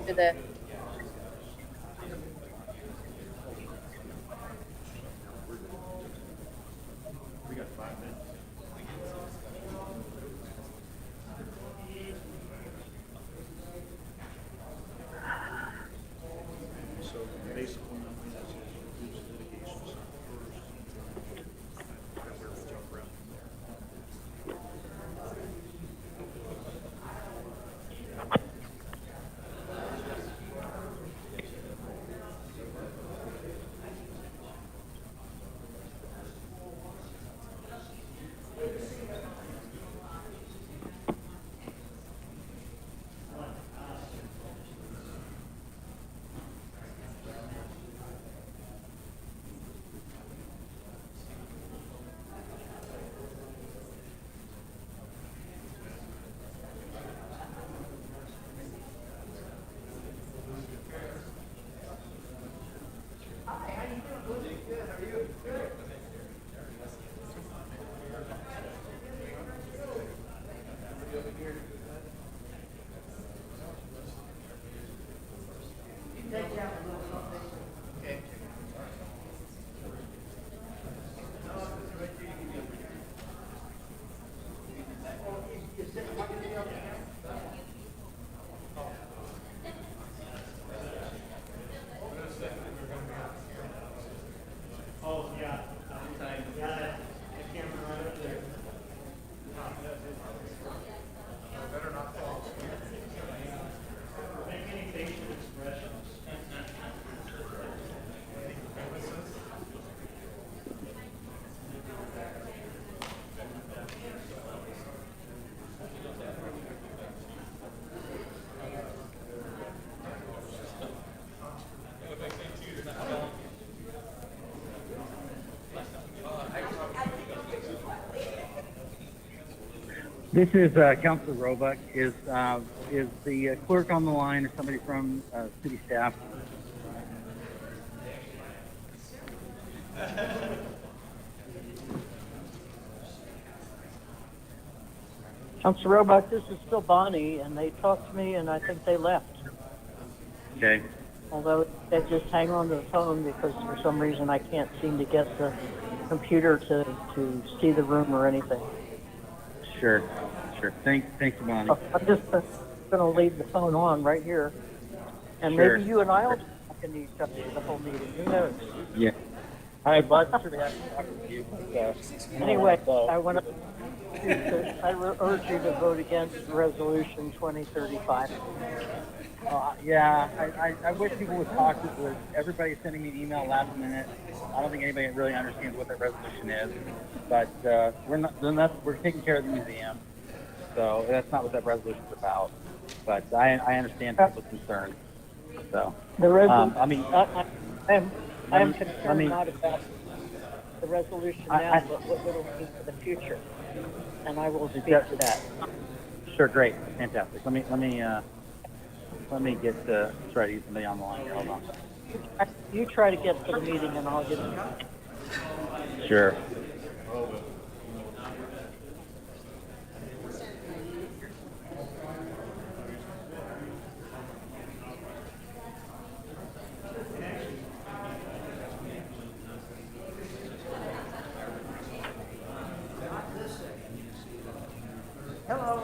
to the. We got 5 minutes. So basically, nothing else is use litigation first. That way we'll jump around from there. This is Councillor Roebuck. Is the clerk on the line or somebody from city staff? Councillor Roebuck, this is still Bonnie, and they talked to me, and I think they left. Okay. Although they just hang on to the phone because for some reason I can't seem to get the computer to see the room or anything. Sure. Thank you, Bonnie. I'm just going to leave the phone on right here, and Sure. maybe you and I'll talk to each other the whole meeting. Who knows? Yeah. I'd love to have to talk with you. Anyway, I want to. I urge you to vote against Resolution 2035. Yeah, I wish people would talk to us. Everybody's sending me an email last minute. I don't think anybody really understands what that resolution is. But we're taking care of the museum. So that's not what that resolution's about. But I understand people's concerns. So The resolution. I am let concerned me- not about the resolution now, but what it'll mean for the future. And I will speak to that. Sure, great, fantastic. Let me get try to get somebody on the line here. Hold on. You try to get to the meeting, and I'll get. Sure. Hello.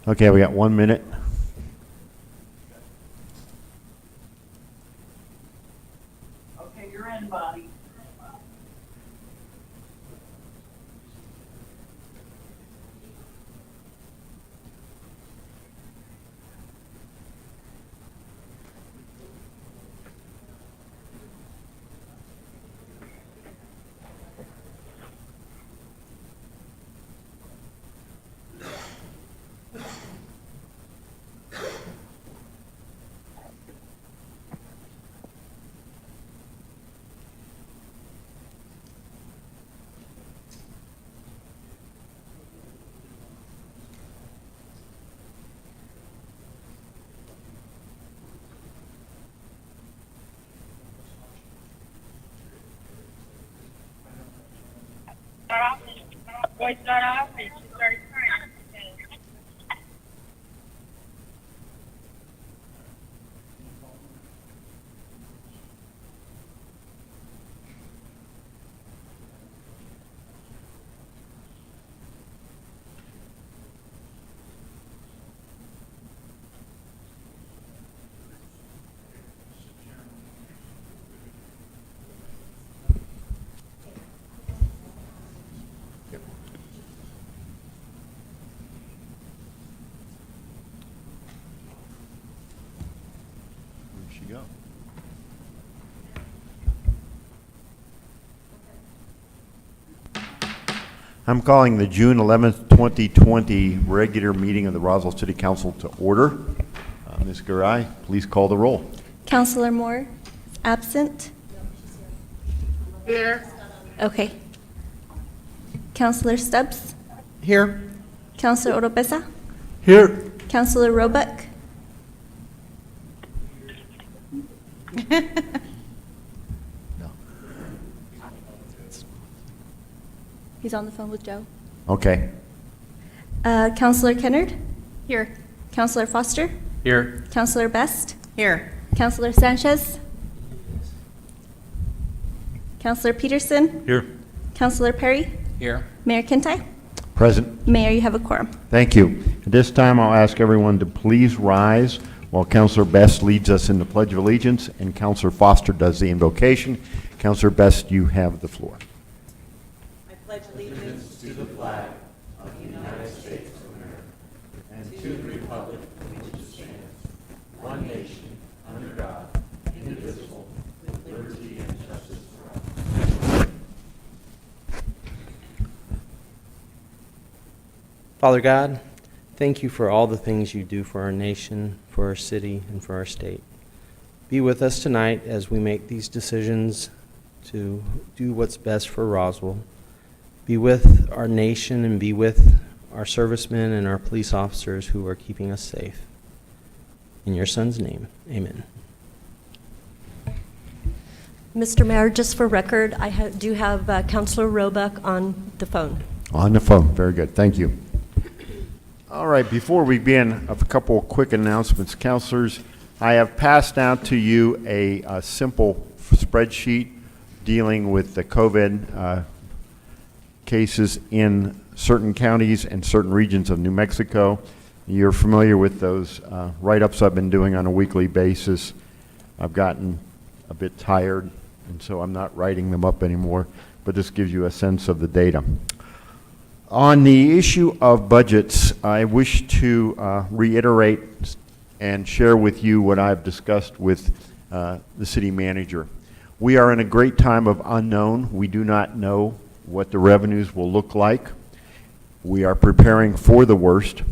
Okay, we got 1 minute. Okay, you're in, buddy. Boy, start off and she started crying. Where'd she go? I'm calling the June 11th, 2020 regular meeting of the Roswell City Council to order. Ms. Garay, please call the roll. Councillor Moore is absent. Here. Okay. Councillor Stubbs. Here. Councillor Oropesa. Here. Councillor Roebuck. No. He's on the phone with Joe. Okay. Councillor Kennard. Here. Councillor Foster. Here. Councillor Best. Here. Councillor Sanchez. Councillor Peterson. Here. Councillor Perry. Here. Mayor Kintai. Present. Mayor, you have a quorum. Thank you. At this time, I'll ask everyone to please rise while Councillor Best leads us in the Pledge of Allegiance and Councillor Foster does the invocation. Councillor Best, you have the floor. I pledge allegiance to the flag of the United States of America and to the republic which stands one nation under God, indivisible, with liberty and justice for all. Father God, thank you for all the things you do for our nation, for our city, and for our state. Be with us tonight as we make these decisions to do what's best for Roswell. Be with our nation and be with our servicemen and our police officers who are keeping us safe. In your son's name, amen. Mr. Mayor, just for record, I do have Councillor Roebuck on the phone. On the phone. Very good. Thank you. All right. Before we begin, a couple of quick announcements. Councilors, I have passed out to you a simple spreadsheet dealing with the COVID cases in certain counties and certain regions of New Mexico. You're familiar with those write-ups I've been doing on a weekly basis. I've gotten a bit tired, and so I'm not writing them up anymore, but this gives you a sense of the data. On the issue of budgets, I wish to reiterate and share with you what I've discussed with the city manager. We are in a great time of unknown. We do not know what the revenues will look like. We are preparing for the worst.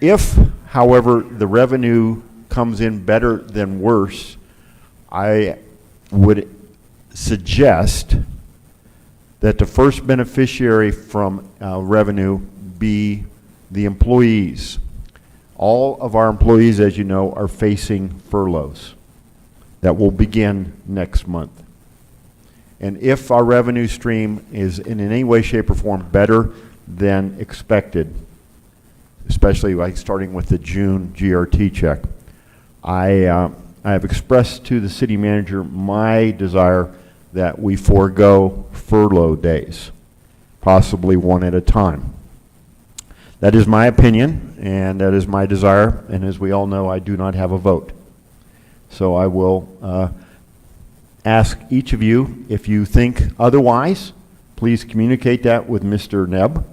If, however, the revenue comes in better than worse, I would suggest that the first beneficiary from revenue be the employees. All of our employees, as you know, are facing furloughs that will begin next month. And if our revenue stream is in any way, shape, or form better than expected, especially like starting with the June GRT check, I have expressed to the city manager my desire that we forego furlough days, possibly one at a time. That is my opinion, and that is my desire, and as we all know, I do not have a vote. So I will ask each of you, if you think otherwise, please communicate that with Mr. Nebb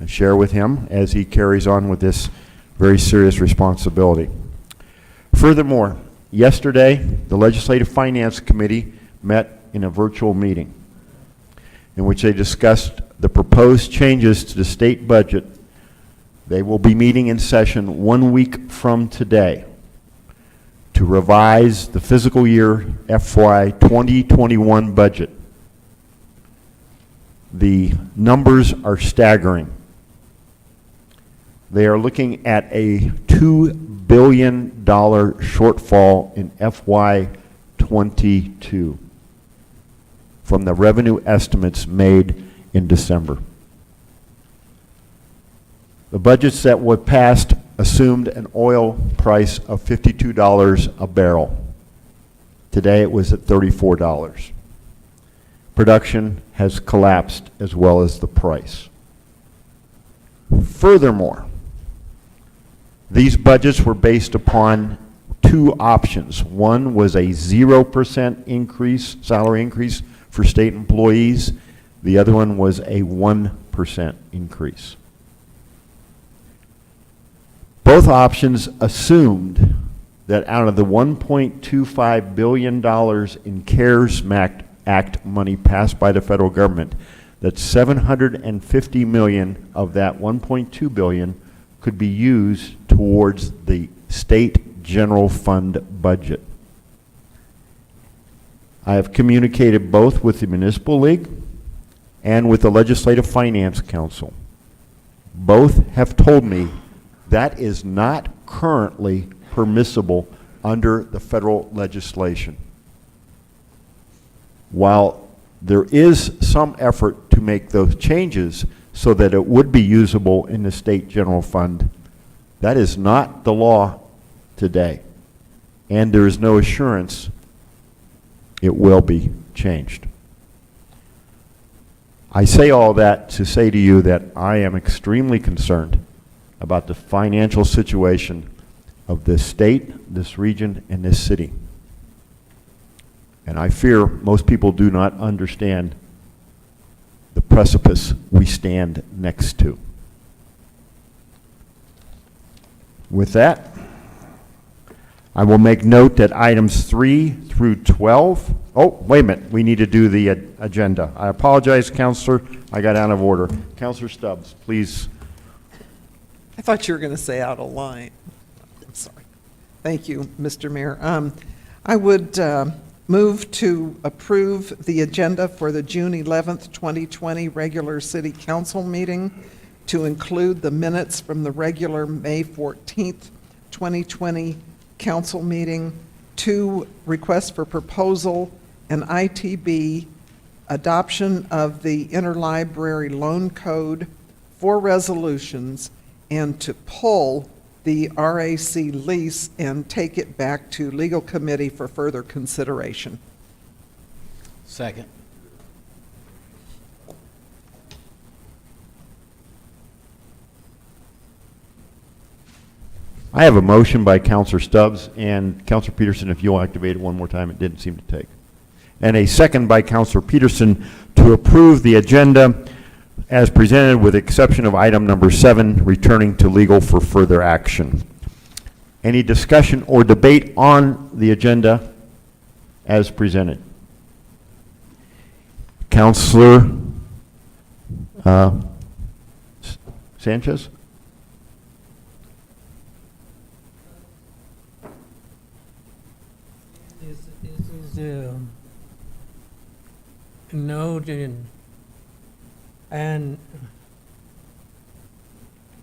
and share with him as he carries on with this very serious responsibility. Furthermore, yesterday, the Legislative Finance Committee met in a virtual meeting in which they discussed the proposed changes to the state budget. They will be meeting in session 1 week from today to revise the fiscal year FY 2021 budget. The numbers are staggering. They are looking at a $2 billion shortfall in FY 22 from the revenue estimates made in December. The budgets that were passed assumed an oil price of $52 a barrel. Today it was at $34. Production has collapsed as well as the price. Furthermore, these budgets were based upon two options. One was a 0% increase, salary increase for state employees. The other one was a 1% increase. Both options assumed that out of the $1.25 billion in CARES Act money passed by the federal government, that $750 million of that $1.2 billion could be used towards the state general fund budget. I have communicated both with the Municipal League and with the Legislative Finance Council. Both have told me that is not currently permissible under the federal legislation. While there is some effort to make those changes so that it would be usable in the state general fund, that is not the law today. And there is no assurance it will be changed. I say all that to say to you that I am extremely concerned about the financial situation of this state, this region, and this city. And I fear most people do not understand the precipice we stand next to. With that, I will make note that items 3 through 12, oh, wait a minute, we need to do the agenda. I apologize, Counselor, I got out of order. Counselor Stubbs, please. I thought you were going to say out of line. I'm sorry. Thank you, Mr. Mayor. I would move to approve the agenda for the June 11th, 2020 regular City Council meeting to include the minutes from the regular May 14th, 2020 council meeting, 2 requests for proposal, an ITB, adoption of the interlibrary loan code, 4 resolutions, and to pull the RAC lease and take it back to legal committee for further consideration. Second. I have a motion by Counselor Stubbs, and Counselor Peterson, if you'll activate it one more time, it didn't seem to take. And a second by Counselor Peterson to approve the agenda as presented with exception of item number 7, returning to legal for further action. Any discussion or debate on the agenda as presented? Counselor Sanchez? This is noted, and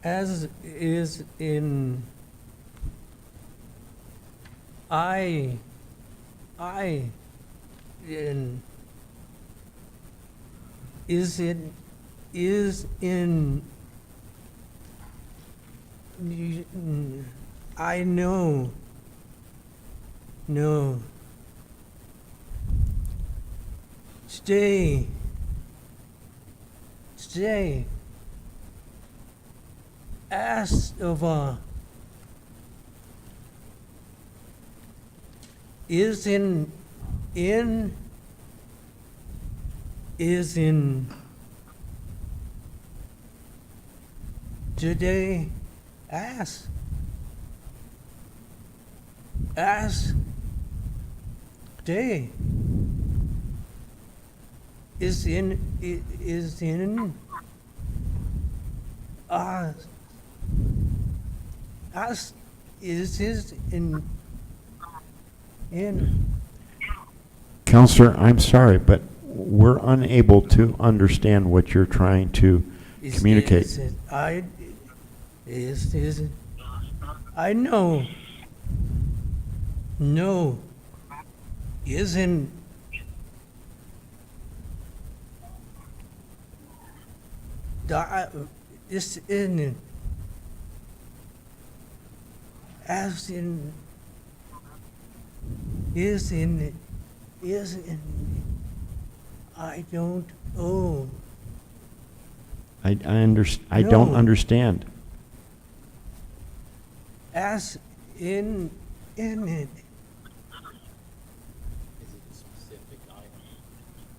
as is in in is in I know no stay as of is in today as day is in us is in Counselor, I'm sorry, but we're unable to understand what you're trying to communicate. I know. No. Isn't. This in. As in. Is in. I don't own. I don't No. understand. As in it.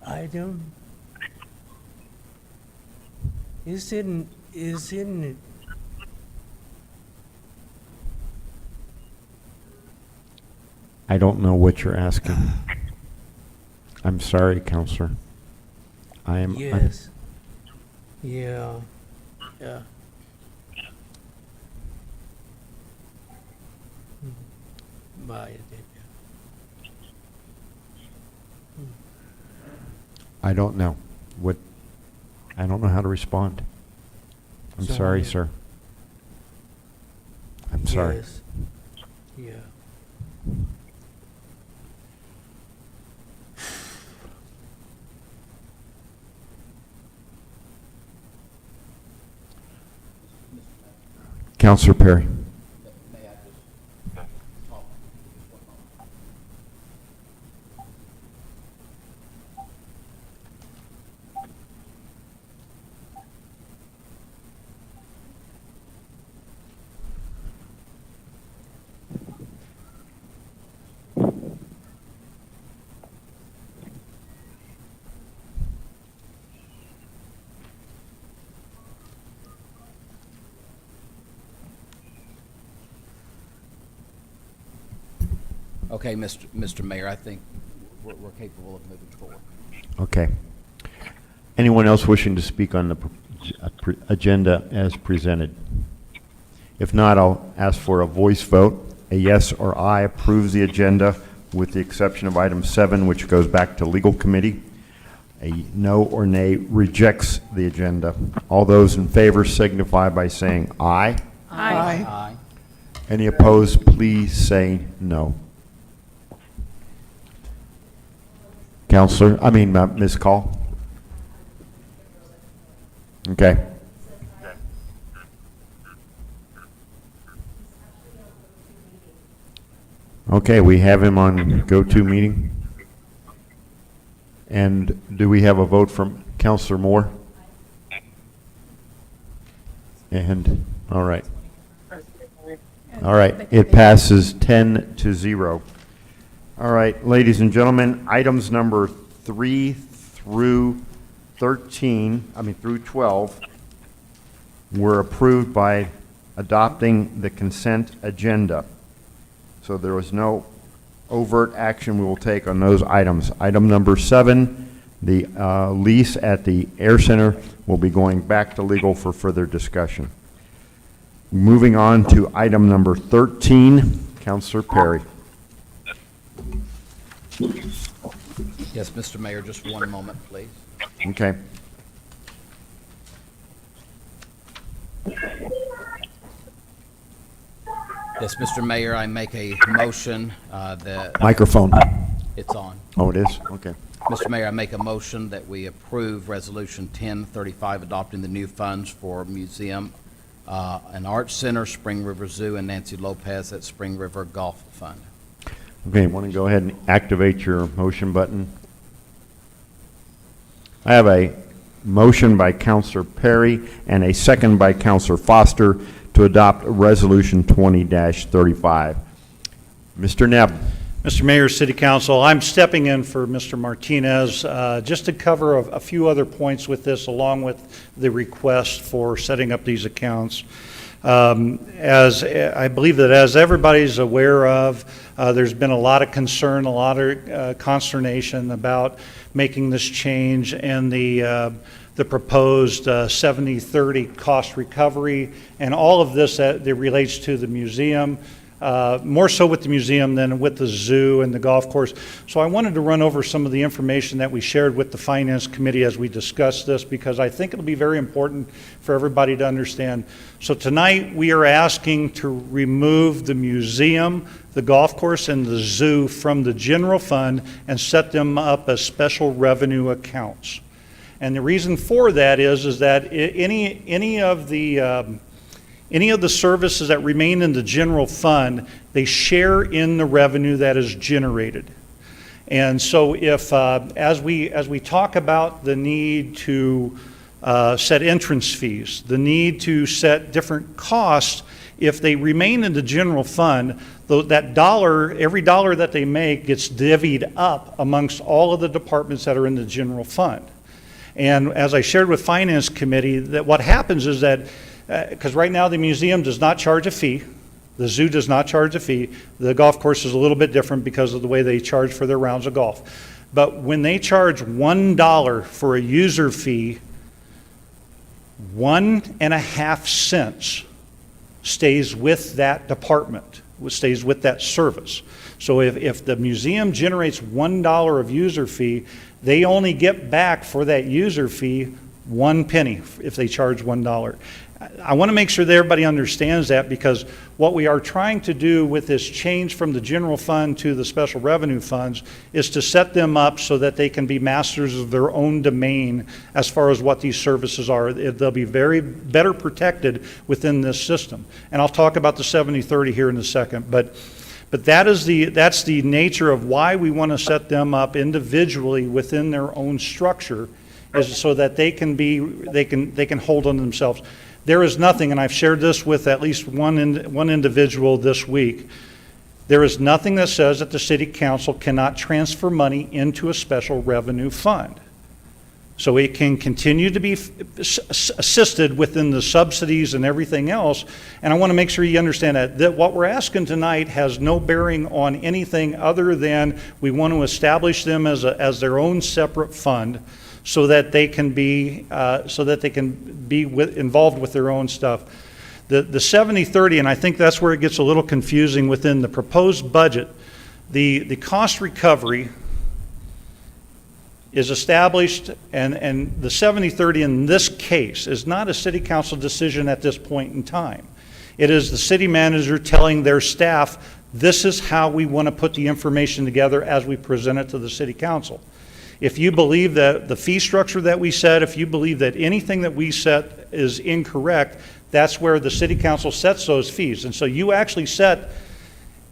I don't. Isn't it? I don't know what you're asking. I'm sorry, Counselor. Yes. Yeah. Yeah. My. I don't know what. I don't know how to respond. I'm sorry, Sorry. sir. I'm sorry. Yes. Yeah. Counselor Perry. Okay, Mr. Mayor, I think we're capable of moving forward. Okay. Anyone else wishing to speak on the agenda as presented? If not, I'll ask for a voice vote. A yes or aye approves the agenda with the exception of item 7, which goes back to legal committee. A no or nay rejects the agenda. All those in favor signify by saying aye. Aye. Aye. Any opposed, please say no. Ms. Call? Okay. Okay, we have him on go-to meeting. And do we have a vote from Councillor Moore? And, all right. All right, it passes 10-0. All right, ladies and gentlemen, items number 3 through 12 were approved by adopting the consent agenda. So there was no overt action we will take on those items. Item number 7, the lease at the Air Center, will be going back to legal for further discussion. Moving on to item number 13, Councillor Perry. Yes, Mr. Mayor, just one moment, please. Okay. Yes, Mr. Mayor, I make a motion that Microphone. it's on. Oh, it is? Okay. Mr. Mayor, I make a motion that we approve Resolution 1035, adopting the new funds for Museum and Arts Center, Spring River Zoo, and Nancy Lopez at Spring River Golf Fund. Okay, want to go ahead and activate your motion button? I have a motion by Councillor Perry and a second by Councillor Foster to adopt Resolution 20-35. Mr. Nebb. Mr. Mayor, City Council, I'm stepping in for Mr. Martinez just to cover a few other points with this, along with the request for setting up these accounts. As I believe that as everybody's aware of, there's been a lot of concern, a lot of consternation about making this change and the proposed 70-30 cost recovery, and all of this that relates to the museum. More so with the museum than with the zoo and the golf course. So I wanted to run over some of the information that we shared with the Finance Committee as we discussed this, because I think it'll be very important for everybody to understand. So tonight we are asking to remove the museum, the golf course, and the zoo from the general fund and set them up as special revenue accounts. And the reason for that is that any of the services that remain in the general fund, they share in the revenue that is generated. And so if, as we talk about the need to set entrance fees, the need to set different costs, if they remain in the general fund, that dollar, every dollar that they make gets divvied up amongst all of the departments that are in the general fund. And as I shared with Finance Committee, that what happens is that because right now the museum does not charge a fee, the zoo does not charge a fee, the golf course is a little bit different because of the way they charge for their rounds of golf. But when they charge $1 for a user fee, 1.5 cents stays with that department, stays with that service. So if the museum generates $1 of user fee, they only get back for that user fee 1 penny if they charge $1. I want to make sure that everybody understands that, because what we are trying to do with this change from the general fund to the special revenue funds is to set them up so that they can be masters of their own domain as far as what these services are. They'll be better protected within this system. And I'll talk about the 70-30 here in a second. But that's the nature of why we want to set them up individually within their own structure, is so that they can hold on themselves. There is nothing, and I've shared this with at least one individual this week, there is nothing that says that the City Council cannot transfer money into a special revenue fund. So it can continue to be assisted within the subsidies and everything else. And I want to make sure you understand that what we're asking tonight has no bearing on anything other than we want to establish them as their own separate fund, so that they can be involved with their own stuff. The 70-30, and I think that's where it gets a little confusing within the proposed budget. The cost recovery is established, and the 70-30 in this case is not a City Council decision at this point in time. It is the city manager telling their staff, this is how we want to put the information together as we present it to the City Council. If you believe that the fee structure that we set, if you believe that anything that we set is incorrect, that's where the City Council sets those fees. And so you actually set,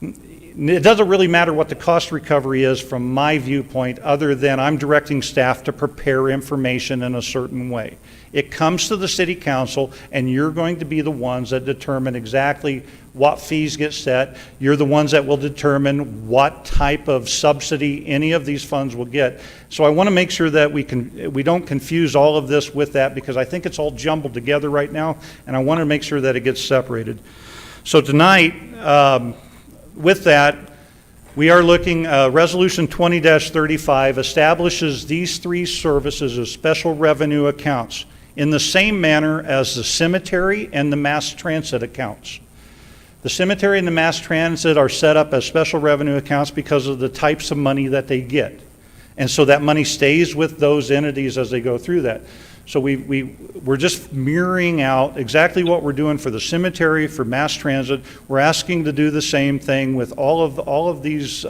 it doesn't really matter what the cost recovery is from my viewpoint, other than I'm directing staff to prepare information in a certain way. It comes to the City Council, and you're going to be the ones that determine exactly what fees get set. You're the ones that will determine what type of subsidy any of these funds will get. So I want to make sure that we don't confuse all of this with that, because I think it's all jumbled together right now, and I want to make sure that it gets separated. So tonight, with that, we are looking, Resolution 20-35 establishes these three services as special revenue accounts in the same manner as the cemetery and the mass transit accounts. The cemetery and the mass transit are set up as special revenue accounts because of the types of money that they get. And so that money stays with those entities as they go through that. So we're just mirroring out exactly what we're doing for the cemetery, for mass transit. We're asking to do the same thing with all of these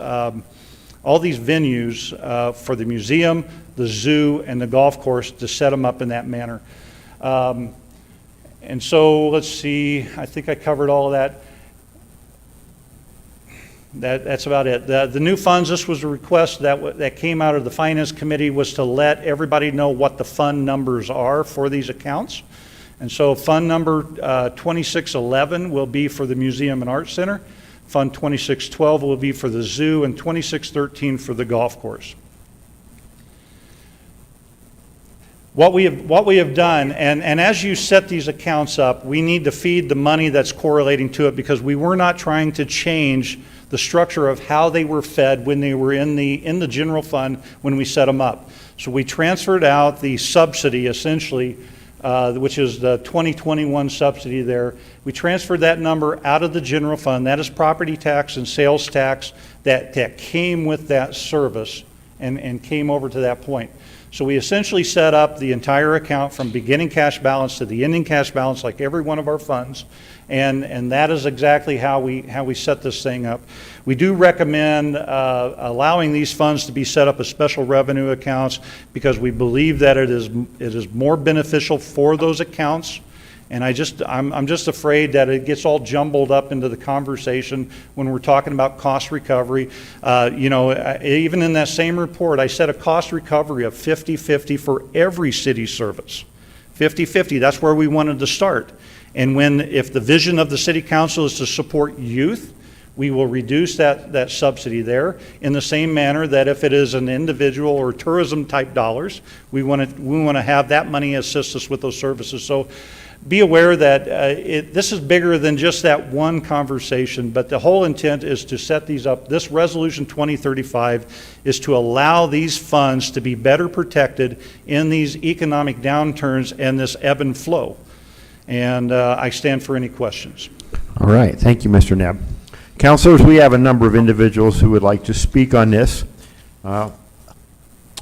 venues for the museum, the zoo, and the golf course, to set them up in that manner. And so let's see, I think I covered all of that. That's about it. The new funds, this was a request that came out of the Finance Committee, was to let everybody know what the fund numbers are for these accounts. And so fund number 2611 will be for the Museum and Art Center. Fund 2612 will be for the zoo, and 2613 for the golf course. What we have done, and as you set these accounts up, we need to feed the money that's correlating to it, because we were not trying to change the structure of how they were fed when they were in the general fund when we set them up. So we transferred out the subsidy, essentially, which is the 2021 subsidy there. We transferred that number out of the general fund. That is property tax and sales tax that came with that service and came over to that point. So we essentially set up the entire account from beginning cash balance to the ending cash balance, like every one of our funds, and that is exactly how we set this thing up. We do recommend allowing these funds to be set up as special revenue accounts, because we believe that it is more beneficial for those accounts. And I'm just afraid that it gets all jumbled up into the conversation when we're talking about cost recovery. Even in that same report, I said a cost recovery of 50-50 for every city service. 50-50, that's where we wanted to start. And if the vision of the city council is to support youth, we will reduce that subsidy there, in the same manner that if it is an individual or tourism type dollars, we want to have that money assist us with those services. So be aware that this is bigger than just that one conversation, but the whole intent is to set these up. This Resolution 2035 is to allow these funds to be better protected in these economic downturns and this ebb and flow. And I stand for any questions. All right, thank you, Mr. Nebb. Councilors, we have a number of individuals who would like to speak on this. Why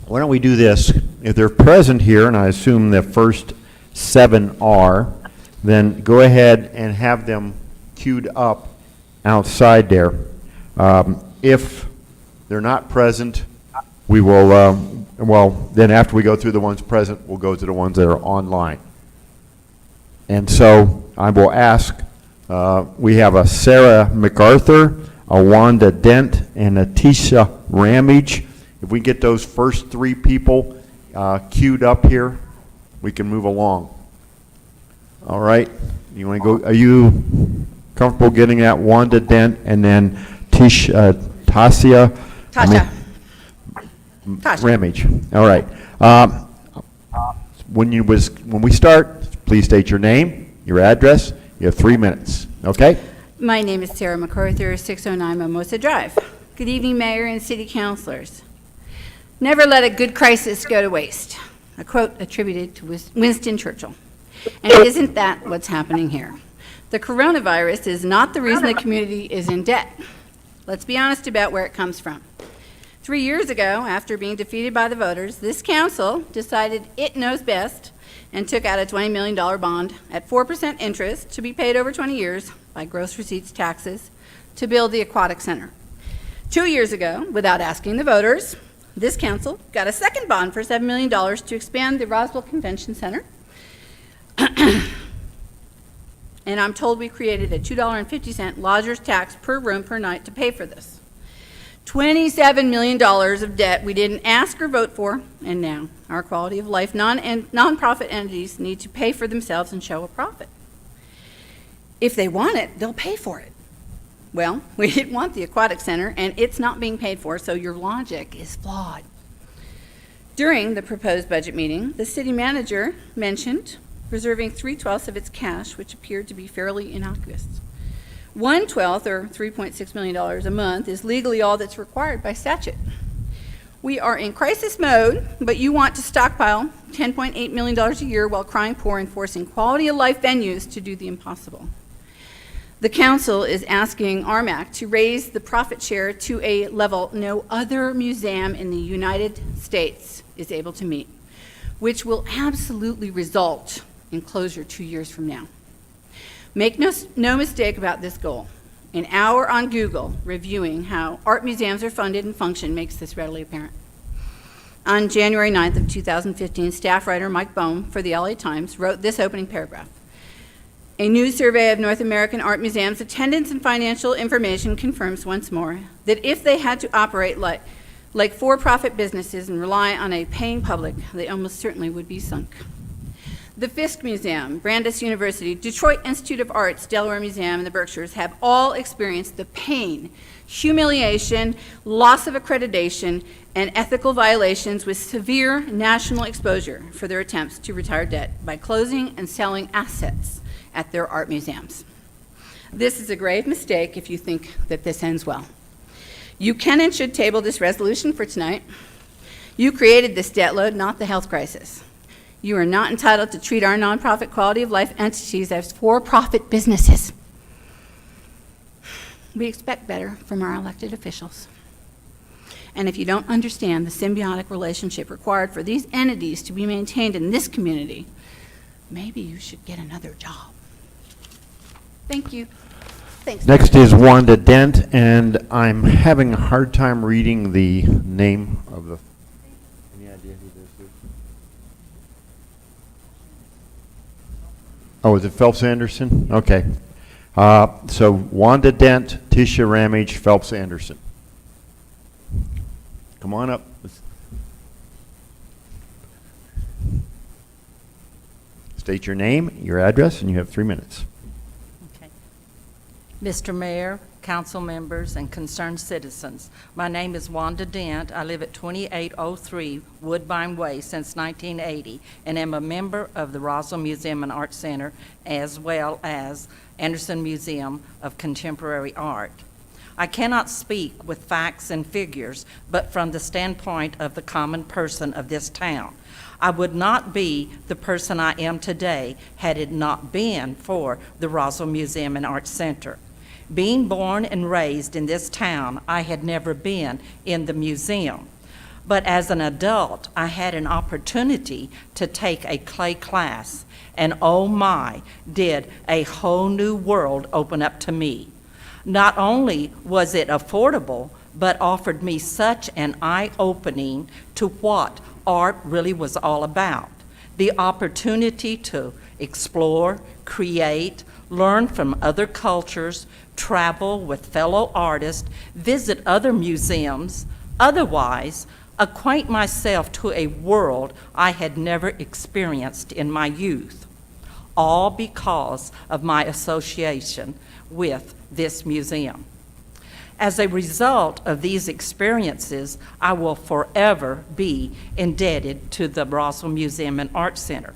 don't we do this? If they're present here, and I assume the first 7 are, then go ahead and have them queued up outside there. If they're not present, we will, then after we go through the ones present, we'll go to the ones that are online. And so I will ask, we have a Sarah MacArthur, a Wanda Dent, and a Tisha Ramage. If we get those first 3 people queued up here, we can move along. All right, you want to go? Are you comfortable getting that Wanda Dent and then Tasha Ramage? All right. When we start, please state your name, your address. You have 3 minutes. Okay. My name is Sarah MacArthur, 609 Mimosa Drive. Good evening, Mayor and City Councilors. Never let a good crisis go to waste. A quote attributed to Winston Churchill. And isn't that what's happening here? The coronavirus is not the reason the community is in debt. Let's be honest about where it comes from. 3 years ago, after being defeated by the voters, this council decided it knows best and took out a $20 million bond at 4% interest to be paid over 20 years by gross receipts taxes to build the Aquatic Center. 2 years ago, without asking the voters, this council got a second bond for $7 million to expand the Roswell Convention Center. And I'm told we created a $2.50 lodger's tax per room per night to pay for this. $27 million of debt we didn't ask or vote for, and now our quality of life nonprofit entities need to pay for themselves and show a profit. If they want it, they'll pay for it. Well, we didn't want the Aquatic Center, and it's not being paid for, so your logic is flawed. During the proposed budget meeting, the city manager mentioned reserving 3/12 of its cash, which appeared to be fairly innocuous. 1/12, or $3.6 million a month, is legally all that's required by statute. We are in crisis mode, but you want to stockpile $10.8 million a year while crying poor and forcing quality of life venues to do the impossible. The council is asking RMAC to raise the profit share to a level no other museum in the United States is able to meet, which will absolutely result in closure 2 years from now. Make no mistake about this goal. An hour on Google reviewing how art museums are funded and function makes this readily apparent. On January 9th of 2015, staff writer Mike Bohm for the LA Times wrote this opening paragraph. A new survey of North American art museums' attendance and financial information confirms once more that if they had to operate like for-profit businesses and rely on a paying public, they almost certainly would be sunk. The Fisk Museum, Brandeis University, Detroit Institute of Arts, Delaware Museum, and the Berkshires have all experienced the pain, humiliation, loss of accreditation, and ethical violations with severe national exposure for their attempts to retire debt by closing and selling assets at their art museums. This is a grave mistake if you think that this ends well. You can and should table this resolution for tonight. You created this debt load, not the health crisis. You are not entitled to treat our nonprofit quality of life entities as for-profit businesses. We expect better from our elected officials. And if you don't understand the symbiotic relationship required for these entities to be maintained in this community, maybe you should get another job. Thank you. Thanks. Next is Wanda Dent, and I'm having a hard time reading the name of the... Any idea who this is? Oh, is it Phelps Anderson? Okay. So Wanda Dent, Tisha Ramage, Phelps Anderson. Come on up. State your name, your address, and you have 3 minutes. Okay. Mr. Mayor, council members, and concerned citizens, my name is Wanda Dent. I live at 2803 Woodbine Way since 1980 and am a member of the Roswell Museum and Art Center as well as Anderson Museum of Contemporary Art. I cannot speak with facts and figures, but from the standpoint of the common person of this town. I would not be the person I am today had it not been for the Roswell Museum and Art Center. Being born and raised in this town, I had never been in the museum. But as an adult, I had an opportunity to take a clay class, and oh my, did a whole new world open up to me. Not only was it affordable, but offered me such an eye-opening to what art really was all about. The opportunity to explore, create, learn from other cultures, travel with fellow artists, visit other museums, otherwise acquaint myself to a world I had never experienced in my youth, all because of my association with this museum. As a result of these experiences, I will forever be indebted to the Roswell Museum and Art Center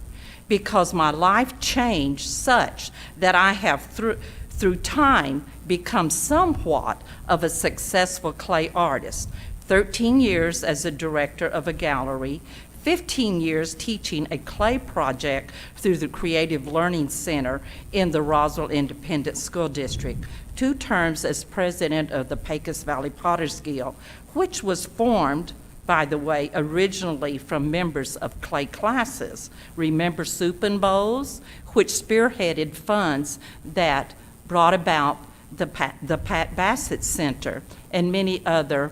because my life changed such that I have through time become somewhat of a successful clay artist. 13 years as a director of a gallery, 15 years teaching a clay project through the Creative Learning Center in the Roswell Independent School District, 2 terms as president of the Pecos Valley Potters Guild, which was formed, by the way, originally from members of clay classes. Remember Soup and Bowls, which spearheaded funds that brought about the Pat Bassett Center and many other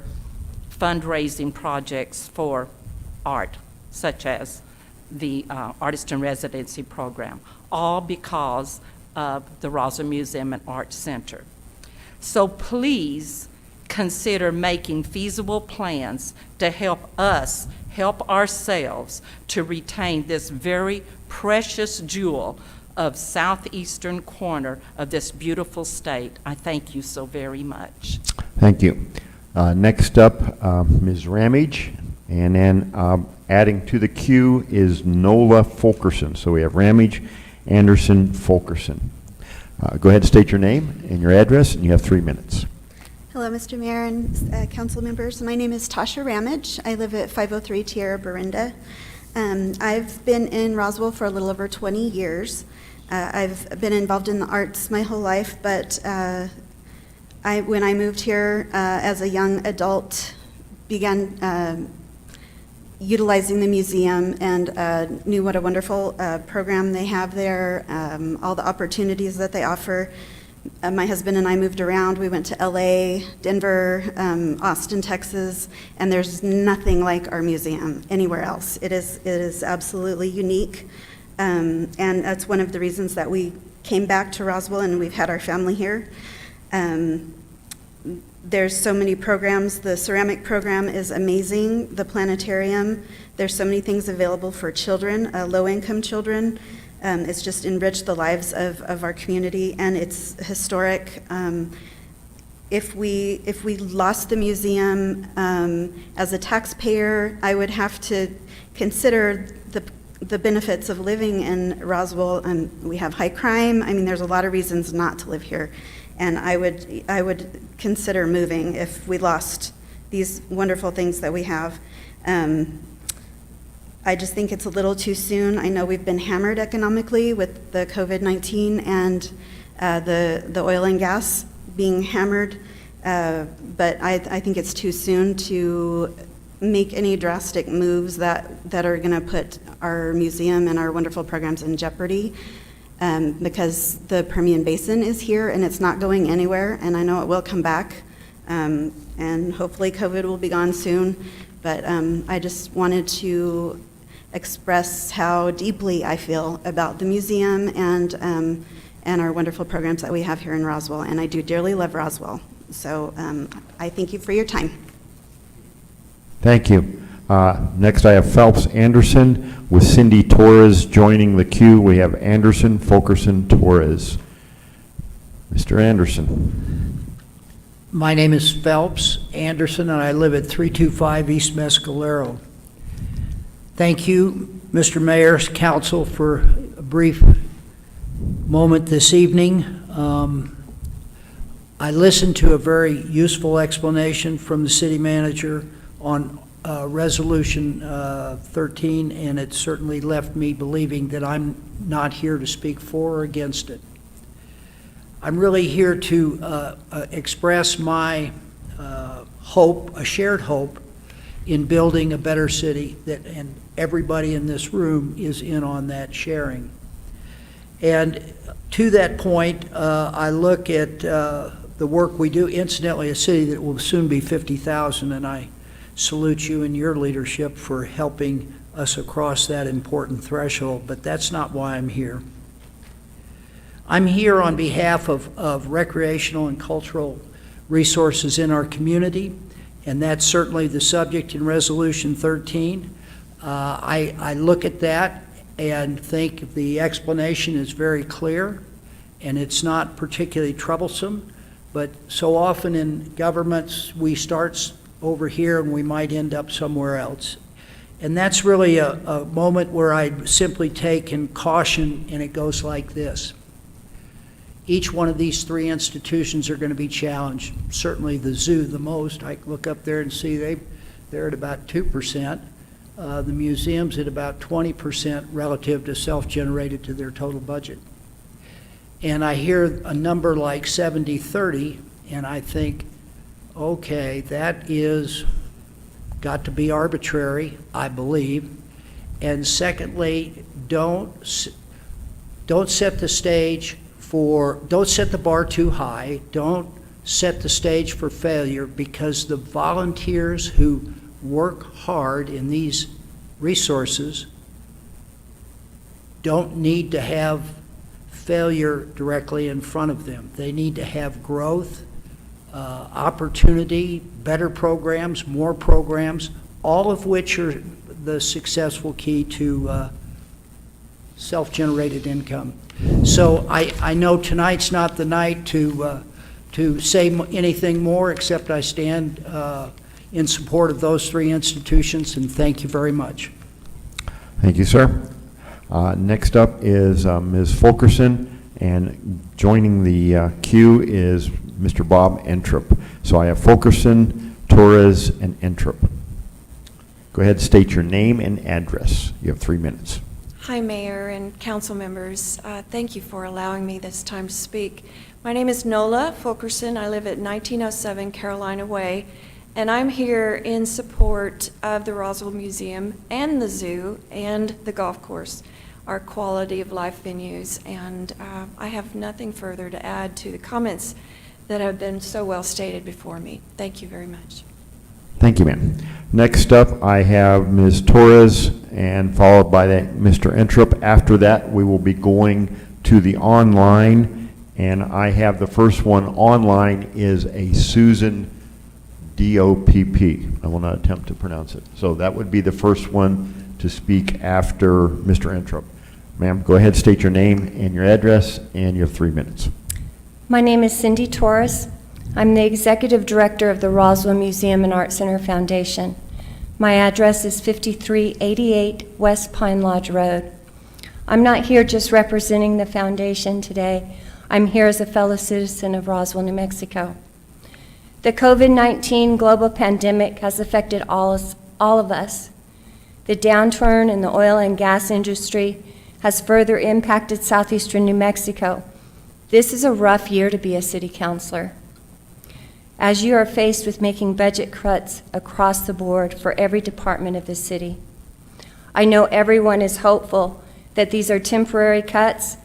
fundraising projects for art, such as the Artist in Residency program, all because of the Roswell Museum and Art Center. So please consider making feasible plans to help us help ourselves to retain this very precious jewel of southeastern corner of this beautiful state. I thank you so very much. Thank you. Next up, Ms. Ramage, and then adding to the queue is Nola Fulkerson. So we have Ramage, Anderson, Fulkerson. Go ahead and state your name and your address, and you have 3 minutes. Hello, Mr. Mayor and council members. My name is Tasha Ramage. I live at 503 Tierra Barinda. I've been in Roswell for a little over 20 years. I've been involved in the arts my whole life, but when I moved here as a young adult, began utilizing the museum and knew what a wonderful program they have there, all the opportunities that they offer. My husband and I moved around. We went to LA, Denver, Austin, Texas, and there's nothing like our museum anywhere else. It is absolutely unique, and that's one of the reasons that we came back to Roswell and we've had our family here. There's so many programs. The ceramic program is amazing. The planetarium, there's so many things available for children, low-income children. It's just enriched the lives of our community, and it's historic. If we lost the museum, as a taxpayer, I would have to consider the benefits of living in Roswell. We have high crime. I mean, there's a lot of reasons not to live here. And I would consider moving if we lost these wonderful things that we have. I just think it's a little too soon. I know we've been hammered economically with the COVID-19 and the oil and gas being hammered, but I think it's too soon to make any drastic moves that are going to put our museum and our wonderful programs in jeopardy. Because the Permian Basin is here and it's not going anywhere, and I know it will come back, and hopefully COVID will be gone soon, but I just wanted to express how deeply I feel about the museum and our wonderful programs that we have here in Roswell, and I do dearly love Roswell. So I thank you for your time. Thank you. Next, I have Phelps Anderson with Cindy Torres joining the queue. We have Anderson, Fulkerson, Torres. Mr. Anderson. My name is Phelps Anderson, and I live at 325 East Mescalero. Thank you, Mr. Mayor, Council, for a brief moment this evening. I listened to a very useful explanation from the city manager on Resolution 13, and it certainly left me believing that I'm not here to speak for or against it. I'm really here to express my hope, a shared hope, in building a better city, and everybody in this room is in on that sharing. And to that point, I look at the work we do. Incidentally, a city that will soon be 50,000, and I salute you and your leadership for helping us across that important threshold, but that's not why I'm here. I'm here on behalf of recreational and cultural resources in our community, and that's certainly the subject in Resolution 13. I look at that and think the explanation is very clear, and it's not particularly troublesome, but so often in governments we start over here and we might end up somewhere else. And that's really a moment where I simply take in caution, and it goes like this. Each one of these three institutions are going to be challenged. Certainly the zoo the most. I look up there and see they're at about 2%. The museum's at about 20% relative to self-generated to their total budget. And I hear a number like 70-30, and I think, okay, that is got to be arbitrary, I believe. And secondly, don't set the stage for, don't set the bar too high. Don't set the stage for failure, because the volunteers who work hard in these resources don't need to have failure directly in front of them. They need to have growth, opportunity, better programs, more programs, all of which are the successful key to self-generated income. So I know tonight's not the night to say anything more, except I stand in support of those three institutions, and thank you very much. Thank you, sir. Next up is Ms. Fulkerson, and joining the queue is Mr. Bob Entrup. So I have Fulkerson, Torres, and Entrup. Go ahead, state your name and address. You have 3 minutes. Hi, Mayor and council members. Thank you for allowing me this time to speak. My name is Nola Fulkerson. I live at 1907 Carolina Way, and I'm here in support of the Roswell Museum and the zoo and the golf course, our quality of life venues. And I have nothing further to add to the comments that have been so well stated before me. Thank you very much. Thank you, ma'am. Next up, I have Ms. Torres, and followed by Mr. Entrup. After that, we will be going to the online And I have the first one online is a Susan D-O-P-P. I will not attempt to pronounce it. So that would be the first one to speak after Mr. Entrup. Ma'am, go ahead, state your name and your address, and you have 3 minutes. My name is Cindy Torres. I'm the Executive Director of the Roswell Museum and Art Center Foundation. My address is 5388 West Pine Lodge Road. I'm not here just representing the foundation today. I'm here as a fellow citizen of Roswell, New Mexico. The COVID-19 global pandemic has affected all of us. The downturn in the oil and gas industry has further impacted southeastern New Mexico. This is a rough year to be a city councilor. As you are faced with making budget cuts across the board for every department of the city. I know everyone is hopeful that these are temporary cuts,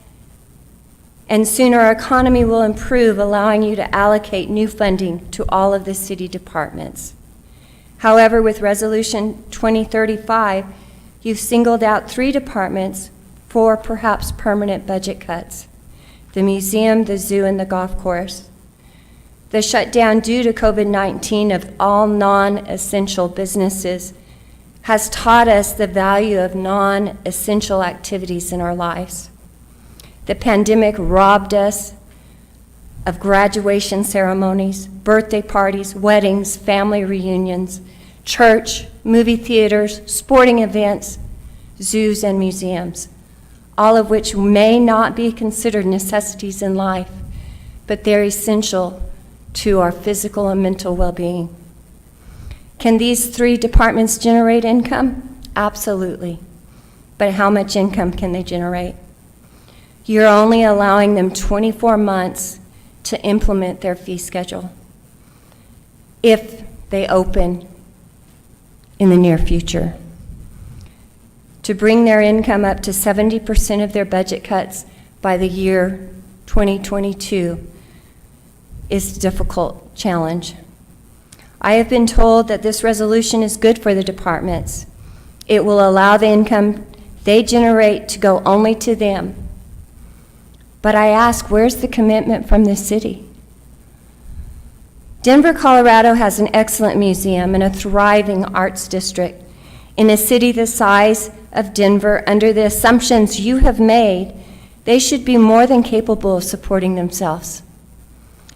and soon our economy will improve, allowing you to allocate new funding to all of the city departments. However, with Resolution 2035, you've singled out 3 departments for perhaps permanent budget cuts: the museum, the zoo, and the golf course. The shutdown due to COVID-19 of all non-essential businesses has taught us the value of non-essential activities in our lives. The pandemic robbed us of graduation ceremonies, birthday parties, weddings, family reunions, church, movie theaters, sporting events, zoos, and museums, all of which may not be considered necessities in life, but they're essential to our physical and mental well-being. Can these 3 departments generate income? Absolutely. But how much income can they generate? You're only allowing them 24 months to implement their fee schedule if they open in the near future. To bring their income up to 70% of their budget cuts by the year 2022 is a difficult challenge. I have been told that this resolution is good for the departments. It will allow the income they generate to go only to them. But I ask, where's the commitment from the city? Denver, Colorado has an excellent museum and a thriving arts district. In a city the size of Denver, under the assumptions you have made, they should be more than capable of supporting themselves.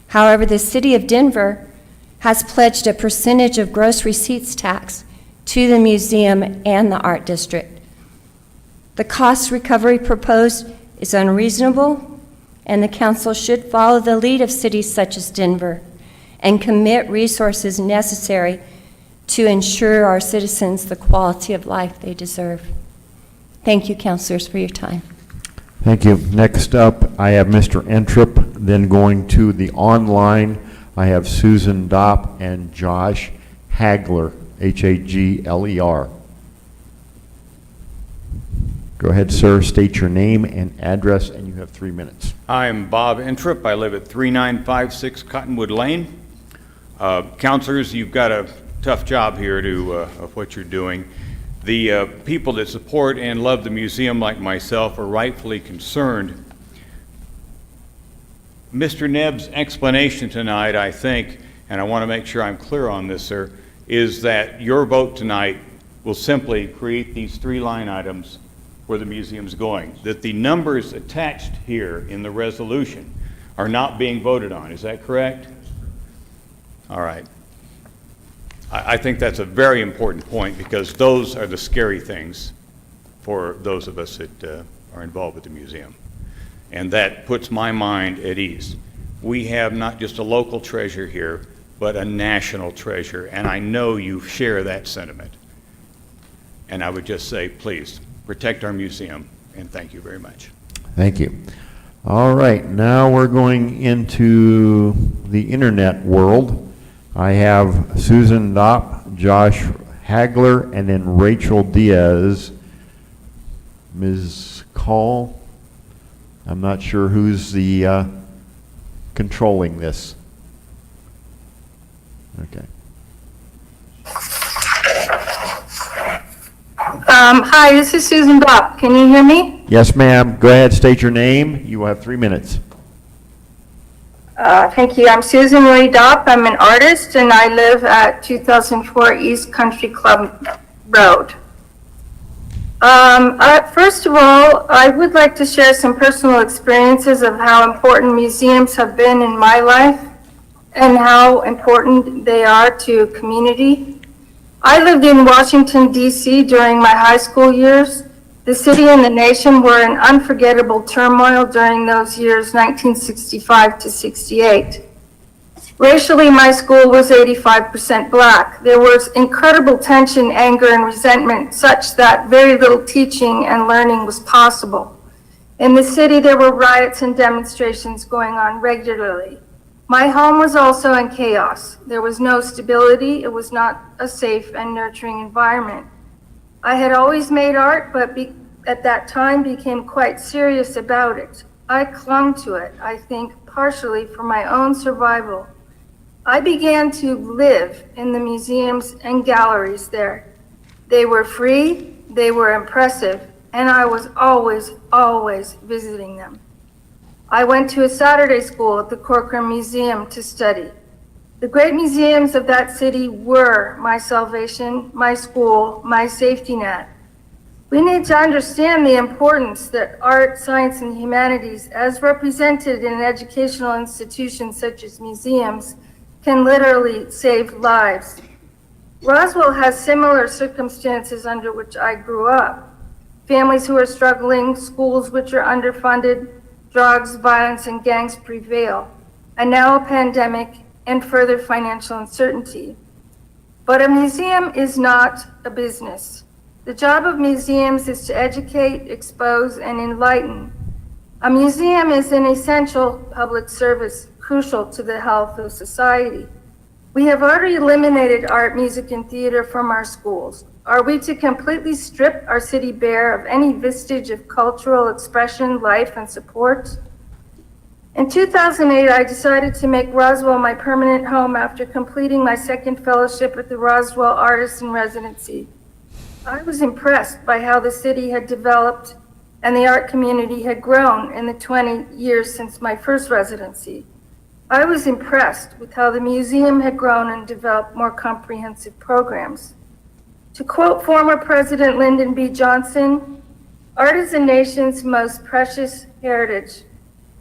However, the city of Denver has pledged a percentage of gross receipts tax to the museum and the art district. The cost recovery proposed is unreasonable, and the council should follow the lead of cities such as Denver and commit resources necessary to ensure our citizens the quality of life they deserve. Thank you, councilors, for your time. Thank you. Next up, I have Mr. Entrup. Then going to the online, I have Susan Dopp and Josh Hagler, Hagler. Go ahead, sir. State your name and address, and you have 3 minutes. I'm Bob Entrup. I live at 3956 Cottonwood Lane. Councilors, you've got a tough job here of what you're doing. The people that support and love the museum, like myself, are rightfully concerned. Mr. Nebb's explanation tonight, I think, and I want to make sure I'm clear on this, sir, is that your vote tonight will simply create these 3 line items where the museum's going. That the numbers attached here in the resolution are not being voted on. Is that correct? All right. I think that's a very important point, because those are the scary things for those of us that are involved with the museum. And that puts my mind at ease. We have not just a local treasure here, but a national treasure, and I know you share that sentiment. And I would just say, please, protect our museum, and thank you very much. Thank you. All right, now we're going into the internet world. I have Susan Dopp, Josh Hagler, and then Rachel Diaz. Ms. Call, I'm not sure who's the controlling this. Okay. Hi, this is Susan Dopp. Can you hear me? Yes, ma'am. Go ahead, state your name. You will have 3 minutes. Thank you. I'm Susan Marie Dopp. I'm an artist, and I live at 2004 East Country Club Road. First of all, I would like to share some personal experiences of how important museums have been in my life and how important they are to community. I lived in Washington, D.C. during my high school years. The city and the nation were in unforgettable turmoil during those years, 1965 to 68. Racially, my school was 85% black. There was incredible tension, anger, and resentment, such that very little teaching and learning was possible. In the city, there were riots and demonstrations going on regularly. My home was also in chaos. There was no stability. It was not a safe and nurturing environment. I had always made art, but at that time became quite serious about it. I clung to it, I think, partially for my own survival. I began to live in the museums and galleries there. They were free, they were impressive, and I was always visiting them. I went to a Saturday school at the Corcoran Museum to study. The great museums of that city were my salvation, my school, my safety net. We need to understand the importance that art, science, and humanities, as represented in educational institutions such as museums, can literally save lives. Roswell has similar circumstances under which I grew up. Families who are struggling, schools which are underfunded, drugs, violence, and gangs prevail, and now a pandemic and further financial uncertainty. But a museum is not a business. The job of museums is to educate, expose, and enlighten. A museum is an essential public service crucial to the health of society. We have already eliminated art, music, and theater from our schools. Are we to completely strip our city bare of any vestige of cultural expression, life, and support? In 2008, I decided to make Roswell my permanent home after completing my second fellowship at the Roswell Artist in Residency. I was impressed by how the city had developed and the art community had grown in the 20 years since my first residency. I was impressed with how the museum had grown and developed more comprehensive programs. To quote former President Lyndon B. Johnson, "Art is a nation's most precious heritage.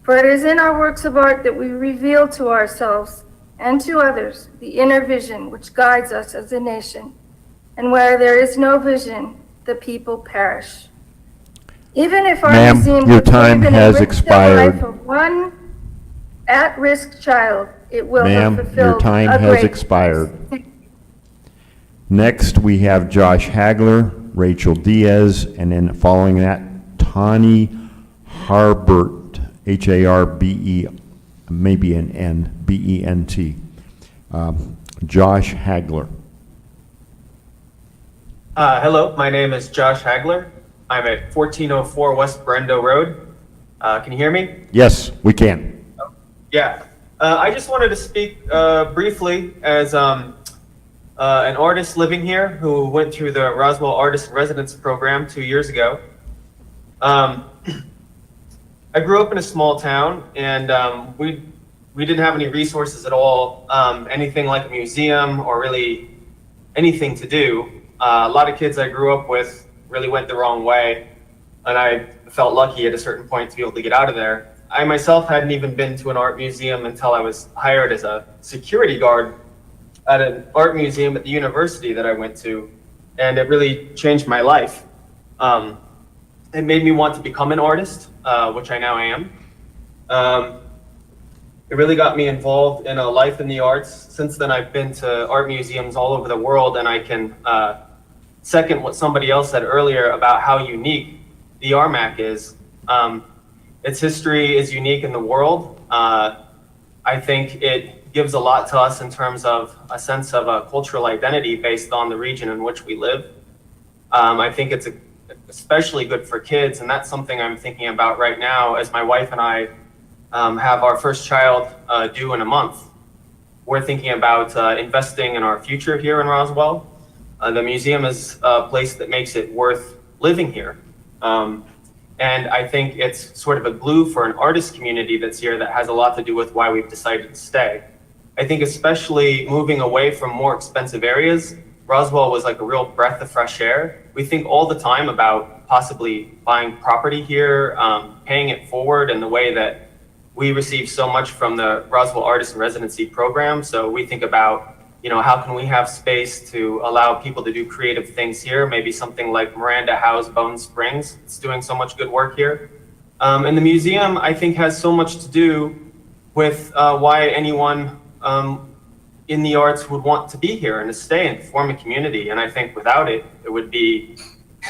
For it is in our works of art that we reveal to ourselves and to others the inner vision which guides us as a nation. And where there is no vision, the people perish." Even if our Ma'am, museum your could time save and has enrich the expired. life of one at-risk child, it will have Ma'am, your fulfilled time a has great expired. Next, we have Josh Hagler, Rachel Diaz, and then following that, Tani Harbert, H-A-R-B-E, maybe an N, B-E-N-T. Josh Hagler. Hello, my name is Josh Hagler. I'm at 1404 West Brendo Road. Can you hear me? Yes, we can. Yeah. I just wanted to speak briefly as an artist living here who went through the Roswell Artist in Residence program 2 years ago. I grew up in a small town, and we didn't have any resources at all, anything like a museum or really anything to do. A lot of kids I grew up with really went the wrong way, and I felt lucky at a certain point to be able to get out of there. I myself hadn't even been to an art museum until I was hired as a security guard at an art museum at the university that I went to, and it really changed my life. It made me want to become an artist, which I now am. It really got me involved in a life in the arts. Since then, I've been to art museums all over the world, and I can second what somebody else said earlier about how unique the RMAC is. Its history is unique in the world. I think it gives a lot to us in terms of a sense of a cultural identity based on the region in which we live. I think it's especially good for kids, and that's something I'm thinking about right now as my wife and I have our first child due in a month. We're thinking about investing in our future here in Roswell. The museum is a place that makes it worth living here. And I think it's sort of a glue for an artist community that's here that has a lot to do with why we've decided to stay. I think especially moving away from more expensive areas, Roswell was like a real breath of fresh air. We think all the time about possibly buying property here, paying it forward, and the way that we receive so much from the Roswell Artist in Residency program. So we think about, how can we have space to allow people to do creative things here? Maybe something like Miranda House Bone Springs. It's doing so much good work here. And the museum, I think, has so much to do with why anyone in the arts would want to be here and to stay and form a community. And I think without it, it would be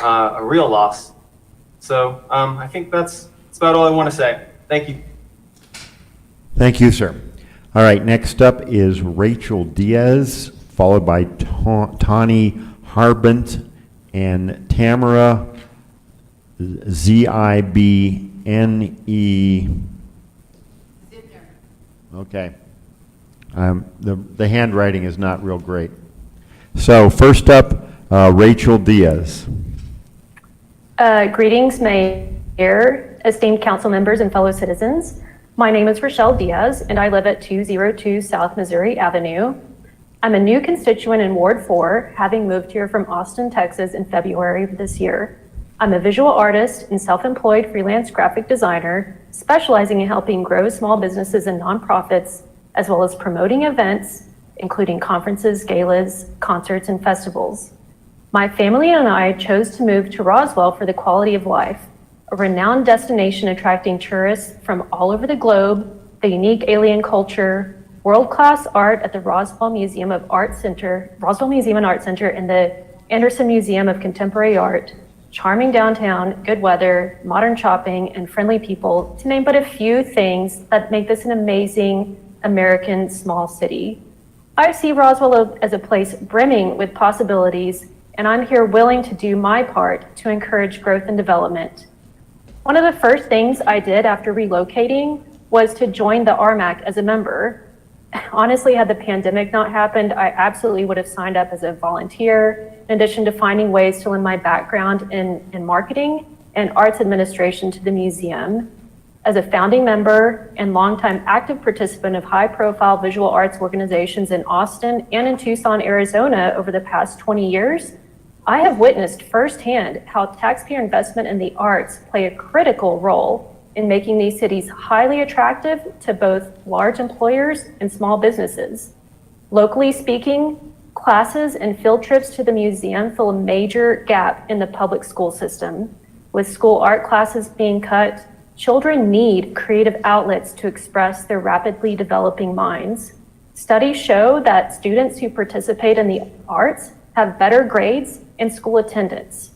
a real loss. So I think that's about all I want to say. Thank you. Thank you, sir. All right, next up is Rachel Diaz, followed by Tani Harbint and Tamara Zibne. Okay. The handwriting is not real great. So first up, Rachel Diaz. Greetings, Mayor, esteemed council members, and fellow citizens. My name is Rochelle Diaz, and I live at 202 South Missouri Avenue. I'm a new constituent in Ward 4, having moved here from Austin, Texas in February of this year. I'm a visual artist and self-employed freelance graphic designer, specializing in helping grow small businesses and nonprofits, as well as promoting events, including conferences, galas, concerts, and festivals. My family and I chose to move to Roswell for the quality of life, a renowned destination attracting tourists from all over the globe, the unique alien culture, world-class art at the Roswell Museum and Art Center, and the Anderson Museum of Contemporary Art, charming downtown, good weather, modern shopping, and friendly people, to name but a few things that make this an amazing American small city. I see Roswell as a place brimming with possibilities, and I'm here willing to do my part to encourage growth and development. One of the first things I did after relocating was to join the RMAC as a member. Honestly, had the pandemic not happened, I absolutely would have signed up as a volunteer, in addition to finding ways to lend my background in marketing and arts administration to the museum. As a founding member and longtime active participant of high-profile visual arts organizations in Austin and in Tucson, Arizona over the past 20 years, I have witnessed firsthand how taxpayer investment in the arts play a critical role in making these cities highly attractive to both large employers and small businesses. Locally speaking, classes and field trips to the museum fill a major gap in the public school system. With school art classes being cut, children need creative outlets to express their rapidly developing minds. Studies show that students who participate in the arts have better grades and school attendance.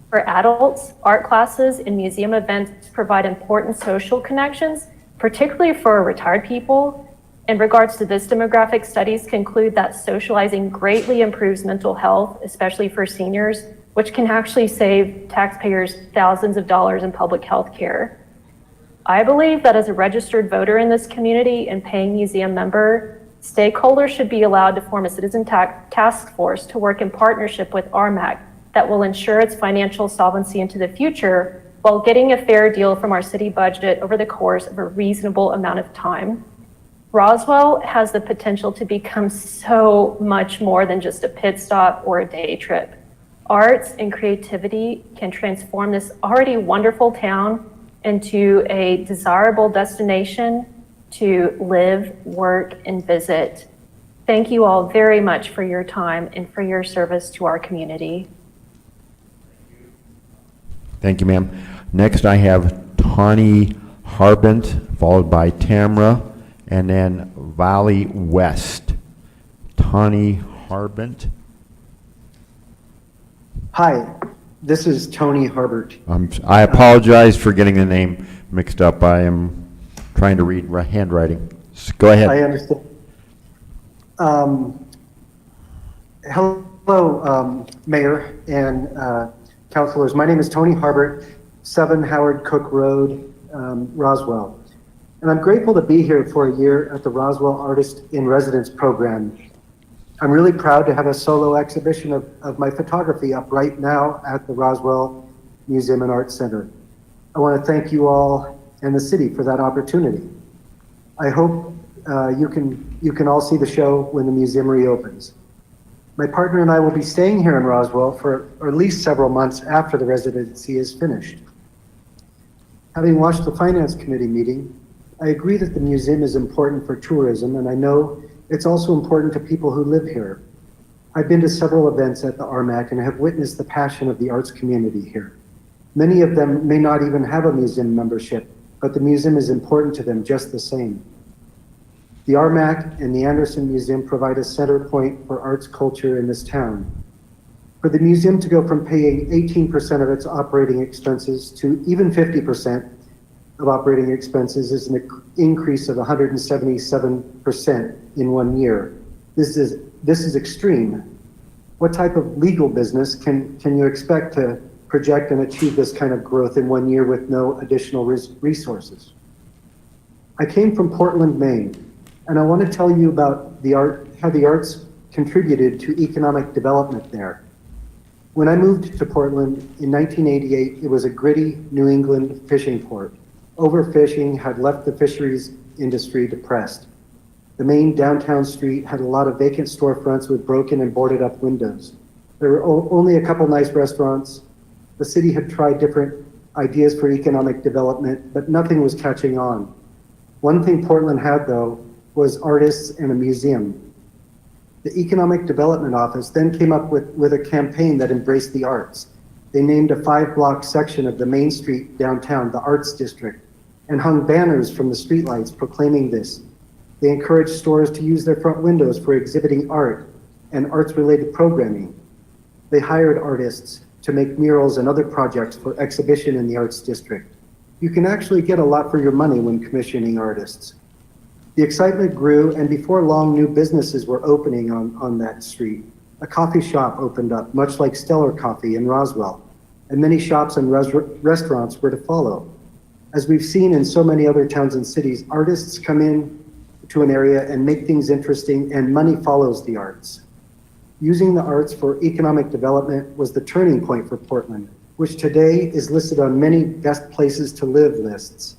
For adults, art classes and museum events provide important social connections, particularly for retired people. In regards to this demographic, studies conclude that socializing greatly improves mental health, especially for seniors, which can actually save taxpayers thousands of dollars in public health care. I believe that as a registered voter in this community and paying museum member, stakeholders should be allowed to form a citizen task force to work in partnership with RMAC that will ensure its financial solvency into the future while getting a fair deal from our city budget over the course of a reasonable amount of time. Roswell has the potential to become so much more than just a pit stop or a day trip. Arts and creativity can transform this already wonderful town into a desirable destination to live, work, and visit. Thank you all very much for your time and for your service to our community. Thank you, ma'am. Next, I have Tani Harbint, followed by Tamra, and then Valley West. Tani Harbint. Hi, this is Tony Harbert. I apologize for getting the name mixed up. I am trying to read handwriting. Go ahead. I understand. Hello, Mayor and councilors. My name is Tony Harbert, 7 Howard Cook Road, Roswell. And I'm grateful to be here for a year at the Roswell Artist in Residence program. I'm really proud to have a solo exhibition of my photography up right now at the Roswell Museum and Art Center. I want to thank you all and the city for that opportunity. I hope you can all see the show when the museum reopens. My partner and I will be staying here in Roswell for at least several months after the residency is finished. Having watched the Finance Committee meeting, I agree that the museum is important for tourism, and I know it's also important to people who live here. I've been to several events at the RMAC and have witnessed the passion of the arts community here. Many of them may not even have a museum membership, but the museum is important to them just the same. The RMAC and the Anderson Museum provide a center point for arts culture in this town. For the museum to go from paying 18% of its operating expenses to even 50% of operating expenses is an increase of 177% in 1 year. This is extreme. What type of legal business can you expect to project and achieve this kind of growth in 1 year with no additional resources? I came from Portland, Maine, and I want to tell you about how the arts contributed to economic development there. When I moved to Portland in 1988, it was a gritty New England fishing port. Overfishing had left the fisheries industry depressed. The main downtown street had a lot of vacant storefronts with broken and boarded up windows. There were only a couple nice restaurants. The city had tried different ideas for economic development, but nothing was catching on. One thing Portland had, though, was artists and a museum. The Economic Development Office then came up with a campaign that embraced the arts. They named a 5-block section of the Main Street downtown the Arts District and hung banners from the streetlights proclaiming this. They encouraged stores to use their front windows for exhibiting art and arts-related programming. They hired artists to make murals and other projects for exhibition in the Arts District. You can actually get a lot for your money when commissioning artists. The excitement grew, and before long, new businesses were opening on that street. A coffee shop opened up, much like Stellar Coffee in Roswell, and many shops and restaurants were to follow. As we've seen in so many other towns and cities, artists come in to an area and make things interesting, and money follows the arts. Using the arts for economic development was the turning point for Portland, which today is listed on many best places to live lists.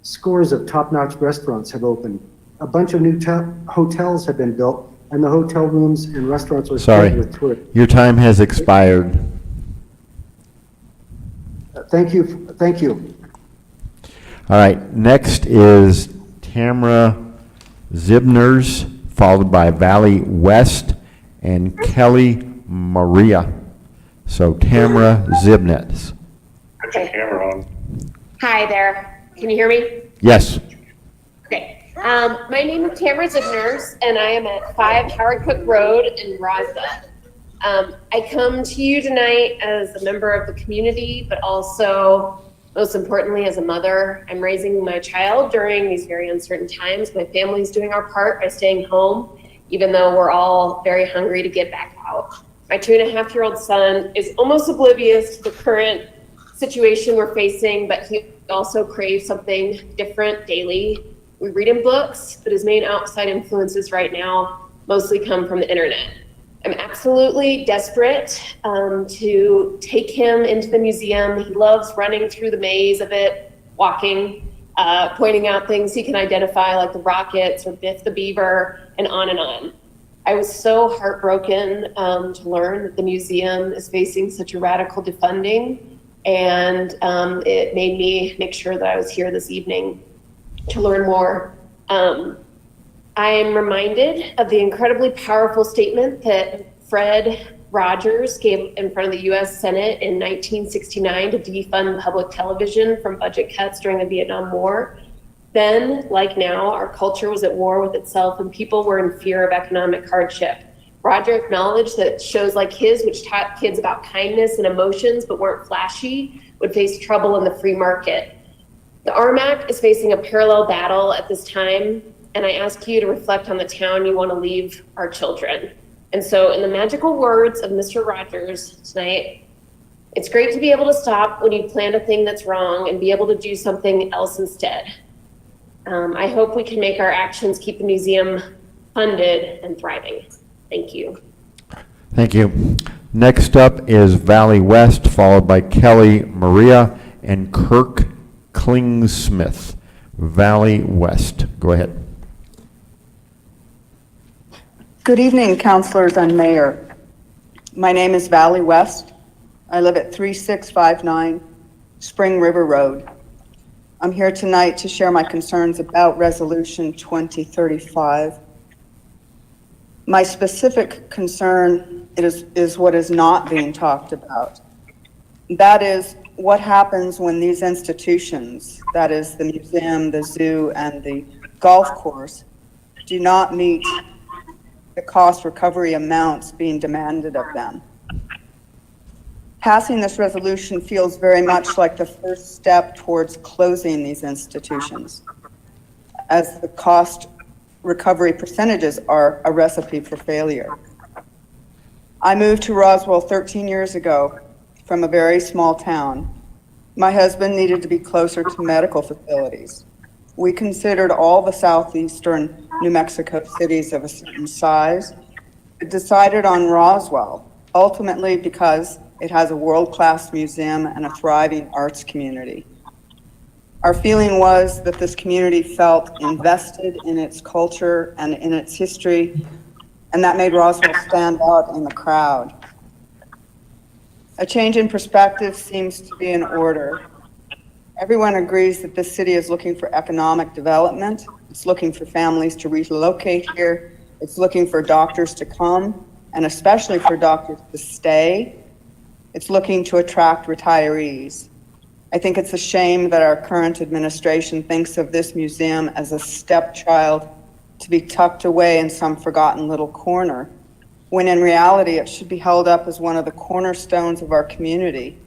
Scores of top-notch restaurants have opened. A bunch of new hotels have been built, and the hotel rooms and restaurants are filled with tourists. Your time has expired. Thank you. All right, next is Tamara Zibners, followed by Valley West and Kelly Maria. So Tamara Zibnets. Put your camera on. Hi there. Can you hear me? Yes. Okay. My name is Tamara Zibners, and I am at 5 Howard Cook Road in Roswell. I come to you tonight as a member of the community, but also, most importantly, as a mother. I'm raising my child during these very uncertain times. My family's doing our part by staying home, even though we're all very hungry to get back out. My 2.5-year-old son is almost oblivious to the current situation we're facing, but he also craves something different daily. We read him books, but his main outside influences right now mostly come from the internet. I'm absolutely desperate to take him into the museum. He loves running through the maze of it, walking, pointing out things he can identify like the rockets or Biff the Beaver, and on and on. I was so heartbroken to learn that the museum is facing such a radical defunding, and it made me make sure that I was here this evening to learn more. I am reminded of the incredibly powerful statement that Fred Rogers gave in front of the U.S. Senate in 1969 to defund public television from budget cuts during the Vietnam War. Then, like now, our culture was at war with itself and people were in fear of economic hardship. Roger acknowledged that shows like his, which taught kids about kindness and emotions but weren't flashy, would face trouble in the free market. The RMAC is facing a parallel battle at this time, and I ask you to reflect on the town you want to leave our children. And so in the magical words of Mr. Rogers tonight, it's great to be able to stop when you planned a thing that's wrong and be able to do something else instead. I hope we can make our actions keep the museum funded and thriving. Thank you. Thank you. Next up is Valley West, followed by Kelly Maria and Kirk Klingsmith, Valley West. Go ahead. Good evening, councilors and mayor. My name is Valley West. I live at 3659 Spring River Road. I'm here tonight to share my concerns about Resolution 2035. My specific concern is what is not being talked about. That is what happens when these institutions, that is the museum, the zoo, and the golf course, do not meet the cost recovery amounts being demanded of them. Passing this resolution feels very much like the first step towards closing these institutions, as the cost recovery percentages are a recipe for failure. I moved to Roswell 13 years ago from a very small town. My husband needed to be closer to medical facilities. We considered all the southeastern New Mexico cities of a certain size, but decided on Roswell, ultimately because it has a world-class museum and a thriving arts community. Our feeling was that this community felt invested in its culture and in its history, and that made Roswell stand out in the crowd. A change in perspective seems to be in order. Everyone agrees that this city is looking for economic development. It's looking for families to relocate here. It's looking for doctors to come, and especially for doctors to stay. It's looking to attract retirees. I think it's a shame that our current administration thinks of this museum as a stepchild to be tucked away in some forgotten little corner, when in reality it should be held up as one of the cornerstones of our community.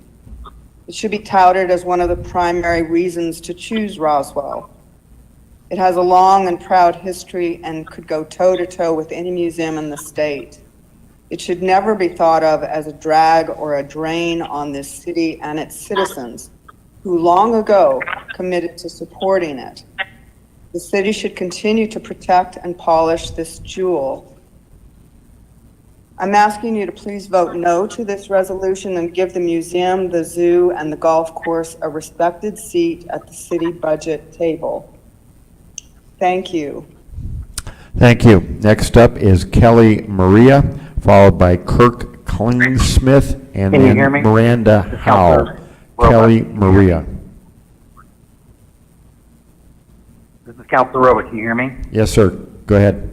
It should be touted as one of the primary reasons to choose Roswell. It has a long and proud history and could go toe-to-toe with any museum in the state. It should never be thought of as a drag or a drain on this city and its citizens, who long ago committed to supporting it. The city should continue to protect and polish this jewel. I'm asking you to please vote no to this resolution and give the museum, the zoo, and the golf course a respected seat at the city budget table. Thank you. Thank you. Next up is Kelly Maria, followed by Kirk Klingsmith, and Can you then hear me? Miranda This is Howell. Councillor Roebuck. Kelly Maria. This is Councillor Roebuck. Can you hear me? Yes, sir. Go ahead.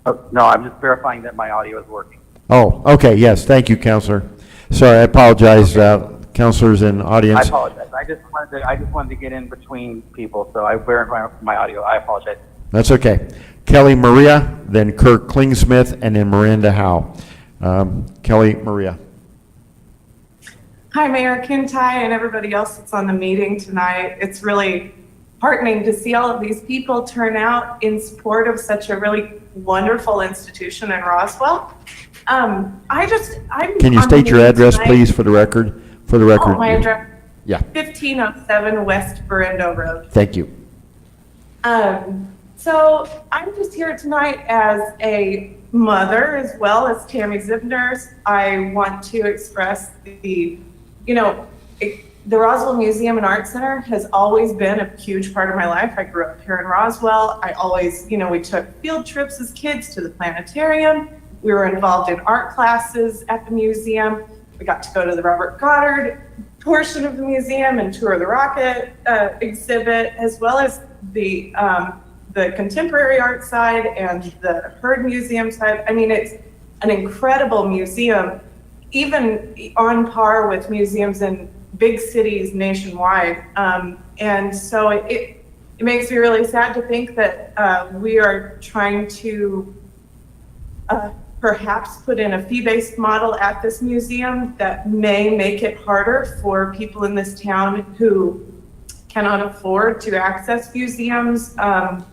Oh, no, I'm just verifying that my audio is working. Oh, okay. Yes. Thank you, Counselor. Sorry, I apologize, counselors and I audience. apologize. I just wanted to get in between people, so I verified my audio. I apologize. That's okay. Kelly Maria, then Kirk Klingsmith, and then Miranda Howell. Kelly Maria. Hi, Mayor Kintai and everybody else that's on the meeting tonight. It's really heartening to see all of these people turn out in support of such a really wonderful institution in Roswell. I'm Can you on the state your meeting address, tonight. please, for the record? For the Oh, record. my address, Yeah. 1507 West Burindo Road. Thank you. So I'm just here tonight as a mother as well as Tammy Zibner's. I want to express the Roswell Museum and Art Center has always been a huge part of my life. I grew up here in Roswell. I always, we took field trips as kids to the planetarium. We were involved in art classes at the museum. We got to go to the Robert Goddard portion of the museum and tour the rocket exhibit, as well as the contemporary art side and the Heard Museum side. I mean, it's an incredible museum, even on par with museums in big cities nationwide. And so it makes me really sad to think that we are trying to perhaps put in a fee-based model at this museum that may make it harder for people in this town who cannot afford to access museums on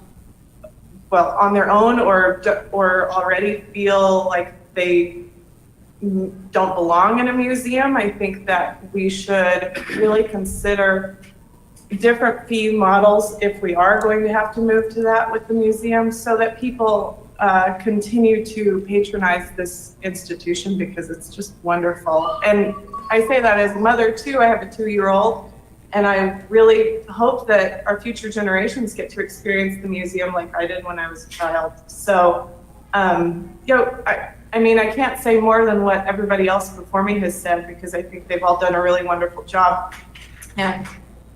their own or already feel like they don't belong in a museum. I think that we should really consider different fee models if we are going to have to move to that with the museum, so that people continue to patronize this institution, because it's just wonderful. And I say that as a mother too. I have a 2-year-old, And I really hope that our future generations get to experience the museum like I did when I was a child. So, I mean, I can't say more than what everybody else before me has said, because I think they've all done a really wonderful job. And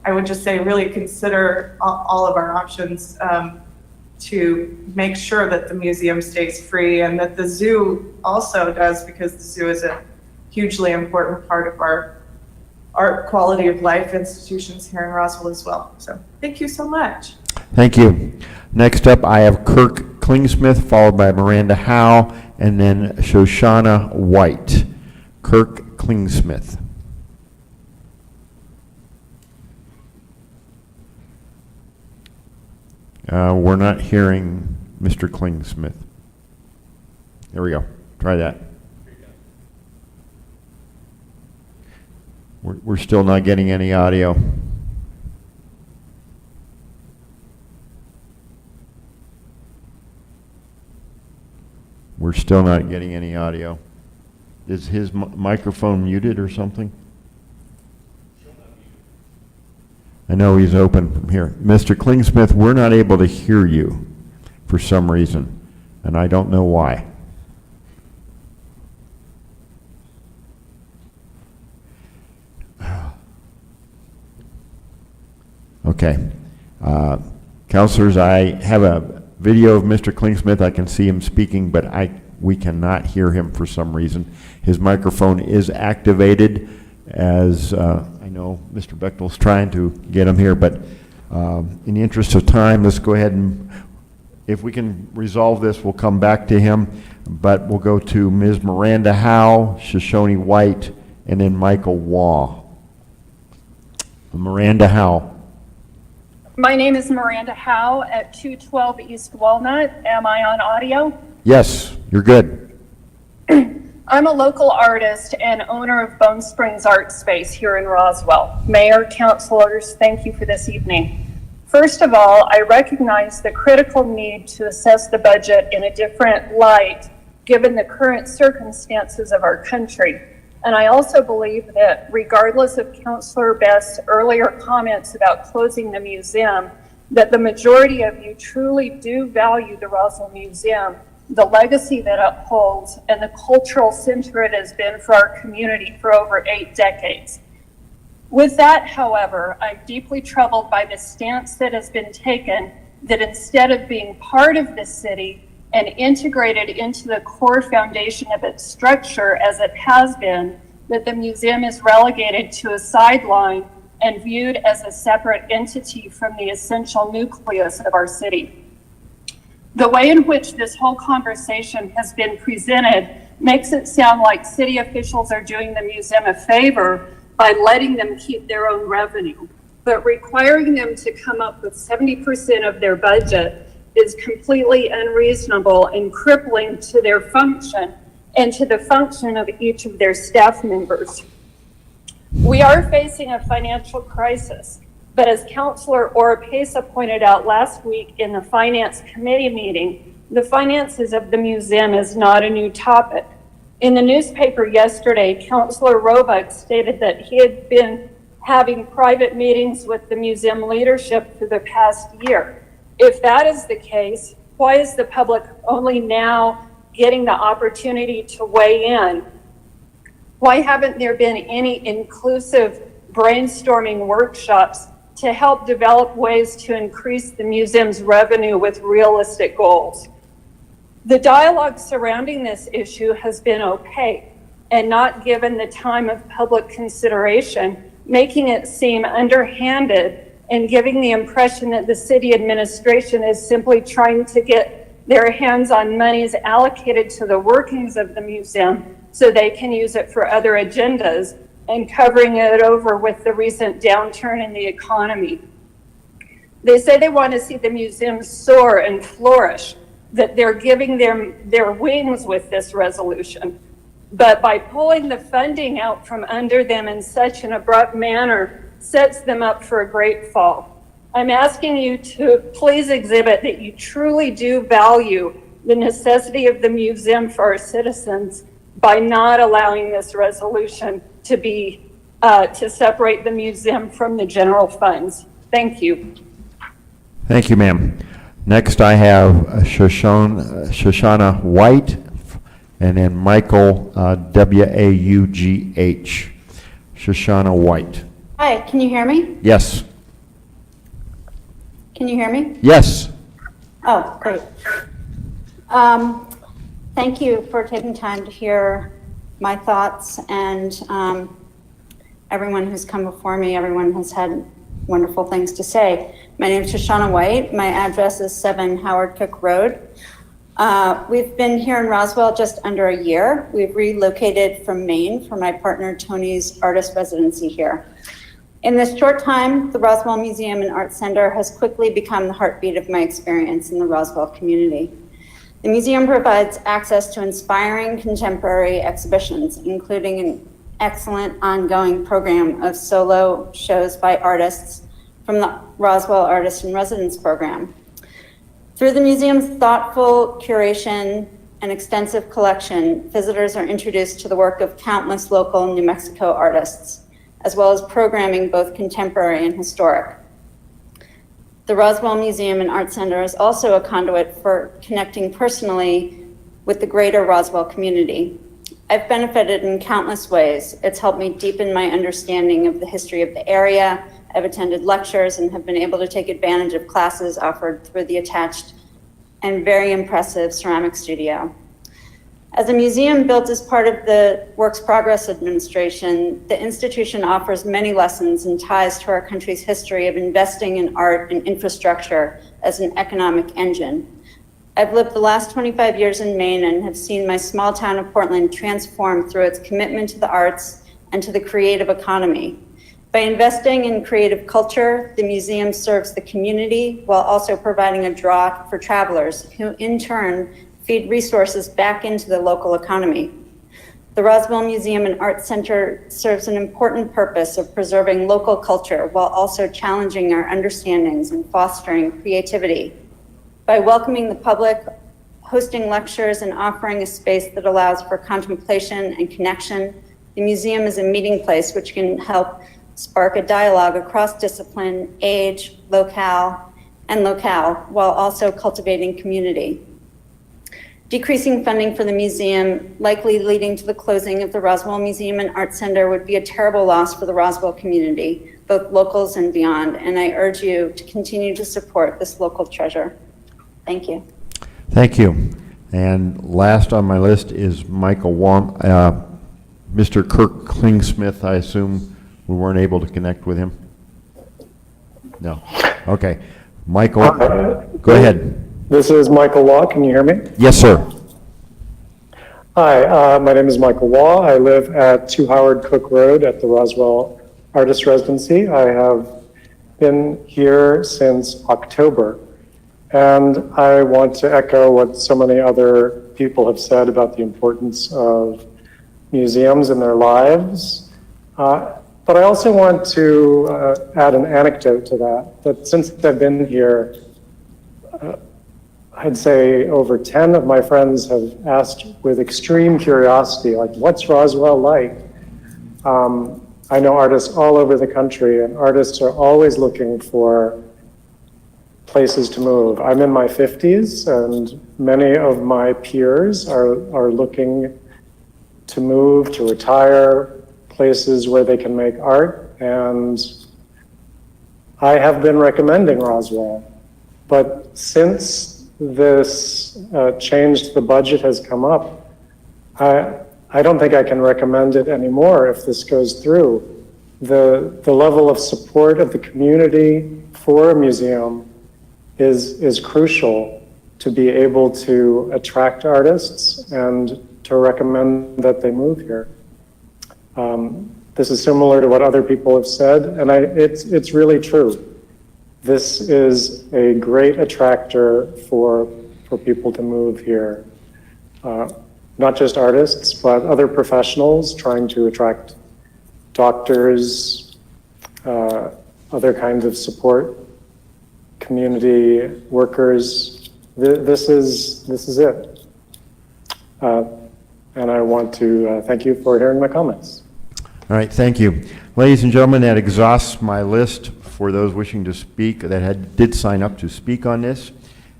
I would just say really consider all of our options to make sure that the museum stays free, and that the zoo also does, because the zoo is a hugely important part of our quality of life institutions here in Roswell as well. So thank you so much. Thank you. Next up, I have Kirk Klingsmith, followed by Miranda Howe, and then Shoshana White. Kirk Klingsmith. We're not hearing Mr. Klingsmith. There we go. Try that. We're still not getting any audio. We're still not getting any audio. Is his microphone muted or something? I know he's open from here. Mr. Klingsmith, we're not able to hear you for some reason, and I don't know why. Okay. Councilors, I have a video of Mr. Klingsmith. I can see him speaking, but we cannot hear him for some reason. His microphone is activated, as I know Mr. Bechtel's trying to get him here, but in the interest of time, let's go ahead and, if we can resolve this, we'll come back to him, but we'll go to Ms. Miranda Howe, Shoshone White, and then Michael Waugh. Miranda Howe. My name is Miranda Howe at 212 East Walnut. Am I on audio? Yes, you're good. I'm a local artist and owner of Bone Springs Art Space here in Roswell. Mayor, councilors, thank you for this evening. First of all, I recognize the critical need to assess the budget in a different light given the current circumstances of our country. And I also believe that regardless of Councillor Best's earlier comments about closing the museum, that the majority of you truly do value the Roswell Museum, the legacy that it upholds, and the cultural center it has been for our community for over 8 decades. With that, however, I'm deeply troubled by the stance that has been taken that instead of being part of the city and integrated into the core foundation of its structure as it has been, that the museum is relegated to a sideline and viewed as a separate entity from the essential nucleus of our city. The way in which this whole conversation has been presented makes it sound like city officials are doing the museum a favor by letting them keep their own revenue, but requiring them to come up with 70% of their budget is completely unreasonable and crippling to their function and to the function of each of their staff members. We are facing a financial crisis, but as Councillor Oropesa pointed out last week in the Finance Committee meeting, the finances of the museum is not a new topic. In the newspaper yesterday, Councillor Roebuck stated that he had been having private meetings with the museum leadership for the past year. If that is the case, why is the public only now getting the opportunity to weigh in? Why haven't there been any inclusive brainstorming workshops to help develop ways to increase the museum's revenue with realistic goals? The dialogue surrounding this issue has been opaque and not given the time of public consideration, making it seem underhanded and giving the impression that the city administration is simply trying to get their hands on monies allocated to the workings of the museum so they can use it for other agendas, and covering it over with the recent downturn in the economy. They say they want to see the museum soar and flourish, that they're giving them their wings with this resolution. But by pulling the funding out from under them in such an abrupt manner sets them up for a great fall. I'm asking you to please exhibit that you truly do value the necessity of the museum for our citizens by not allowing this resolution to be to separate the museum from the general funds. Thank you. Thank you, ma'am. Next, I have Shoshana White, and then Michael, W-A-U-G-H. Shoshana White. Hi, can you hear me? Yes. Can you hear me? Yes. Oh, great. Thank you for taking time to hear my thoughts, and everyone who's come before me, everyone has had wonderful things to say. My name is Shoshana White. My address is 7 Howard Cook Road. We've been here in Roswell just under a year. We've relocated from Maine for my partner Tony's artist residency here. In this short time, the Roswell Museum and Art Center has quickly become the heartbeat of my experience in the Roswell community. The museum provides access to inspiring contemporary exhibitions, including an excellent ongoing program of solo shows by artists from the Roswell Artist in Residence program. Through the museum's thoughtful curation and extensive collection, visitors are introduced to the work of countless local New Mexico artists, as well as programming both contemporary and historic. The Roswell Museum and Art Center is also a conduit for connecting personally with the greater Roswell community. I've benefited in countless ways. It's helped me deepen my understanding of the history of the area. I've attended lectures and have been able to take advantage of classes offered through the attached and very impressive ceramic studio. As a museum built as part of the Works Progress Administration, the institution offers many lessons and ties to our country's history of investing in art and infrastructure as an economic engine. I've lived the last 25 years in Maine and have seen my small town of Portland transform through its commitment to the arts and to the creative economy. By investing in creative culture, the museum serves the community while also providing a draw for travelers who in turn feed resources back into the local economy. The Roswell Museum and Art Center serves an important purpose of preserving local culture while also challenging our understandings and fostering creativity. By welcoming the public, hosting lectures, and offering a space that allows for contemplation and connection, the museum is a meeting place which can help spark a dialogue across discipline, age, locale, while also cultivating community. Decreasing funding for the museum, likely leading to the closing of the Roswell Museum and Art Center, would be a terrible loss for the Roswell community, both locals and beyond, and I urge you to continue to support this local treasure. Thank you. Thank you. And last on my list is Michael Wong. Mr. Kirk Klingsmith, I assume we weren't able to connect with him? No. Okay. Michael, go ahead. This is Michael Waugh. Can you hear me? Yes, sir. Hi, my name is Michael Waugh. I live at 2 Howard Cook Road at the Roswell Artist Residency. I have been here since October, and I want to echo what so many other people have said about the importance of museums in their lives. But I also want to add an anecdote to that since I've been here, I'd say over 10 of my friends have asked with extreme curiosity, like, what's Roswell like? I know artists all over the country, and artists are always looking for places to move. I'm in my 50s, and many of my peers are looking to move, to retire, places where they can make art, and I have been recommending Roswell. But since this change to the budget has come up, I don't think I can recommend it anymore if this goes through. The level of support of the community for a museum is crucial to be able to attract artists and to recommend that they move here. This is similar to what other people have said, and it's really true. This is a great attractor for people to move here. Not just artists, but other professionals trying to attract doctors, other kinds of support, community workers. This is it. And I want to thank you for hearing my comments. All right, thank you. Ladies and gentlemen, that exhausts my list for those wishing to speak that did sign up to speak on this.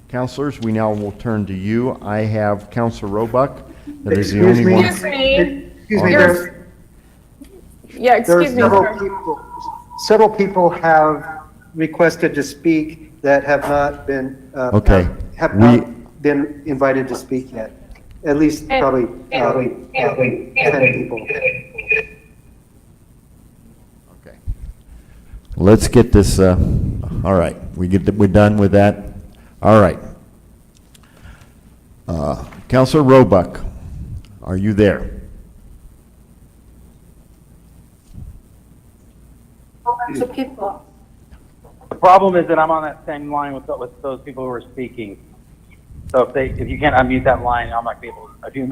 Councilors, we now will turn to you. I have Councilor Roebuck. That is the only one. Excuse me. Excuse me, Yeah, excuse me, sir. Several people have requested to speak that have not been, Okay. have not been invited to speak yet. At least probably 10 people. Let's get this, all right, we're done with that? All right. Councilor Roebuck, are you there? The people. The problem is that I'm on that same line with those people who are speaking. So if you can't unmute that line, I'm not be able. If you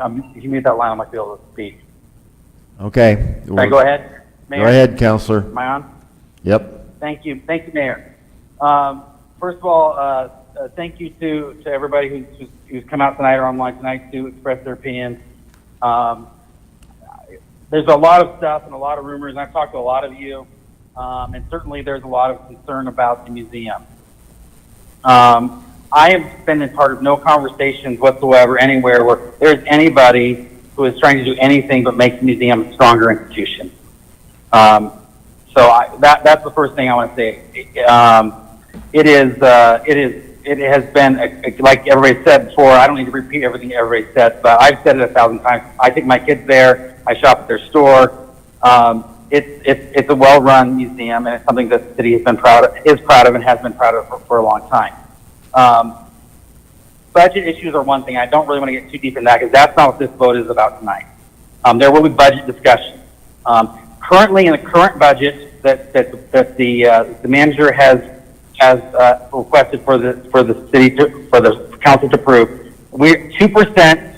mute that line, I'm not be able to speak. Okay. Can I go ahead, Mayor? Go ahead, Councilor. Am I on? Yep. Thank you, Mayor. First of all, thank you to everybody who's come out tonight or online tonight to express their opinions. There's a lot of stuff and a lot of rumors, and I've talked to a lot of you, and certainly there's a lot of concern about the museum. I have been in part of no conversations whatsoever anywhere where there's anybody who is trying to do anything but make the museum a stronger institution. That's the first thing I want to say. It has been, like everybody said before, I don't need to repeat everything everybody said, but I've said it 1,000 times. I take my kids there, I shop at their store. It's a well-run museum, and it's something that the city has been proud of, and has been proud of for a long time. Budget issues are one thing. I don't really want to get too deep in that because that's not what this vote is about tonight. There will be budget discussions. Currently, in the current budget that the manager has requested for the city for the council to approve, we're 2%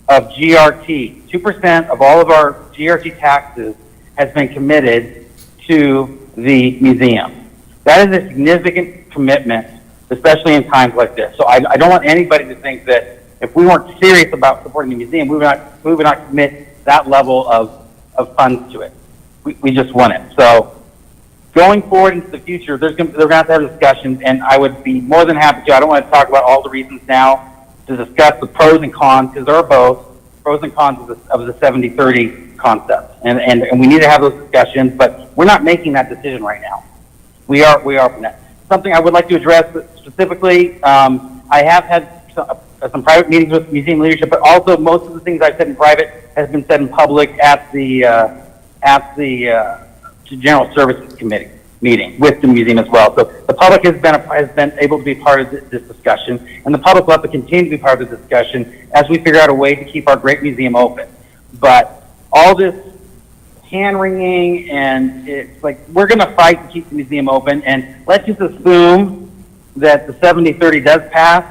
of GRT, 2% of all of our GRT taxes has been committed to the museum. That is a significant commitment, especially in times like this. So I don't want anybody to think that if we weren't serious about supporting the museum, we would not commit that level of funds to it. We just want it. So going forward into the future, they're going to have to have discussions, and I would be more than happy to. I don't want to talk about all the reasons now to discuss the pros and cons, because there are both pros and cons of the 70-30 concept, and we need to have those discussions. But we're not making that decision right now. We are. Something I would like to address specifically. I have had some private meetings with museum leadership, but also most of the things I've said in private has been said in public at the General Services Committee meeting with the museum as well. So the public has been able to be part of this discussion, and the public will have to continue to be part of the discussion as we figure out a way to keep our great museum open. But all this hand-wringing, and it's like we're going to fight to keep the museum open, and let's just assume that the 70-30 does pass,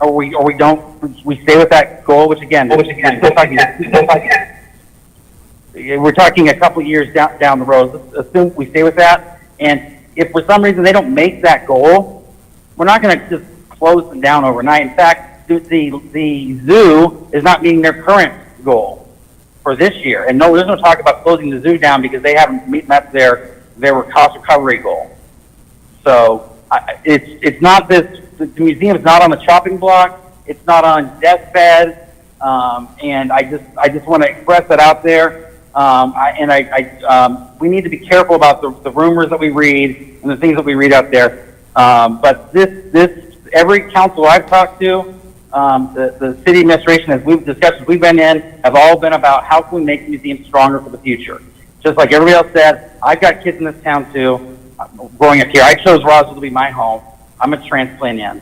or we don't. We stay with that goal, which again, we're talking a couple years down the road. Let's assume we stay with that, and if for some reason they don't make that goal, we're not going to just close them down overnight. In fact, the zoo is not meeting their current goal for this year, and there's no talk about closing the zoo down because they haven't met their cost recovery goal. So it's not this. The museum is not on the chopping block. It's not on deathbed, and I just want to express that out there. We need to be careful about the rumors that we read and the things that we read out there. But every council I've talked to, the city administration, as discussions we've been in, have all been about how can we make the museum stronger for the future. Just like everybody else said, I've got kids in this town too. Growing up here, I chose Roswell to be my home. I'm a transplant in,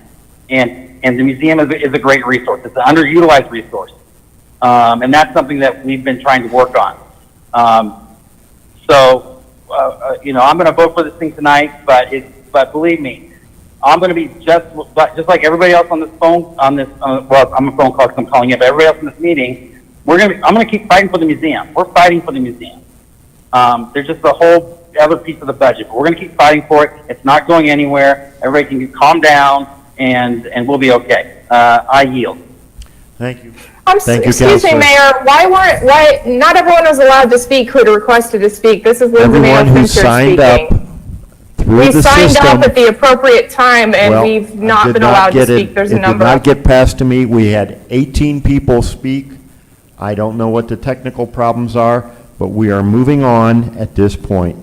and the museum is a great resource. It's an underutilized resource, and that's something that we've been trying to work on. I'm going to vote for this thing tonight, but believe me, I'm going to be just like everybody else on this phone, I'm a phone call because I'm calling you, but everybody else in this meeting, I'm going to keep fighting for the museum. We're fighting for the museum. There's just a whole other piece of the budget, but we're going to keep fighting for it. It's not going anywhere. Everybody can calm down, and we'll be okay. I yield. Thank you. Thank you, Excuse me, Councillor. Mayor, why, not everyone was allowed to speak who had requested to speak. This is Lindsay Everyone who Mayo signed speaking. up through We the signed system. up at the appropriate time and Well, we've I not did been allowed to get it. speak. There's a It did number not of. get passed to me. We had 18 people speak. I don't know what the technical problems are, but we are moving on at this point.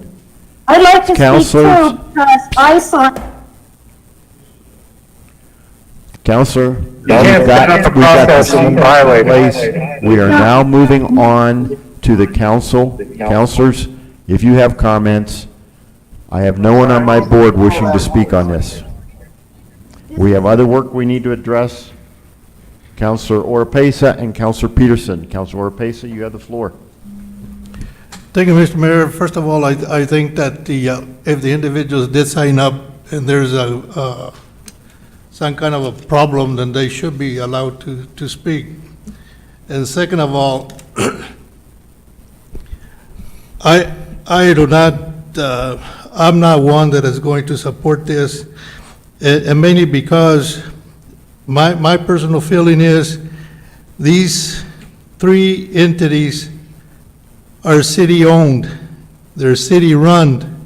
I'd like to speak Councillors. too, because I saw. Counselor, can't stop the process and violate it. we are now moving on to the council. Councilors, if you have comments, I have no one on my board wishing to speak on this. We have other work we need to address. Councilor Oropesa and Councilor Peterson. Councilor Oropesa, you have the floor. Thank you, Mr. Mayor. First of all, I think that if the individuals did sign up and there's some kind of a problem, then they should be allowed to speak. And second of all, I do not, I'm not one that is going to support this, and mainly because my personal feeling is these three entities are city-owned, they're city-run.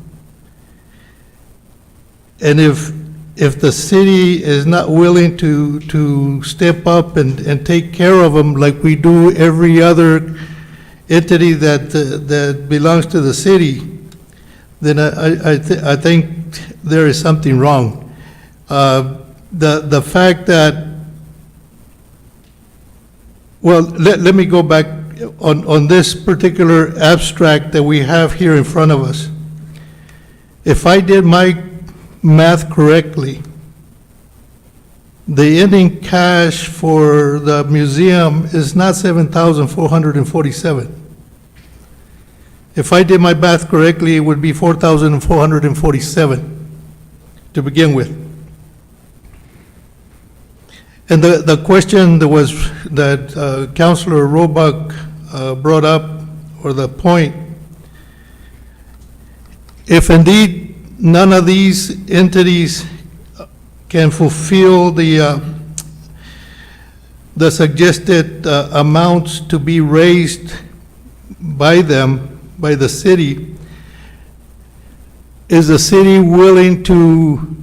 And if the city is not willing to step up and take care of them like we do every other entity that belongs to the city, then I think there is something wrong. The fact that, well, let me go back on this particular abstract that we have here in front of us. If I did my math correctly, the ending cash for the museum is not 7,447. If I did my math correctly, it would be 4,447 to begin with. And the question that Councilor Roebuck brought up, or the point, if indeed none of these entities can fulfill the suggested amounts to be raised by them, by the city, is the city willing to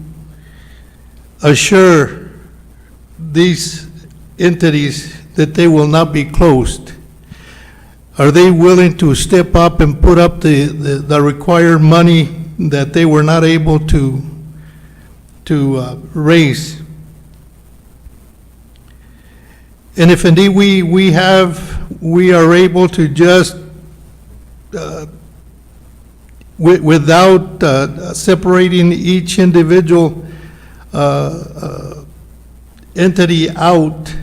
assure these entities that they will not be closed? Are they willing to step up and put up the required money that they were not able to raise? And if indeed we are able to just without separating each individual entity out,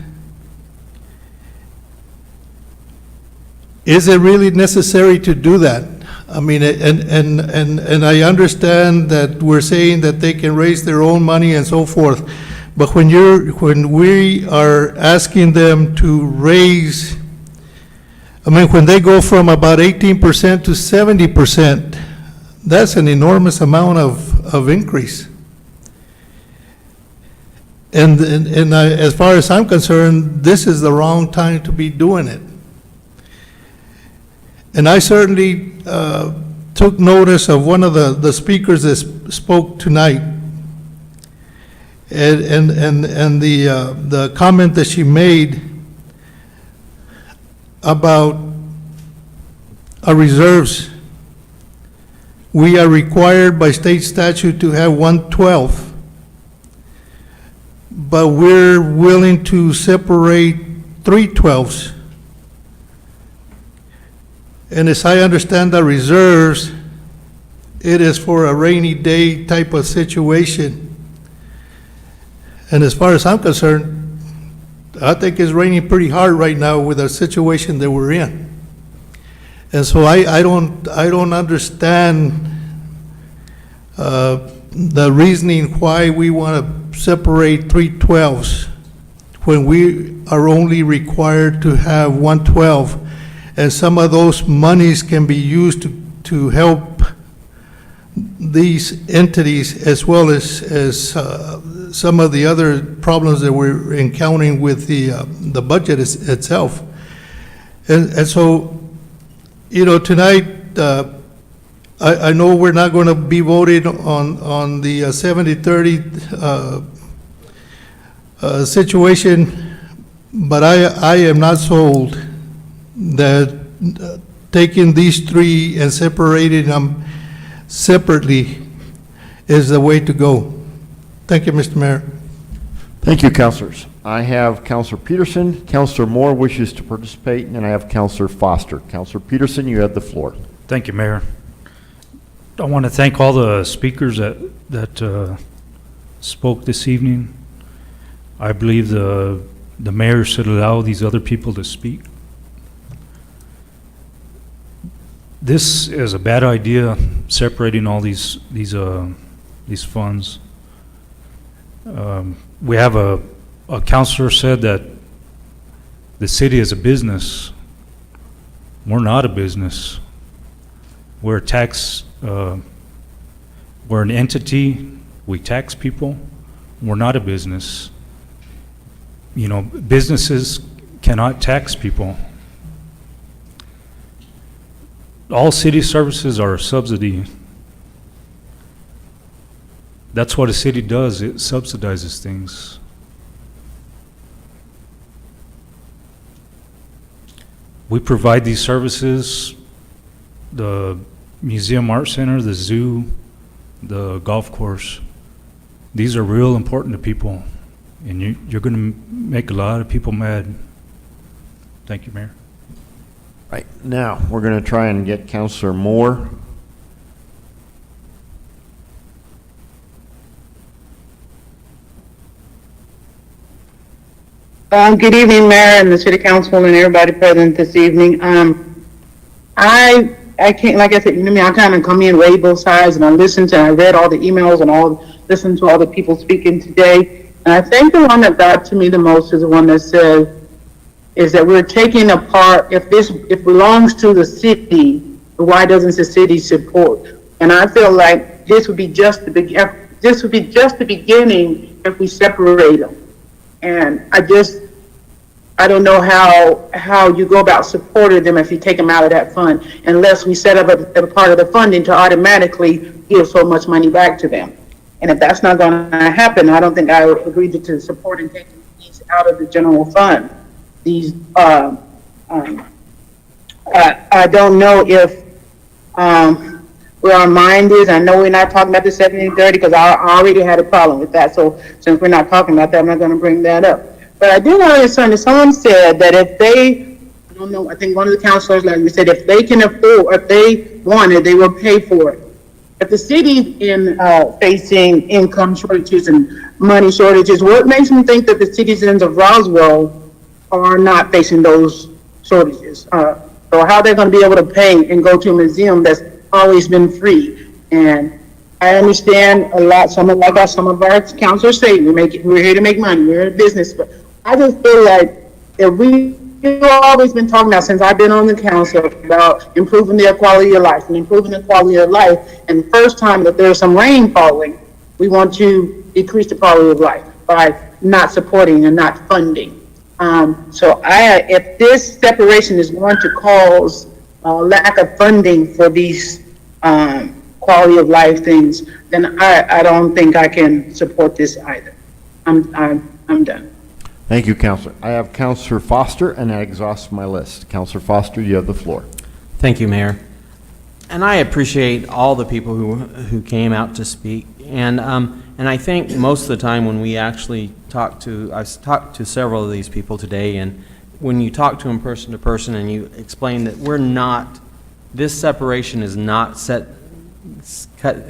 is it really necessary to do that? I mean, and I understand that we're saying that they can raise their own money and so forth, but when we are asking them to raise, I mean, when they go from about 18% to 70%, that's an enormous amount of increase. And as far as I'm concerned, this is the wrong time to be doing it. And I certainly took notice of one of the speakers that spoke tonight, and the comment that she made about our reserves. We are required by state statute to have 1/12. But we're willing to separate 3/12. And as I understand the reserves, it is for a rainy day type of situation. And as far as I'm concerned, I think it's raining pretty hard right now with the situation that we're in. And so I don't understand the reasoning why we want to separate 3/12 when we are only required to have 1/12, and some of those monies can be used to help these entities as well as some of the other problems that we're encountering with the budget itself. And so, you know, tonight, I know we're not going to be voting on the 70-30 situation, but I am not sold that taking these three and separating them separately is the way to go. Thank you, Mr. Mayor. Thank you, councilors. I have Councilor Peterson, Councilor Moore wishes to participate, and I have Councilor Foster. Councilor Peterson, you have the floor. Thank you, Mayor. I want to thank all the speakers that spoke this evening. I believe the mayor should allow these other people to speak. This is a bad idea, separating all these funds. We have a councilor said that the city is a business. We're not a business. We're a tax. We're an entity. We tax people. We're not a business. You know, businesses cannot tax people. All city services are a subsidy. That's what a city does. It subsidizes things. We provide these services, the Museum Art Center, the zoo, the golf course. These are real important to people, and you're going to make a lot of people mad. Thank you, Mayor. Right, now, we're going to try and get Councilor Moore. Good evening, Mayor and the City Council and everybody present this evening. I can't, like I said, you know me, I kind of come in, weigh both sides, and I listened and I read all the emails and listened to all the people speaking today. And I think the one that got to me the most is the one that says, is that we're taking apart, if it belongs to the city, why doesn't the city support? And I feel like this would be just the beginning if we separate them. And I don't know how you go about supporting them if you take them out of that fund, unless we set up a part of the funding to automatically give so much money back to them. And if that's not going to happen, I don't think I would agree to supporting taking these out of the general fund. These, I don't know if where our mind is. I know we're not talking about the 70-30 because I already had a problem with that. So since we're not talking about that, I'm not going to bring that up. But I do want to understand that someone said that if they, I don't know, I think one of the councilors like we said, if they can afford, if they wanted, they will pay for it. If the city in facing income shortages and money shortages, what makes me think that the citizens of Roswell are not facing those shortages? So how they're going to be able to pay and go to a museum that's always been free? And I understand a lot, some of our councilors say we're here to make money, we're in business, but I just feel like if we've always been talking about, since I've been on the council, about improving their quality of life and improving the quality of life, and the first time that there's some rain falling, we want to decrease the quality of life by not supporting and not funding. So if this separation is going to cause lack of funding for these quality of life things, then I don't think I can support this either. I'm done. Thank you, Councilor. I have Councilor Foster, and that exhausts my list. Councilor Foster, you have the floor. Thank you, Mayor. And I appreciate all the people who came out to speak. And I think most of the time when we actually I've talked to several of these people today, and when you talk to them person to person and you explain that this separation is not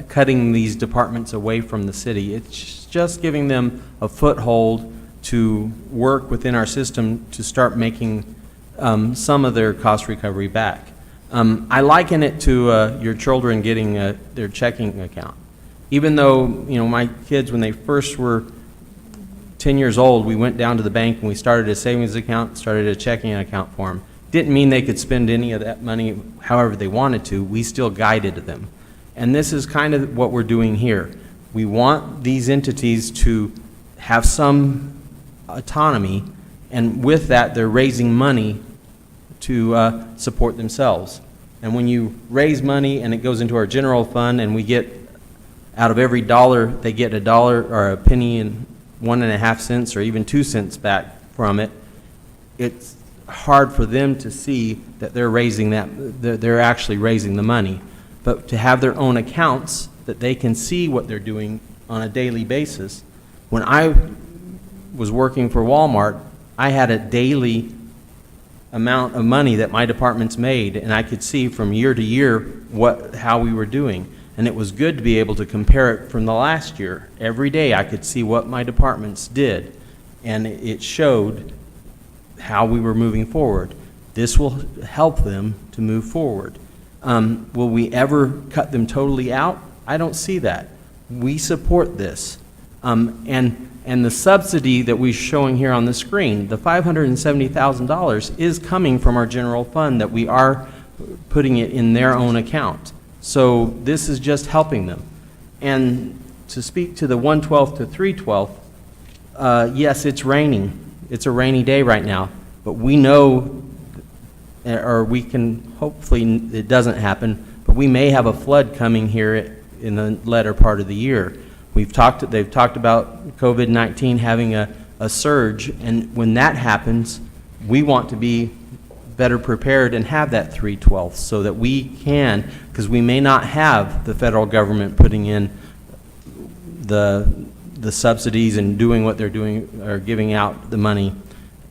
cutting these departments away from the city. It's just giving them a foothold to work within our system to start making some of their cost recovery back. I liken it to your children getting their checking account. Even though, my kids, when they first were 10 years old, we went down to the bank and we started a savings account, started a checking account for them. Didn't mean they could spend any of that money however they wanted to. We still guided them. And this is kind of what we're doing here. We want these entities to have some autonomy, and with that, they're raising money to support themselves. And when you raise money and it goes into our general fund, and we get, out of every dollar, they get $1 or a penny and 1.5 cents or even 2 cents back from it, it's hard for them to see that they're raising that, they're actually raising the money. But to have their own accounts that they can see what they're doing on a daily basis. When I was working for Walmart, I had a daily amount of money that my departments made, and I could see from year to year how we were doing. And it was good to be able to compare it from the last year. Every day I could see what my departments did, and it showed how we were moving forward. This will help them to move forward. Will we ever cut them totally out? I don't see that. We support this. And the subsidy that we're showing here on the screen, the $570,000 is coming from our general fund that we are putting it in their own account. So this is just helping them. And to speak to the 1/12 to 3/12, yes, it's raining. It's a rainy day right now, but we know, or we can, hopefully it doesn't happen, but we may have a flood coming here in the latter part of the year. They've talked about COVID-19 having a surge, and when that happens, we want to be better prepared and have that 3/12 so that we can, because we may not have the federal government putting in the subsidies and doing what they're doing, or giving out the money,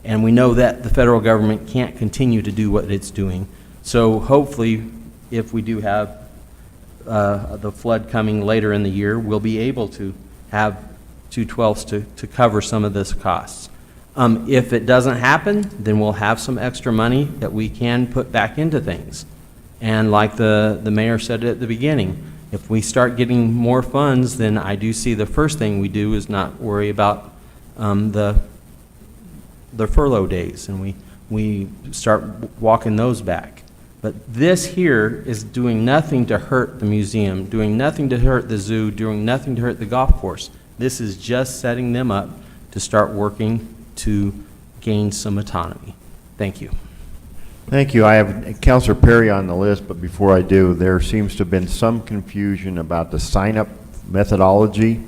and we know that the federal government can't continue to do what it's doing. So hopefully, if we do have the flood coming later in the year, we'll be able to have 2/12 to cover some of this costs. If it doesn't happen, then we'll have some extra money that we can put back into things. And like the mayor said at the beginning, if we start getting more funds, then I do see the first thing we do is not worry about the furlough days, and we start walking those back. But this here is doing nothing to hurt the museum, doing nothing to hurt the zoo, doing nothing to hurt the golf course. This is just setting them up to start working to gain some autonomy. Thank you. Thank you. I have Councillor Query on the list, but before I do, there seems to have been some confusion about the sign-up methodology.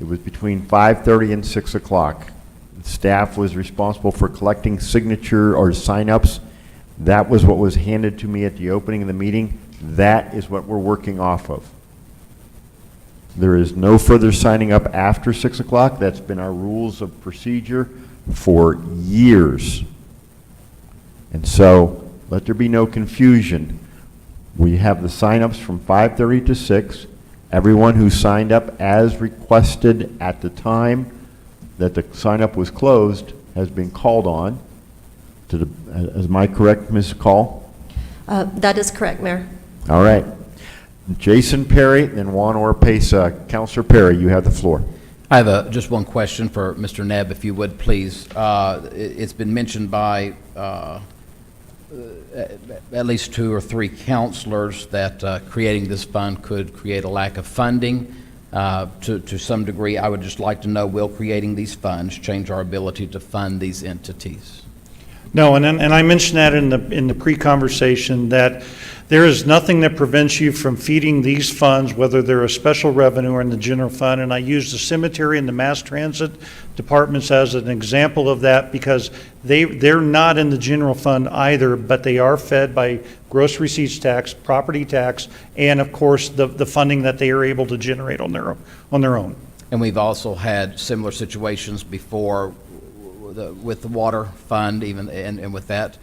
It was between 5:30 and 6 o'clock. Staff was responsible for collecting signature or sign-ups. That was what was handed to me at the opening of the meeting. That is what we're working off of. There is no further signing up after 6 o'clock. That's been our rules of procedure for years. And so, let there be no confusion. We have the sign-ups from 5:30 to 6. Everyone who signed up as requested at the time that the sign-up was closed has been called on. Is my correct, Ms. Call? That is correct, Mayor. All right. Jason Perry, then Juan Oropesa. Councillor Perry, you have the floor. I have just one question for Mr. Nebb, if you would, please. It's been mentioned by at least 2 or 3 councilors that creating this fund could create a lack of funding. To some degree, I would just like to know, will creating these funds change our ability to fund these entities? No, and I mentioned that in the pre-conversation, that there is nothing that prevents you from feeding these funds, whether they're a special revenue or in the general fund. And I use the cemetery and the mass transit departments as an example of that, because they're not in the general fund either, but they are fed by gross receipts tax, property tax, and of course the funding that they are able to generate on their own. And we've also had similar situations before with the water fund, even, and with that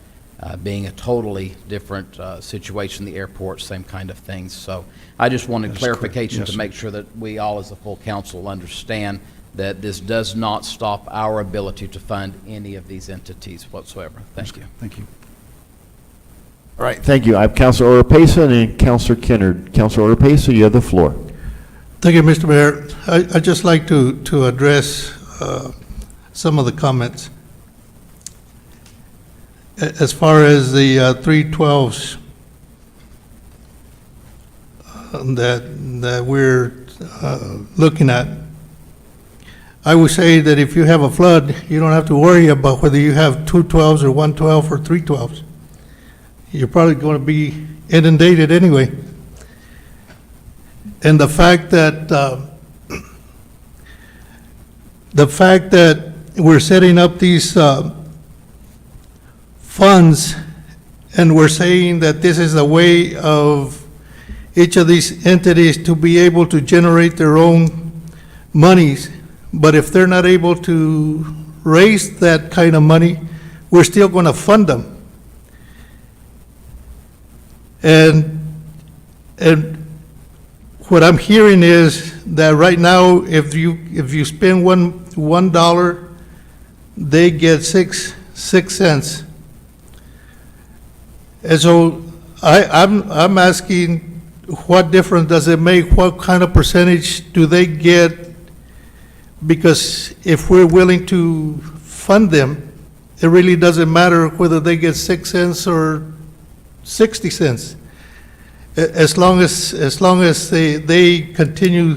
being a totally different situation, the airport, same kind of things. So I just wanted clarification to make sure that we all as a full council understand that this does not stop our ability to fund any of these entities whatsoever. Thank you. Thank you. All right, thank you. I have Councillor Oropesa and then Councillor Kinnard. Councillor Oropesa, you have the floor. Thank you, Mr. Mayor. I'd just like to address some of the comments. As far as the 3/12 that we're looking at. I would say that if you have a flood, you don't have to worry about whether you have 2 12s or 1 12 or 3 12s. You're probably going to be inundated anyway. And the fact that we're setting up these funds, and we're saying that this is a way of each of these entities to be able to generate their own monies, but if they're not able to raise that kind of money, we're still going to fund them. And what I'm hearing is that right now, if you spend $1, they get 6 cents. And so I'm asking, what difference does it make? What kind of percentage do they get? Because if we're willing to fund them, it really doesn't matter whether they get 6 cents or 60 cents. As long as they continue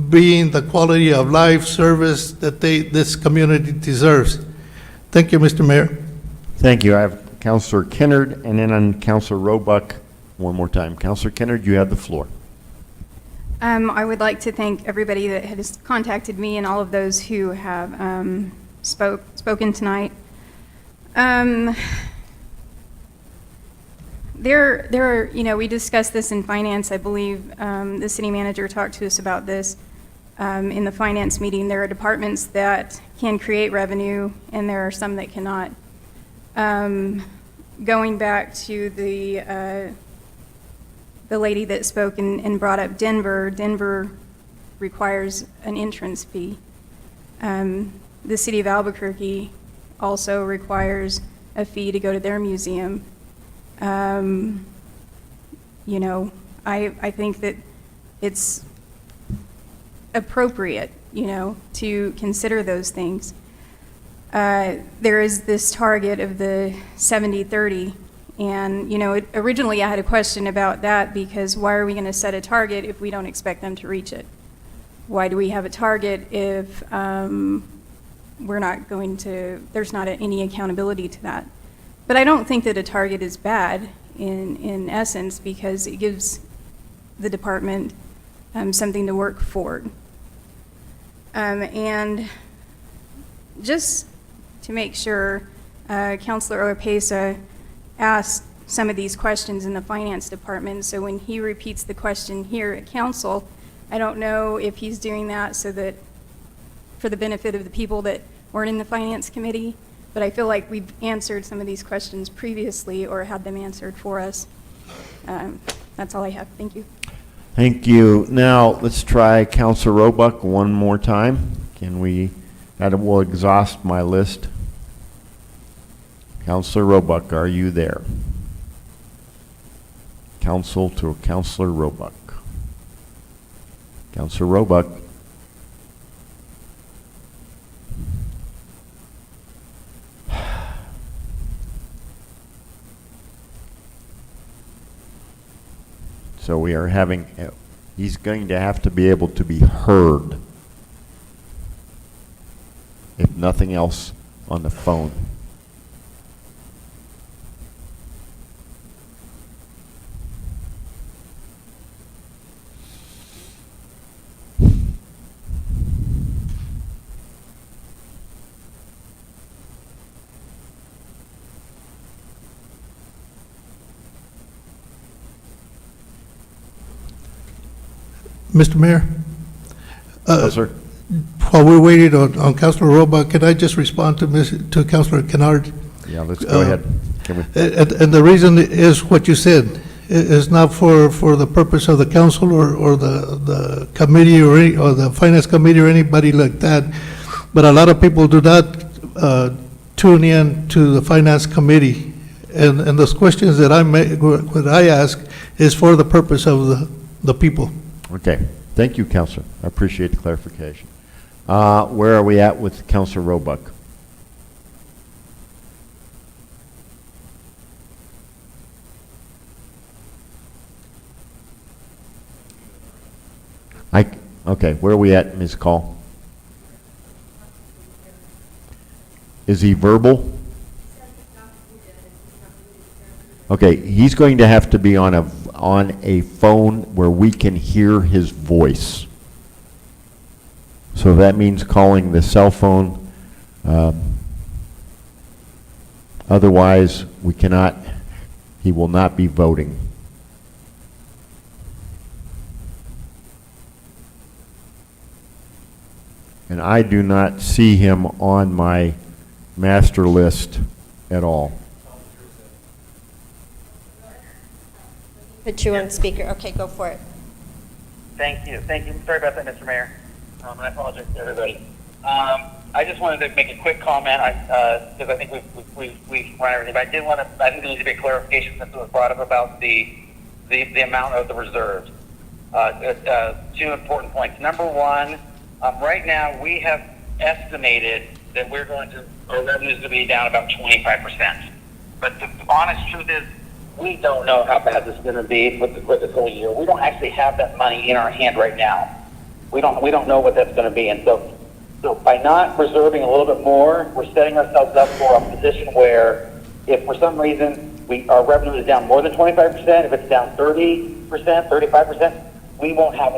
being the quality of life service that this community deserves. Thank you, Mr. Mayor. Thank you. I have Councillor Kennard, and then on Councillor Roebuck one more time. Councillor Kennard, you have the floor. I would like to thank everybody that has contacted me and all of those who have spoken tonight. There are, we discussed this in finance. I believe the city manager talked to us about this in the finance meeting. There are departments that can create revenue, and there are some that cannot. Going back to the lady that spoke and brought up Denver requires an entrance fee. The city of Albuquerque also requires a fee to go to their museum. I think that it's appropriate, to consider those things. There is this target of the 70-30, and, originally I had a question about that, because why are we going to set a target if we don't expect them to reach it? Why do we have a target if we're not going to, there's not any accountability to that? But I don't think that a target is bad in essence, because it gives the department something to work for. And just to make sure, Councillor Oropesa asked some of these questions in the finance department, so when he repeats the question here at council, I don't know if he's doing that so that for the benefit of the people that weren't in the finance committee, but I feel like we've answered some of these questions previously or had them answered for us. That's all I have. Thank you. Thank you. Now, let's try Councillor Roebuck one more time. That will exhaust my list. Councillor Roebuck, are you there? Council to Councillor Roebuck. Councillor Roebuck. So we are having, he's going to have to be able to be heard, if nothing else, on the phone. Mr. Mayor? Yes, sir. While we're waiting on Councilor Roebuck, can I just respond to Councilor Kennard? Yeah, let's go ahead. Can we? And the reason is what you said. It's not for the purpose of the council or the committee or the finance committee or anybody like that. But a lot of people do not tune in to the finance committee. And those questions that I ask is for the purpose of the people. Okay. Thank you, Councilor. I appreciate the clarification. Where are we at with Councilor Roebuck? Okay, where are we at, Ms. Call? Is he verbal? Okay, he's going to have to be on a phone where we can hear his voice. So that means calling the cell phone. Otherwise, he will not be voting. And I do not see him on my master list at all. Put you on speaker. Okay, go for it. Thank you. Sorry about that, Mr. Mayor. I apologize to everybody. I just wanted to make a quick comment, because I think we've run everything, but I think there needs to be a clarification since it was brought up about the amount of the reserves. Two important points. Number one, right now we have estimated that our revenue is going to be down about 25%. But the honest truth is, we don't know how bad this is going to be for this whole year. We don't actually have that money in our hand right now. We don't know what that's going to be, and so by not reserving a little bit more, we're setting ourselves up for a position where, if for some reason our revenue is down more than 25%, if it's down 30%, 35%, we won't have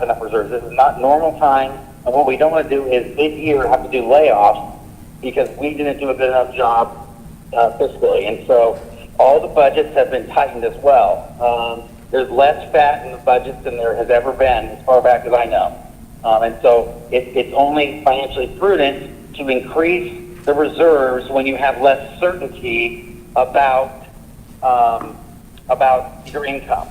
enough reserves. This is not normal time, and what we don't want to do is this year have to do layoffs because we didn't do a good enough job fiscally, and so all the budgets have been tightened as well. There's less fat in the budgets than there has ever been, as far back as I know. And so it's only financially prudent to increase the reserves when you have less certainty about your income.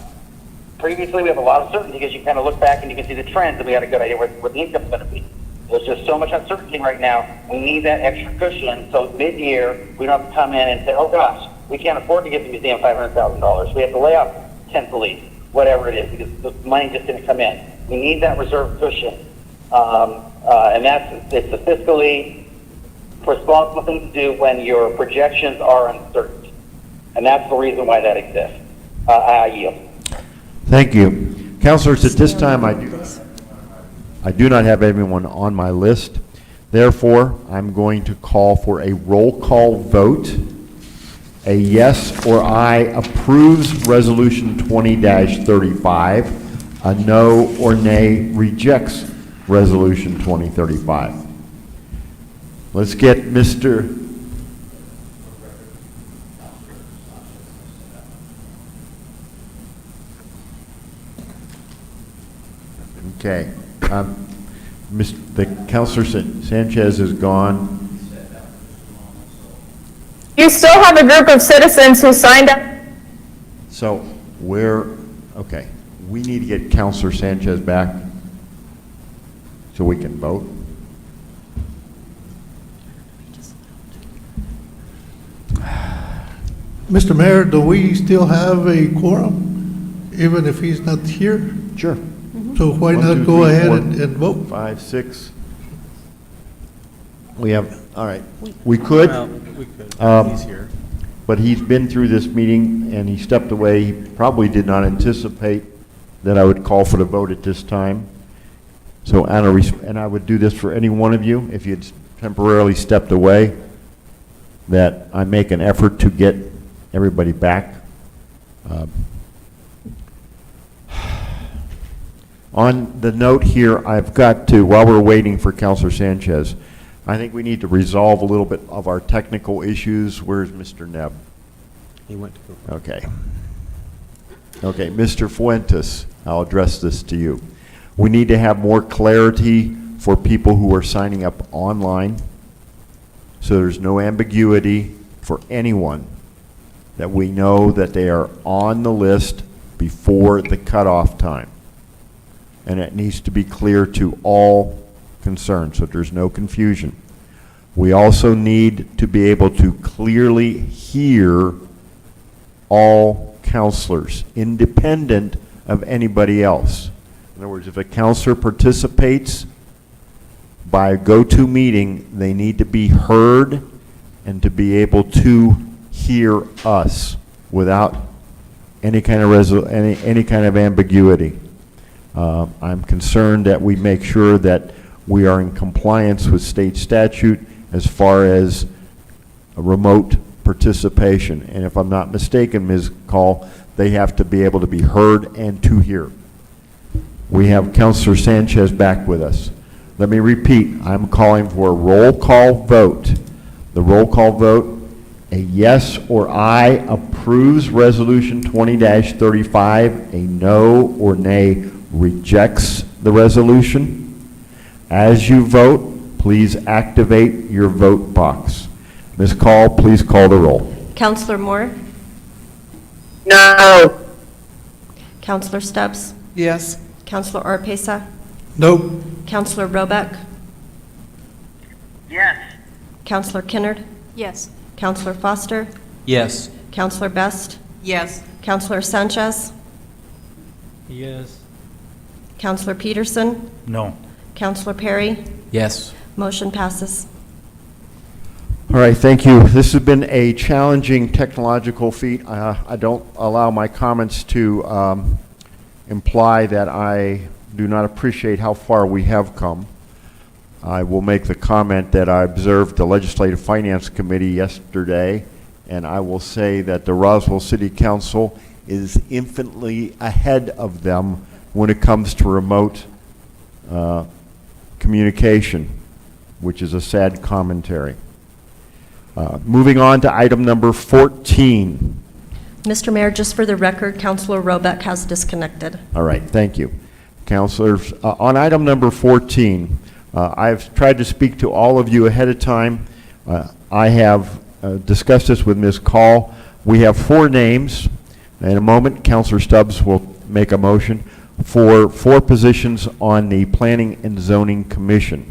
Previously, we have a lot of certainty because you kind of look back and you can see the trends, and we had a good idea what the income's going to be. There's just so much uncertainty right now. We need that extra cushion, so mid-year, we don't have to come in and say, oh gosh, we can't afford to give the museum $500,000. We have to lay off 10 police, whatever it is, because the money just didn't come in. We need that reserve cushion. And it's a fiscally responsible thing to do when your projections are uncertain. And that's the reason why that exists. I yield. Thank you. Councilors, at this time, I do not have anyone on my list. Therefore, I'm going to call for a roll call vote. A yes or aye approves Resolution 20-35. A no or nay rejects Resolution 2035. Let's get Mr. Okay. The Councillor Sanchez is gone. You still have a group of citizens who signed up. So okay, we need to get Councillor Sanchez back so we can vote. Mr. Mayor, do we still have a quorum, even if he's not here? Sure. So why 1, not 2, go 3, ahead 4, and vote? 5, 6. We have, all right. We could. Well, we could. He's here. But he's been through this meeting and he stepped away. He probably did not anticipate that I would call for the vote at this time. So, and I would do this for any one of you, if you'd temporarily stepped away, that I make an effort to get everybody back. On the note here, I've got to, while we're waiting for Councillor Sanchez, I think we need to resolve a little bit of our technical issues. Where's Mr. Nebb? He went to go. Okay. Okay, Mr. Fuentes, I'll address this to you. We need to have more clarity for people who are signing up online, so there's no ambiguity for anyone, that we know that they are on the list before the cutoff time. And it needs to be clear to all concerned, so there's no confusion. We also need to be able to clearly hear all councilors, independent of anybody else. In other words, if a councilor participates by a go-to meeting, they need to be heard and to be able to hear us without any kind of any kind of ambiguity. I'm concerned that we make sure that we are in compliance with state statute as far as a remote participation. And if I'm not mistaken, Ms. Call, they have to be able to be heard and to hear. We have Councillor Sanchez back with us. Let me repeat, I'm calling for a roll call vote. The roll call vote, a yes or aye approves Resolution 20-35, a no or nay rejects the resolution. As you vote, please activate your vote box. Ms. Call, please call the roll. Councillor Moore? No. Councillor Stubbs? Yes. Councillor Orpesa? Nope. Councillor Roebuck? Yes. Councillor Kinnard? Yes. Councillor Foster? Yes. Councillor Best? Yes. Councillor Sanchez? Yes. Councillor Peterson? No. Councillor Perry? Yes. Motion passes. All right, thank you. This has been a challenging technological feat. I don't allow my comments to imply that I do not appreciate how far we have come. I will make the comment that I observed the Legislative Finance Committee yesterday, and I will say that the Roswell City Council is infinitely ahead of them when it comes to remote communication, which is a sad commentary. Moving on to item number 14. Mr. Mayor, just for the record, Councillor Roebuck has disconnected. All right, thank you. Councilors, on item number 14, I've tried to speak to all of you ahead of time. I have discussed this with Ms. Call. We have 4 names. In a moment, Councillor Stubbs will make a motion for 4 positions on the Planning and Zoning Commission.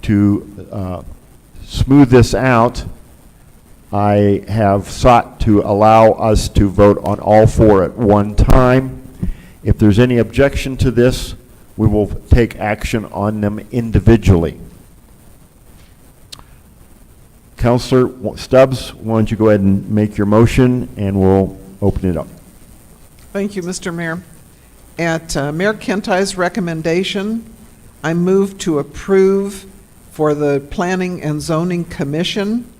To smooth this out, I have sought to allow us to vote on all 4 at one time. If there's any objection to this, we will take action on them individually. Councillor Stubbs, why don't you go ahead and make your motion and we'll open it up. Thank you, Mr. Mayor. At Mayor Kentai's recommendation, I move to approve for the Planning and Zoning Commission,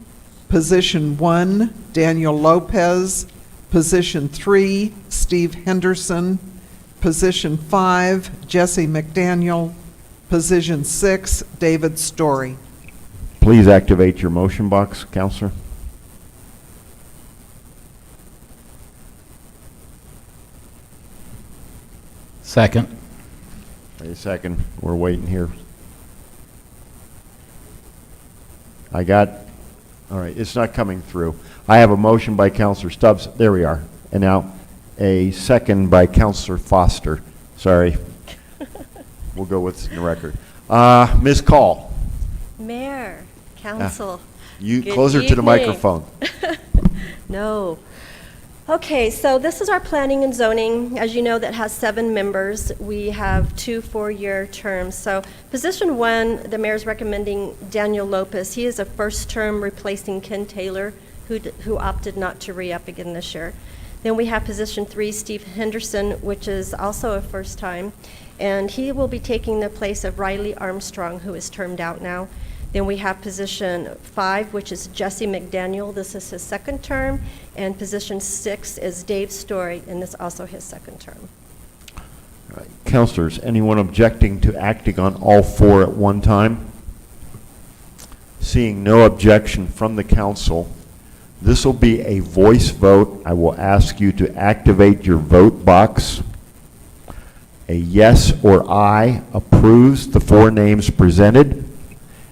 Position 1, Daniel Lopez, Position 3, Steve Henderson, Position 5, Jesse McDaniel, Position 6, David Story. Please activate your motion box, Councillor. Second. Wait a second, we're waiting here. I got, all right, it's not coming through. I have a motion by Councillor Stubbs, there we are. And now a second by Councillor Foster. Sorry. We'll go with the record. Ms. Call. Mayor, Council. You good closer to the evening. microphone. No. Okay, so this is our planning and zoning, as you know, that has 7 members. We have 2 4-year terms. So position 1, the mayor's recommending Daniel Lopez. He is a first term replacing Ken Taylor, who opted not to re-up again this year. Then we have position 3, Steve Henderson, which is also a first time, and he will be taking the place of Riley Armstrong, who is termed out now. Then we have position 5, which is Jesse McDaniel. This is his 2nd term. And position 6 is Dave Story, and this is also his 2nd term. All right. Councilors, anyone objecting to acting on all 4 at one time? Seeing no objection from the council, this will be a voice vote. I will ask you to activate your vote box. A yes or aye approves the 4 names presented.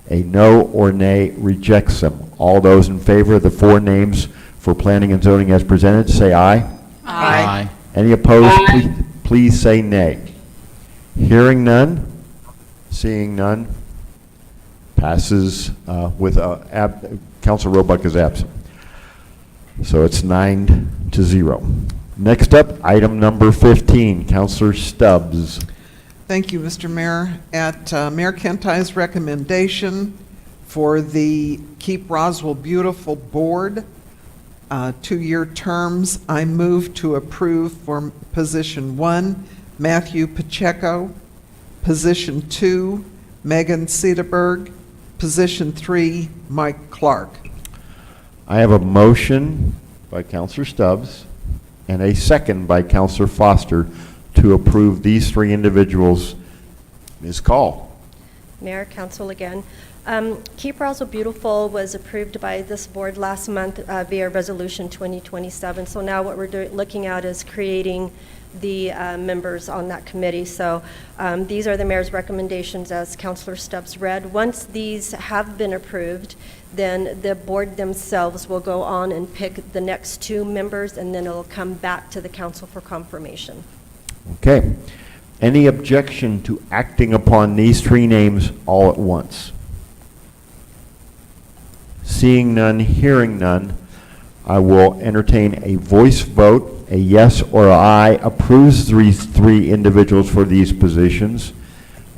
A no or nay rejects them. All those in favor of the 4 names for planning and zoning as presented, say aye. Aye. Any opposed, please say nay. Hearing none, seeing none, passes with Councilor Roebuck is absent. So it's 9-0. Next up, item number 15, Councilor Stubbs. Thank you, Mr. Mayor. At Mayor Kentai's recommendation for the Keep Roswell Beautiful Board, 2-year terms, I move to approve for position 1, Matthew Pacheco. Position 2, Megan Cedarberg. Position 3, Mike Clark. I have a motion by Councillor Stubbs and a second by Councillor Foster to approve these three individuals. Ms. Call. Mayor, Council again. Keep Roswell Beautiful was approved by this board last month via Resolution 2027. So now what we're looking at is creating the members on that committee. So these are the mayor's recommendations as Councillor Stubbs read. Once these have been approved, then the board themselves will go on and pick the next two members, and then it'll come back to the council for confirmation. Okay. Any objection to acting upon these three names all at once? Seeing none, hearing none, I will entertain a voice vote. A yes or aye approves these three individuals for these positions.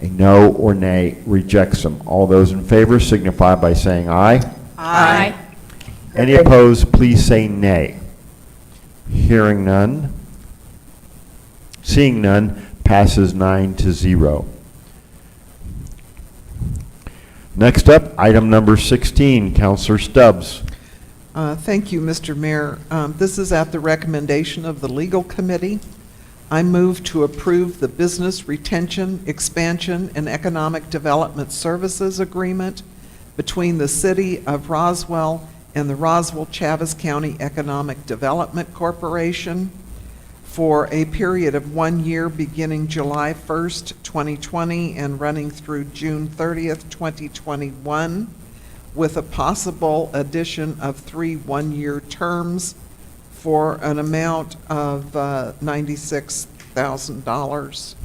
A no or nay rejects them. All those in favor signify by saying aye. Aye. Any opposed, please say nay. Hearing none. Seeing none, passes 9-0. Next up, item number 16, Councillor Stubbs. Thank you, Mr. Mayor. This is at the recommendation of the Legal Committee. I move to approve the Business Retention, Expansion, and Economic Development Services Agreement between the City of Roswell and the Roswell-Chaves County Economic Development Corporation for a period of 1 year beginning July 1st, 2020 and running through June 30th, 2021, with a possible addition of 3 one-year terms for an amount of $96,000.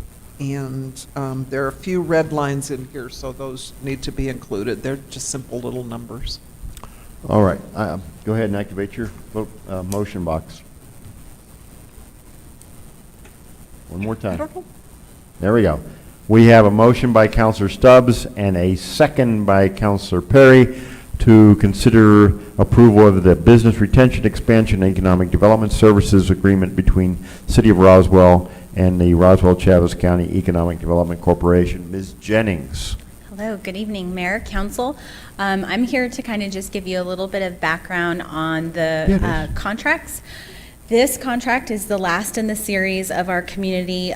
And there are a few red lines in here, so those need to be included. They're just simple little numbers. All right. Go ahead and activate your vote, motion box. One more time. There we go. We have a motion by Councillor Stubbs and a second by Councillor Perry to consider approval of the Business Retention, Expansion, and Economic Development Services Agreement between City of Roswell and the Roswell-Chaves County Economic Development Corporation. Ms. Jennings. Hello, good evening, Mayor, Council. I'm here to kind of just give you a little bit of background on the contracts. This contract is the last in the series of our community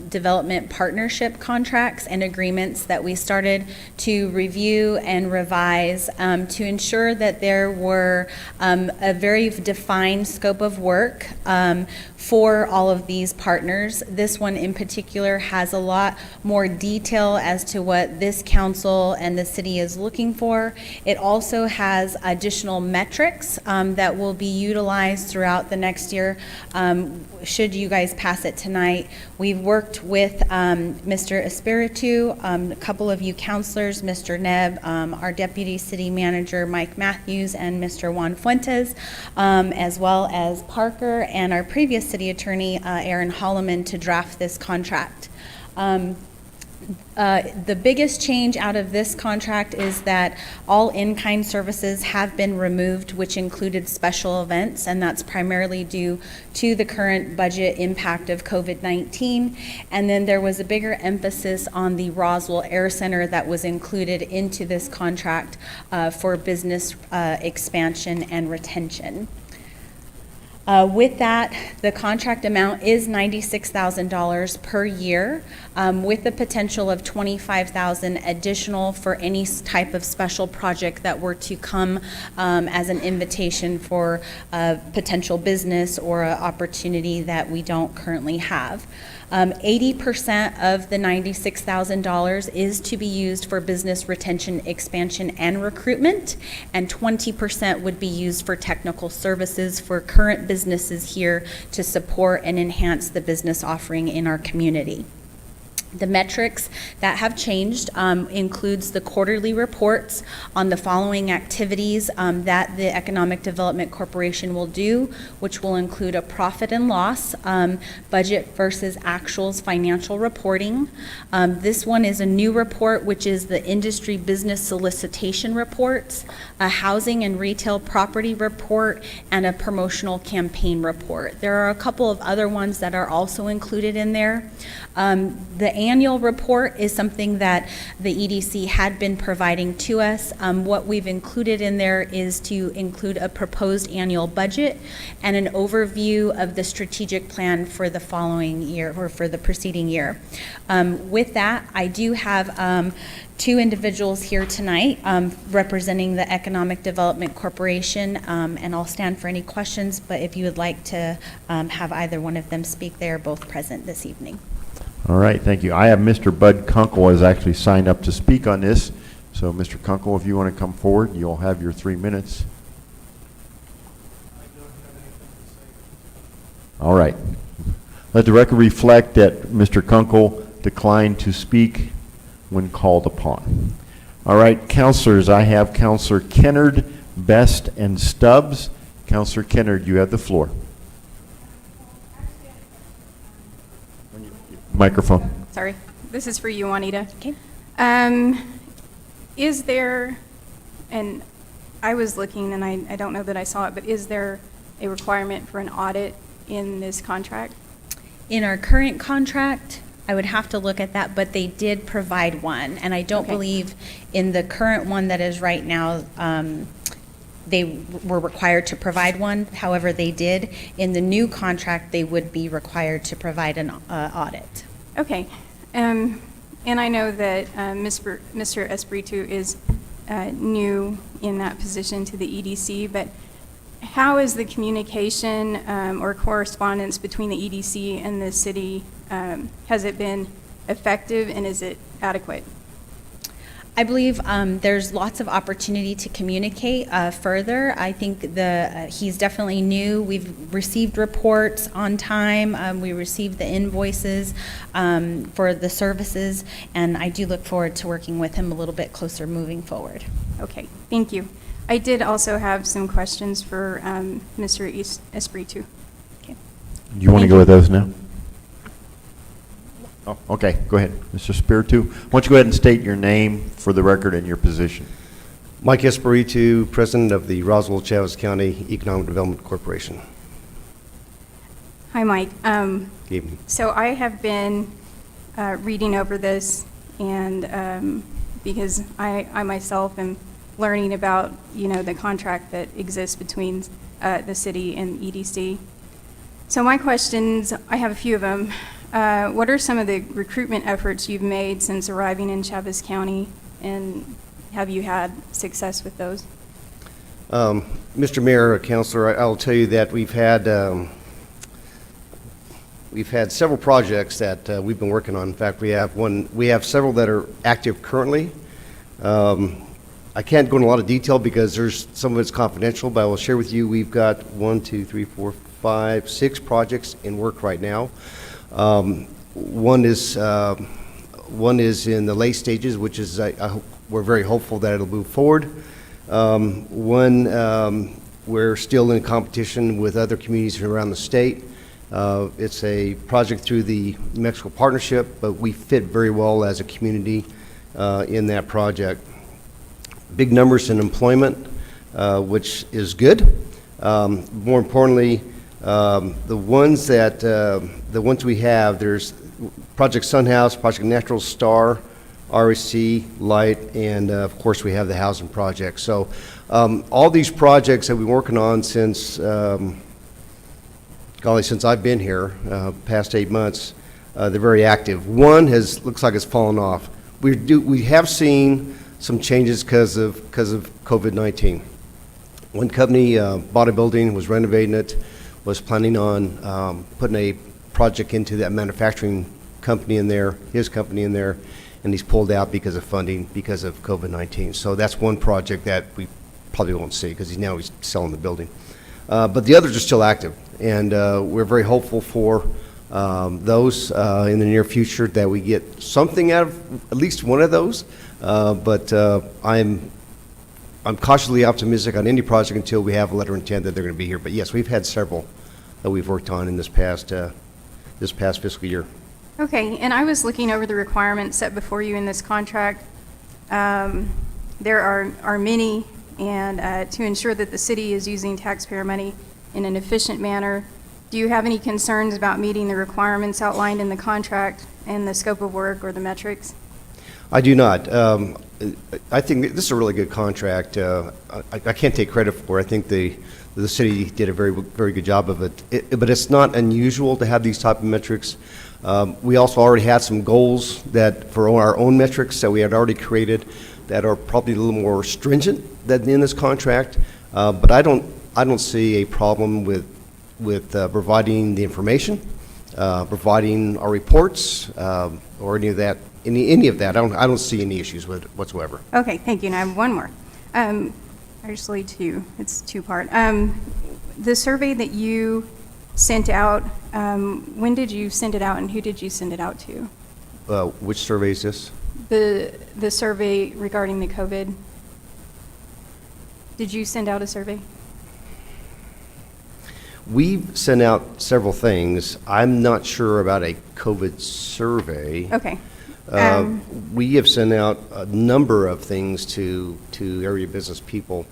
development partnership contracts and agreements that we started to review and revise to ensure that there were a very defined scope of work for all of these partners. This one in particular has a lot more detail as to what this council and the city is looking for. It also has additional metrics that will be utilized throughout the next year. Should you guys pass it tonight, we've worked with Mr. Espiritu, a couple of you councilors, Mr. Nebb, our deputy city manager, Mike Matthews, and Mr. Juan Fuentes, as well as Parker and our previous city attorney, Aaron Holloman, to draft this contract. The biggest change out of this contract is that all in-kind services have been removed, which included special events, and that's primarily due to the current budget impact of COVID-19. And then there was a bigger emphasis on the Roswell Air Center that was included into this contract for business expansion and retention. With that, the contract amount is $96,000 per year, with the potential of $25,000 additional for any type of special project that were to come as an invitation for a potential business or an opportunity that we don't currently have. 80% of the $96,000 is to be used for business retention, expansion, and recruitment, and 20% would be used for technical services for current businesses here to support and enhance the business offering in our community. The metrics that have changed includes the quarterly reports on the following activities that the Economic Development Corporation will do, which will include a profit and loss, budget versus actuals financial reporting. This one is a new report, which is the industry business solicitation reports, a housing and retail property report, and a promotional campaign report. There are a couple of other ones that are also included in there. The annual report is something that the EDC had been providing to us. What we've included in there is to include a proposed annual budget and an overview of the strategic plan for the following year or for the preceding year. With that, I do have two individuals here tonight representing the Economic Development Corporation, and I'll stand for any questions, but if you would like to have either one of them speak, they are both present this evening. All right, thank you. I have Mr. Bud Kunkel has actually signed up to speak on this. So, Mr. Kunkel, if you want to come forward, you'll have your 3 minutes. All right. Let the record reflect that Mr. Kunkel declined to speak when called upon. All right, councilors, I have Councillor Kennard, Best, and Stubbs. Councillor Kennard, you have the floor. Microphone. Sorry, this is for you, Juanita. Okay. Is there, and I was looking and I don't know that I saw it, but is there a requirement for an audit in this contract? In our current contract, I would have to look at that, but they did provide one. And I don't believe in the current one that is right now, they were required to provide one. However, they did. In the new contract, they would be required to provide an audit. Okay. And I know that Mr. Espiritu is new in that position to the EDC, but how is the communication or correspondence between the EDC and the city? Has it been effective and is it adequate? I believe there's lots of opportunity to communicate further. I think he's definitely new. We've received reports on time. We received the invoices for the services, and I do look forward to working with him a little bit closer moving forward. Okay, thank you. I did also have some questions for Mr. Espiritu. Okay. Do you want to go with those now? Oh, okay, go ahead. Mr. Spiritu, why don't you go ahead and state your name for the record and your position. Mike Espiritu, President of the Roswell Chaves County Economic Development Corporation. Hi, Mike. Good evening. So I have been reading over this, and because I myself am learning about, the contract that exists between the city and EDC. So my questions, I have a few of them. What are some of the recruitment efforts you've made since arriving in Chaves County, and have you had success with those? Mr. Mayor, Councilor, I'll tell you that we've had several projects that we've been working on. In fact, we have several that are active currently. I can't go into a lot of detail because some of it's confidential, but I will share with you we've got 6 projects in work right now. One is in the late stages, which is we're very hopeful that it'll move forward. We're still in competition with other communities around the state. It's a project through the New Mexico Partnership, but we fit very well as a community in that project. Big numbers in employment, which is good. More importantly, the ones we have, there's Project Sunhouse, Project Natural Star, REC, Light, and of course we have the housing project. So all these projects that we've been working on since I've been here, past 8 months, they're very active. One looks like it's fallen off. We have seen some changes because of COVID-19. One company bought a building, was renovating it, was planning on putting a project into that manufacturing company in there, his company in there, and he's pulled out because of funding, because of COVID-19. So that's one project that we probably won't see because he's selling the building. But the others are still active, and we're very hopeful for those in the near future, that we get something out of at least one of those. But I'm cautiously optimistic on any project until we have a letter of intent that they're going to be here. But yes, we've had several that we've worked on in this past fiscal year. Okay, and I was looking over the requirements set before you in this contract. There are many, and to ensure that the city is using taxpayer money in an efficient manner, do you have any concerns about meeting the requirements outlined in the contract and the scope of work or the metrics? I do not. I think this is a really good contract. I can't take credit for it. I think the city did a very good job of it. But it's not unusual to have these type of metrics. We also already had some goals that for our own metrics that we had already created that are probably a little more stringent than in this contract. But I don't see a problem with providing the information, providing our reports, or any of that. Any of that, I don't see any issues with it whatsoever. Okay, thank you. And I have one more. Actually, two. It's two-part. The survey that you sent out, when did you send it out, and who did you send it out to? Which survey is this? The survey regarding the COVID. Did you send out a survey? We've sent out several things. I'm not sure about a COVID survey. Okay. We have sent out a number of things to area business people,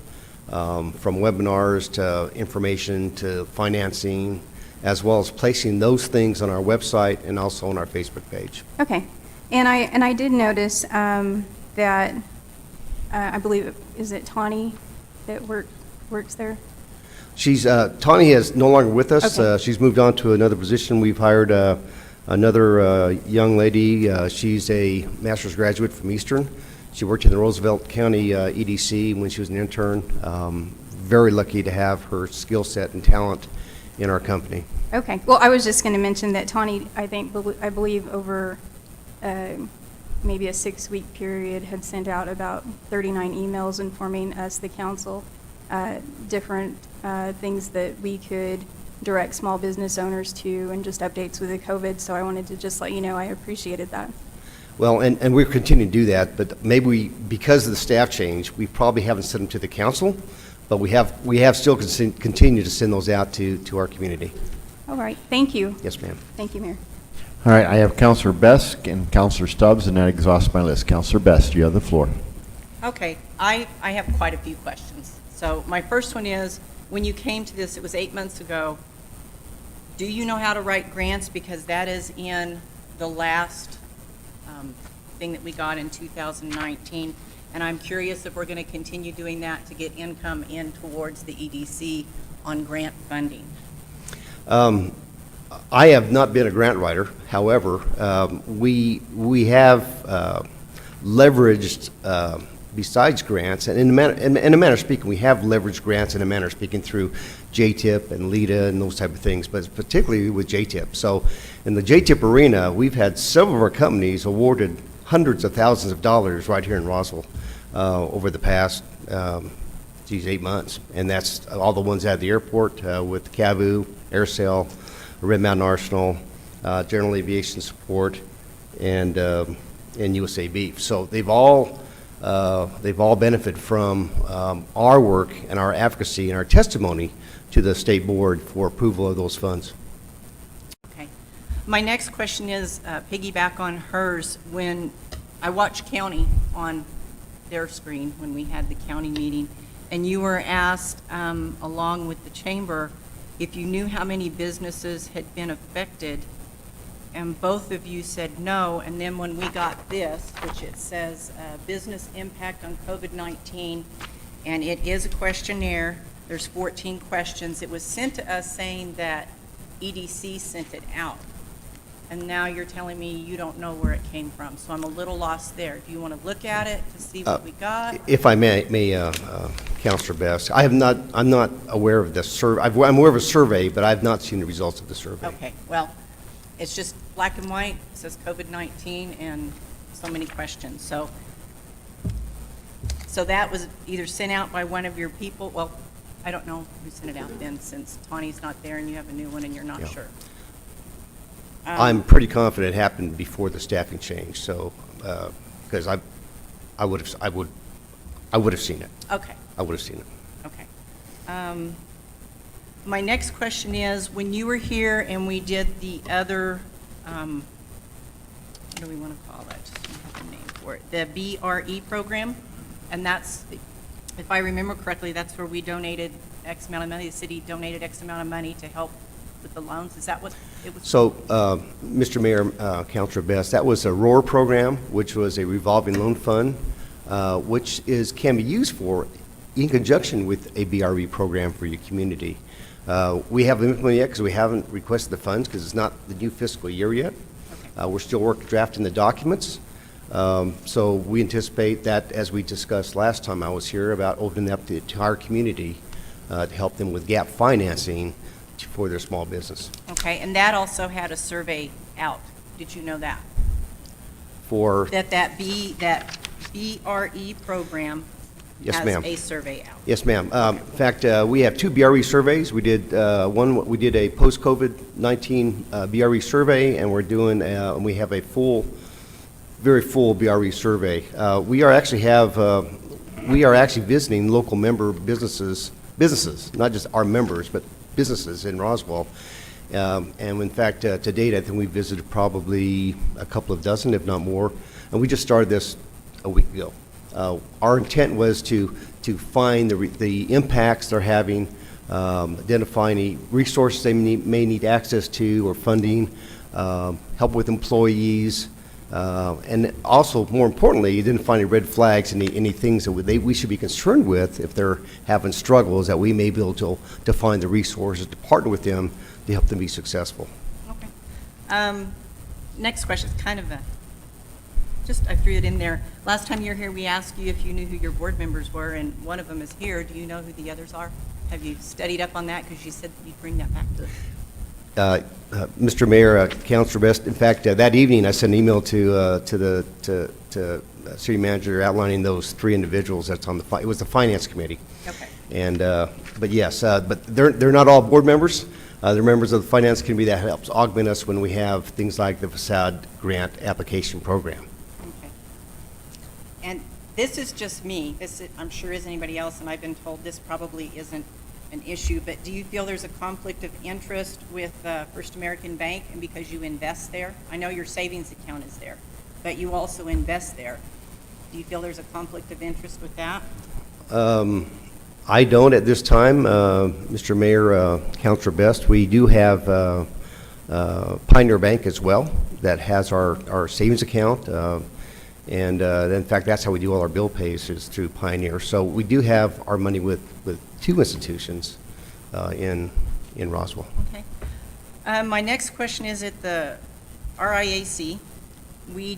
from webinars to information to financing, as well as placing those things on our website and also on our Facebook page. Okay. And I did notice that I believe, is it Tawny that works there? Tawny is no longer with us. Okay. She's moved on to another position. We've hired another young lady. She's a master's graduate from Eastern. She worked in the Roosevelt County EDC when she was an intern. Very lucky to have her skill set and talent in our company. Okay. Well, I was just going to mention that Tawny, I believe over maybe a 6-week period, had sent out about 39 emails informing us, the council, different things that we could direct small business owners to, and just updates with the COVID. So I wanted to just let you know I appreciated that. Well, and we're continuing to do that, but maybe because of the staff change, we probably haven't sent them to the council, but we have still continued to send those out to our community. All right. Thank you. Yes, ma'am. Thank you, Mayor. All right, I have Councillor Besk and Councillor Stubbs, and that exhausts my list. Councillor Best, you have the floor. Okay, I have quite a few questions. So my first one is, when you came to this, it was 8 months ago. Do you know how to write grants? Because that is in the last thing that we got in 2019. And I'm curious if we're going to continue doing that to get income in towards the EDC on grant funding. I have not been a grant writer. However, we have leveraged, besides grants, and in a manner of speaking, we have leveraged grants in a manner of speaking through JTIP and LEDA and those type of things, but particularly with JTIP. So in the JTIP arena, we've had several of our companies awarded hundreds of thousands of dollars right here in Roswell over the past 8 months. And that's all the ones at the airport with CAVU, AirSail, Red Mountain Arsenal, General Aviation Support, and USA Beef. So they've all benefited from our work and our advocacy and our testimony to the state board for approval of those funds. Okay. My next question is piggyback on hers. When I watched county on their screen when we had the county meeting, and you were asked, along with the chamber, if you knew how many businesses had been affected, and both of you said no. And then when we got this, which it says business impact on COVID-19, and it is a questionnaire, there's 14 questions. It was sent to us saying that EDC sent it out. And now you're telling me you don't know where it came from. So I'm a little lost there. Do you want to look at it to see what we got? If I may, Councillor Best, I'm not aware of this survey. I'm aware of a survey, but I've not seen the results of the survey. Okay, well, it's just black and white. It says COVID-19 and so many questions. So that was either sent out by one of your people. Well, I don't know who sent it out then, since Tawny's not there and you have a new one and you're not sure. I'm pretty confident it happened before the staffing change, so, because I would have seen it. Okay. I would have seen it. Okay. My next question is, when you were here and we did the other, what do we want to call it? I have a name for it. The BRE program, and that's, if I remember correctly, that's where we donated X amount of money, the city donated X amount of money to help with the loans. Is that what it was? So, Mr. Mayor, Councilor Best, that was a ROAR program, which was a revolving loan fund, which can be used in conjunction with a BRE program for your community. We haven't implemented yet because we haven't requested the funds because it's not the new fiscal year yet. We're still drafting the documents. So we anticipate that, as we discussed last time I was here, about opening up the entire community to help them with gap financing for their small business. Okay, and that also had a survey out. Did you know that? For That BRE program Yes, has ma'am. a survey out. Yes, ma'am. In fact, we have 2 BRE surveys. We did we did a post-COVID-19 BRE survey, and we're doing we have a very full BRE survey. We are actually visiting local member businesses, not just our members, but businesses in Roswell. And in fact, to date, I think we visited probably a couple of dozen, if not more. And we just started this a week ago. Our intent was to find the impacts they're having, identify any resources they may need access to or funding, help with employees, and also, more importantly, identify any red flags, any things that we should be concerned with if they're having struggles, that we may be able to find the resources to partner with them to help them be successful. Okay. Next question is kind of I threw it in there. Last time you were here, we asked you if you knew who your board members were, and one of them is here. Do you know who the others are? Have you studied up on that? Because you said you'd bring that back to us. Mr. Mayor, Councilor Best, in fact, that evening I sent an email to the city manager outlining those 3 individuals that's on it was the finance committee. Okay. And, but yes, but they're not all board members. They're members of the finance committee that helps augment us when we have things like the facade grant application program. Okay. And this is just me. I'm sure is anybody else, and I've been told this probably isn't an issue, but do you feel there's a conflict of interest with First American Bank, and because you invest there? I know your savings account is there, but you also invest there. Do you feel there's a conflict of interest with that? I don't at this time, Mr. Mayor, Councilor Best. We do have Pioneer Bank as well that has our savings account, and in fact, that's how we do all our bill pays is through Pioneer. So we do have our money with 2 institutions in Roswell. Okay. My next question is at the RIAC. We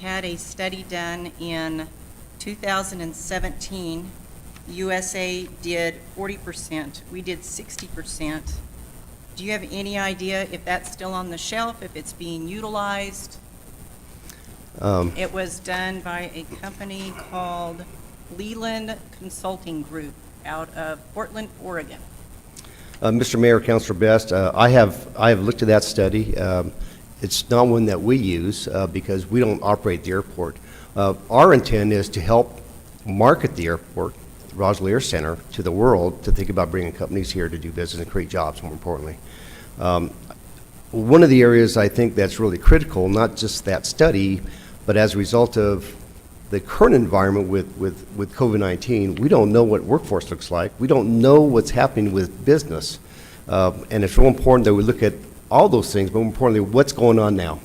had a study done in 2017. USA did 40%. We did 60%. Do you have any idea if that's still on the shelf, if it's being utilized? It was done by a company called Leland Consulting Group out of Portland, Oregon. Mr. Mayor, Councilor Best, I have looked at that study. It's not one that we use because we don't operate the airport. Our intent is to help market the airport, Roswell Air Center, to the world, to think about bringing companies here to do business and create jobs, more importantly. One of the areas I think that's really critical, not just that study, but as a result of the current environment with COVID-19, we don't know what workforce looks like. We don't know what's happening with business. And it's real important that we look at all those things, but more importantly, what's going on now.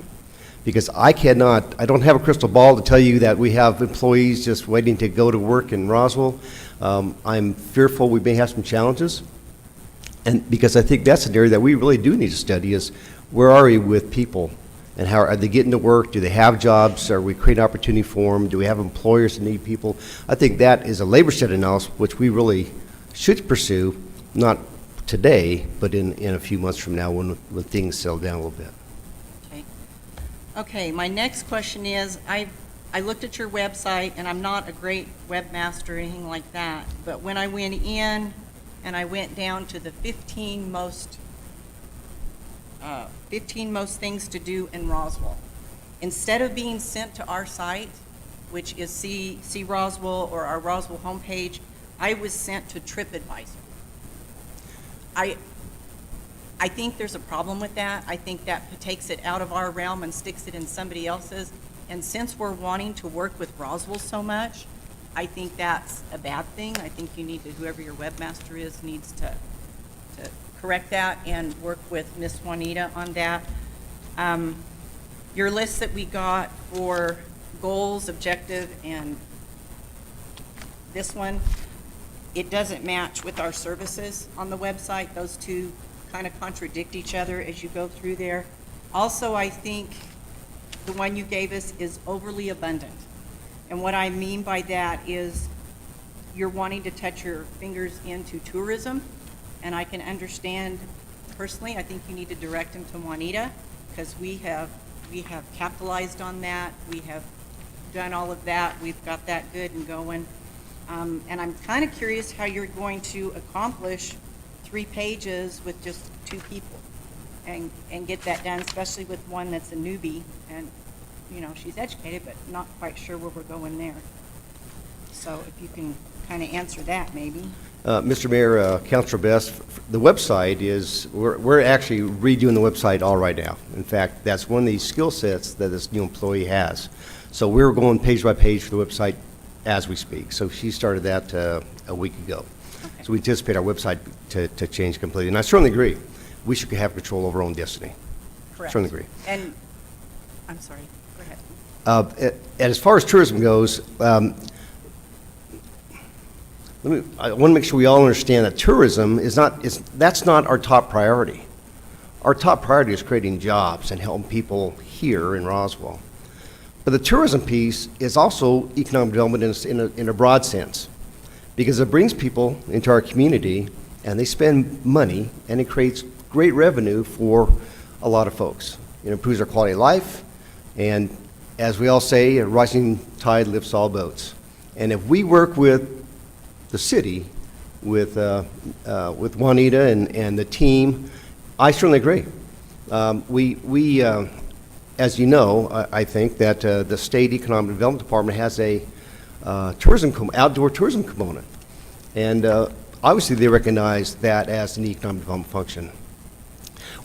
Because I don't have a crystal ball to tell you that we have employees just waiting to go to work in Roswell. I'm fearful we may have some challenges. And because I think that's an area that we really do need to study is where are we with people? And how are they getting to work? Do they have jobs? Are we creating opportunity for them? Do we have employers that need people? I think that is a labor shed analysis, which we really should pursue, not today, but in a few months from now when things settle down a little bit. Okay, my next question is, I looked at your website, and I'm not a great webmaster or anything like that, but when I went in and I went down to the 15 most 15 most things to do in Roswell. Instead of being sent to our site, which is See Roswell or our Roswell homepage, I was sent to TripAdvisor. I think there's a problem with that. I think that takes it out of our realm and sticks it in somebody else's. And since we're wanting to work with Roswell so much, I think that's a bad thing. I think you need to, whoever your webmaster is, needs to correct that and work with Miss Juanita on that. Your list that we got for goals, objective, and this one, it doesn't match with our services on the website. Those two kind of contradict each other as you go through there. Also, I think the one you gave us is overly abundant. And what I mean by that is you're wanting to touch your fingers into tourism, and I can understand personally, I think you need to direct them to Juanita, because we have capitalized on that. We have done all of that. We've got that good and going. And I'm kind of curious how you're going to accomplish 3 pages with just 2 people and get that done, especially with one that's a newbie and, you know, she's educated but not quite sure where we're going there. So if you can kind of answer that maybe. Mr. Mayor, Councilor Best, the website is, we're actually redoing the website all right now. In fact, that's one of the skill sets that this new employee has. So we're going page by page for the website as we speak. So she started that a week ago. Okay. So we anticipate our website to change completely. And I certainly agree. We should have control over our own destiny. Correct. Certainly agree. And, I'm sorry, go ahead. As far as tourism goes, I want to make sure we all understand that tourism that's not our top priority. Our top priority is creating jobs and helping people here in Roswell. But the tourism piece is also economic development in a broad sense, because it brings people into our community and they spend money and it creates great revenue for a lot of folks. It improves our quality of life, and as we all say, a rising tide lifts all boats. And if we work with the city, with Juanita and the team, I certainly agree. As you know, I think that the State Economic Development Department has a outdoor tourism component. And obviously they recognize that as an economic development function.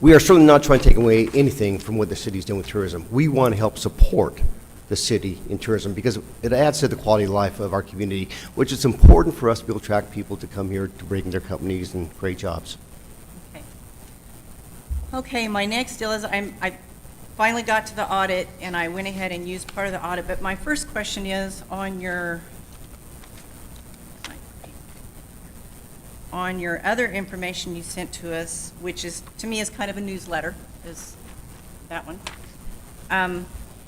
We are certainly not trying to take away anything from what the city's doing with tourism. We want to help support the city in tourism because it adds to the quality of life of our community, which is important for us to be able to attract people to come here to bring their companies and create jobs. Okay, my next deal is I finally got to the audit and I went ahead and used part of the audit, but my first question is on your other information you sent to us, which is, to me, is kind of a newsletter, is that one.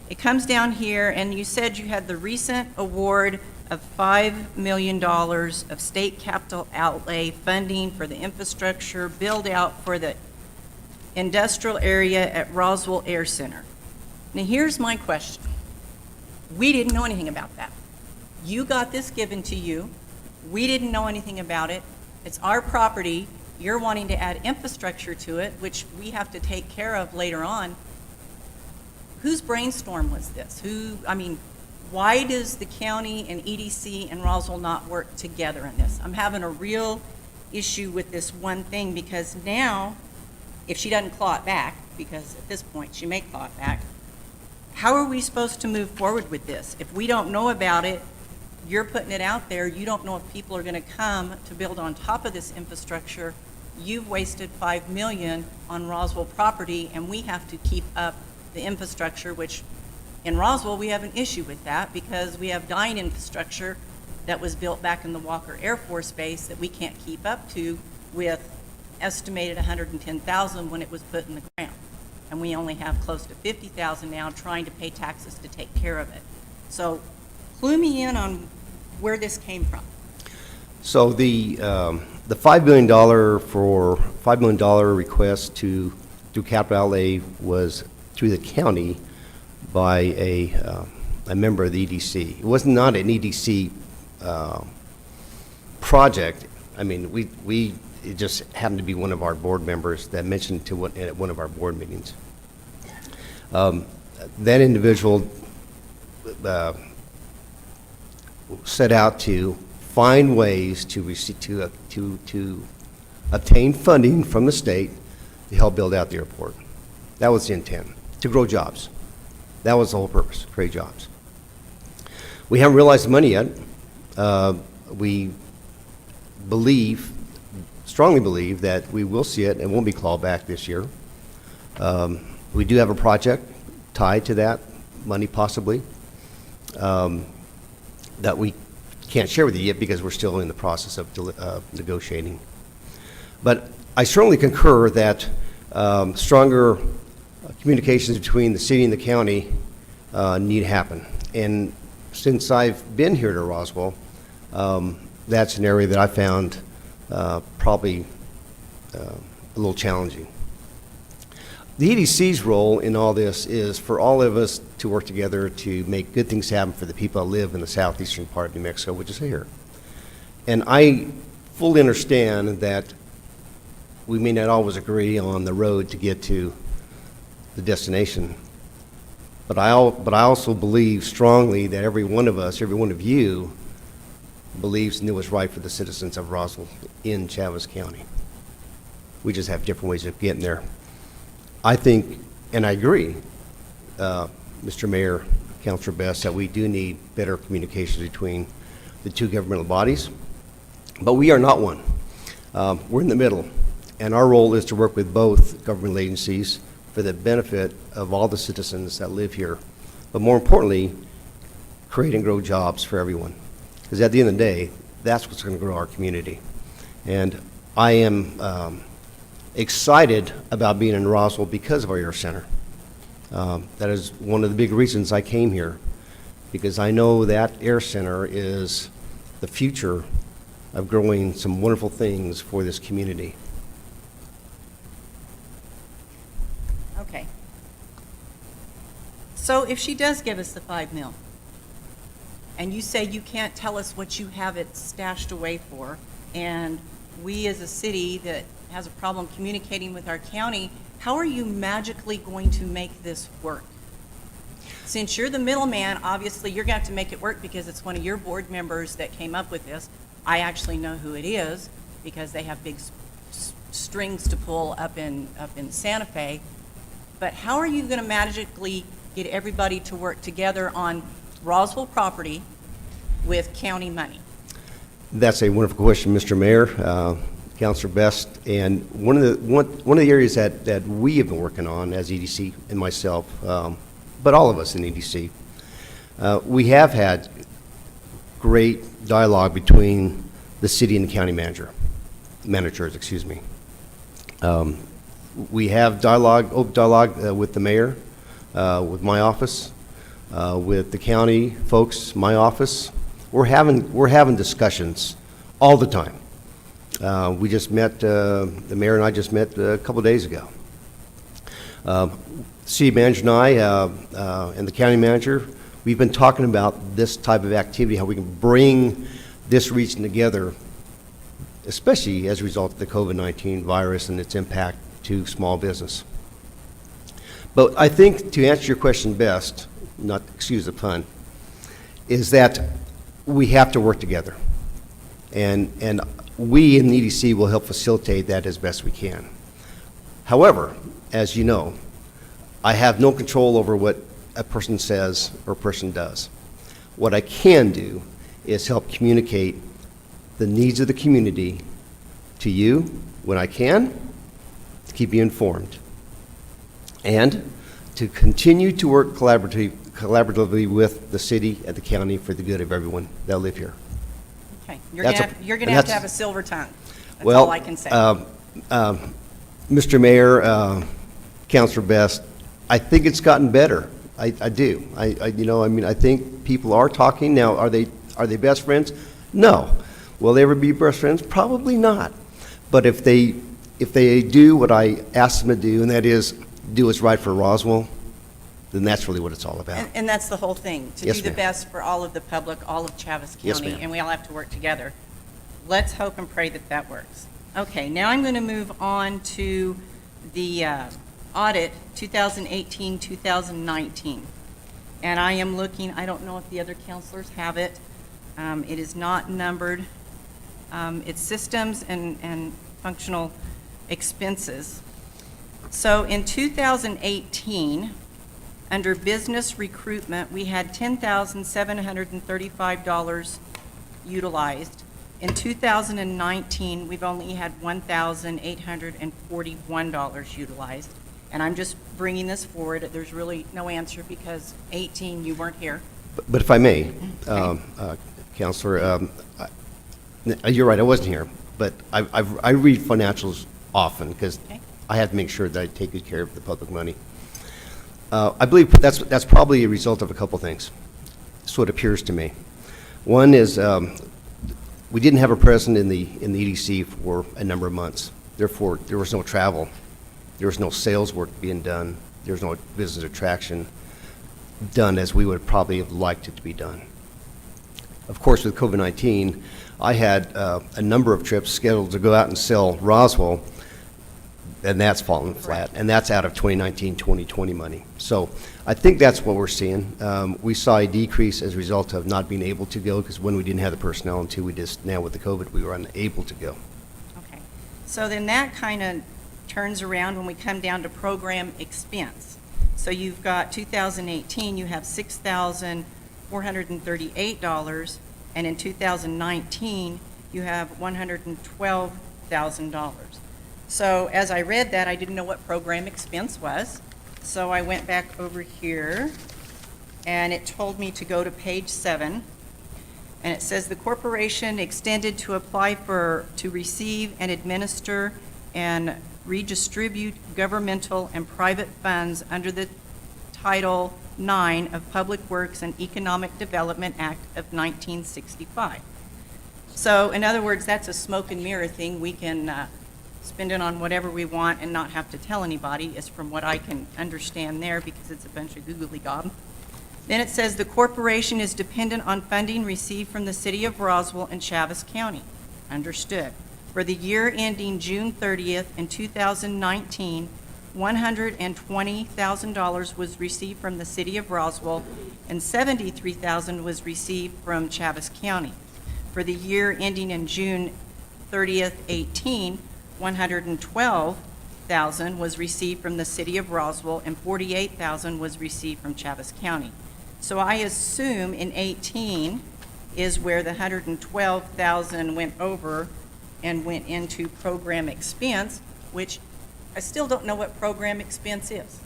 It comes down here, and you said you had the recent award of $5 million of state capital outlay funding for the infrastructure build out for the industrial area at Roswell Air Center. Now here's my question. We didn't know anything about that. You got this given to you. We didn't know anything about it. It's our property. You're wanting to add infrastructure to it, which we have to take care of later on. Whose brainstorm was this? Why does the county and EDC and Roswell not work together in this? I'm having a real issue with this one thing, because now, if she doesn't claw it back, because at this point she may claw it back, how are we supposed to move forward with this? If we don't know about it, you're putting it out there, you don't know if people are gonna come to build on top of this infrastructure. You've wasted $5 million on Roswell property, and we have to keep up the infrastructure, which in Roswell we have an issue with that because we have dying infrastructure that was built back in the Walker Air Force Base that we can't keep up to with estimated $110,000 when it was put in the ground. And we only have close to $50,000 now trying to pay taxes to take care of it. So clue me in on where this came from. So the $5 million request to do capital outlay was through the county by a member of the EDC. It was not an EDC project. I mean, we it just happened to be one of our board members that mentioned at one of our board meetings. That individual set out to find ways to obtain funding from the state to help build out the airport. That was the intent, to grow jobs. That was the whole purpose, create jobs. We haven't realized the money yet. We strongly believe that we will see it and won't be clawed back this year. We do have a project tied to that money possibly that we can't share with you yet because we're still in the process of negotiating. But I certainly concur that stronger communications between the city and the county need to happen. And since I've been here to Roswell, that's an area that I found probably a little challenging. The EDC's role in all this is for all of us to work together to make good things happen for the people that live in the southeastern part of New Mexico, which is here. And I fully understand that we may not always agree on the road to get to the destination, but I also believe strongly that every one of us, every one of you, believes in what's right for the citizens of Roswell in Chavez County. We just have different ways of getting there. I think, and I agree, Mr. Mayor, Councillor Best, that we do need better communications between the two governmental bodies, but we are not one. We're in the middle, and our role is to work with both government agencies for the benefit of all the citizens that live here, but more importantly, create and grow jobs for everyone. Because at the end of the day, that's what's going to grow our community. And I am excited about being in Roswell because of our Air Center. That is one of the big reasons I came here, because I know that Air Center is the future of growing some wonderful things for this community. Okay. So if she does give us the $5 million, and you say you can't tell us what you have it stashed away for, and we as a city that has a problem communicating with our county, how are you magically going to make this work? Since you're the middleman, obviously you're going to have to make it work because it's one of your board members that came up with this. I actually know who it is because they have big strings to pull up in Santa Fe. But how are you going to magically get everybody to work together on Roswell property with county money? That's a wonderful question, Mr. Mayor, Councillor Best. And one of the areas that we have been working on as EDC and myself, but all of us in EDC, we have had great dialogue between the city and the county managers, excuse me. We have open dialogue with the mayor, with my office, with the county folks, my office. We're having discussions all the time. We just met, the mayor and I just met a couple of days ago. City manager and I and the county manager, we've been talking about this type of activity, how we can bring this region together, especially as a result of the COVID-19 virus and its impact to small business. But I think to answer your question best, not excuse the pun, is that we have to work together. And we in the EDC will help facilitate that as best we can. However, as you know, I have no control over what a person says or a person does. What I can do is help communicate the needs of the community to you when I can, to keep you informed, and to continue to work collaboratively with the city and the county for the good of everyone that live here. Okay, you're going to have to have a silver tongue. That's well, all I can say. Mr. Mayor, Councillor Best, I think it's gotten better. I do. I think people are talking now. Are they best friends? No. Will they ever be best friends? Probably not. But if they do what I ask them to do, and that is do what's right for Roswell, then that's really what it's all about. And that's the whole thing, to do the best for all of the public, all of Chavez County, Yes, ma'am. and we all have to work together. Let's hope and pray that that works. Okay, now I'm going to move on to the audit 2018-2019. And I am looking, I don't know if the other counselors have it. It is not numbered. It's systems and functional expenses. So in 2018, under business recruitment, we had $10,735 utilized. In 2019, we've only had $1,841 utilized. And I'm just bringing this forward. There's really no answer because 18, you weren't here. But if I may, Counselor, you're right, I wasn't here, but I read financials often because I have to make sure that I take good care of the public money. I believe that's probably a result of a couple things. That's what appears to me. One is we didn't have a president in the EDC for a number of months. Therefore, there was no travel. There was no sales work being done. There was no business attraction done as we would probably have liked it to be done. Of course, with COVID-19, I had a number of trips scheduled to go out and sell Roswell, and that's fallen flat, and that's out of 2019-2020 money. So I think that's what we're seeing. We saw a decrease as a result of not being able to go, because when we didn't have the personnel, and two, we just, now with the COVID, we were unable to go. Okay. So then that kind of turns around when we come down to program expense. So you've got 2018, you have $6,438, and in 2019, you have $112,000. So as I read that, I didn't know what program expense was. So I went back over here, and it told me to go to page 7. And it says the corporation extended to apply to receive and administer and redistribute governmental and private funds under the Title IX of Public Works and Economic Development Act of 1965. So in other words, that's a smoke and mirror thing. We can spend it on whatever we want and not have to tell anybody, is from what I can understand there, because it's a bunch of googly gob. Then it says the corporation is dependent on funding received from the city of Roswell and Chaves County. Understood. For the year ending June 30th in 2019, $120,000 was received from the city of Roswell and $73,000 was received from Chaves County. For the year ending in June 30th, 18, $112,000 was received from the city of Roswell and $48,000 was received from Chaves County. So I assume in 18 is where the $112,000 went over and went into program expense, which I still don't know what program expense is.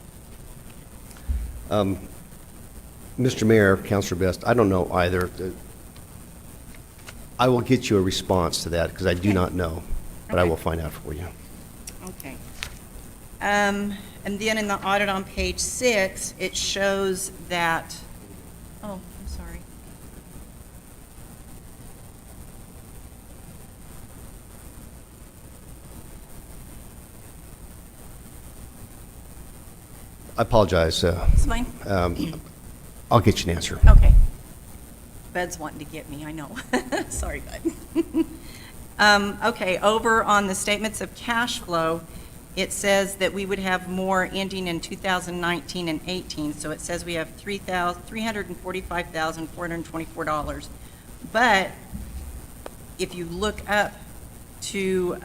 Mr. Mayor, Councilor Best, I don't know either. I will get you a response to that because I do not know, but I will find out for you. Okay. And then in the audit on page 6, it shows that, oh, I'm sorry. I apologize. It's fine. I'll get you an answer. Okay. Bud's wanting to get me, I know. Sorry, Bud. Okay, over on the statements of cash flow, it says that we would have more ending in 2019 and 18. So it says we have $345,424. But if you look up to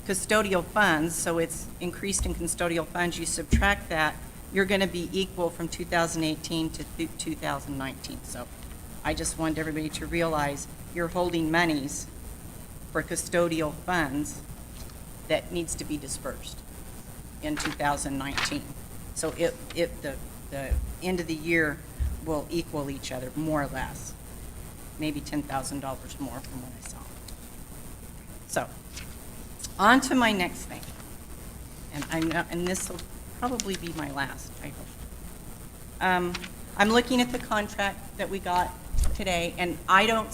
custodial funds, so it's increased in custodial funds, you subtract that, you're going to be equal from 2018 to 2019. So I just wanted everybody to realize you're holding monies for custodial funds that needs to be dispersed in 2019. So the end of the year will equal each other, more or less. Maybe $10,000 more from what I saw. So, on to my next thing. And this will probably be my last, I hope. I'm looking at the contract that we got today, and I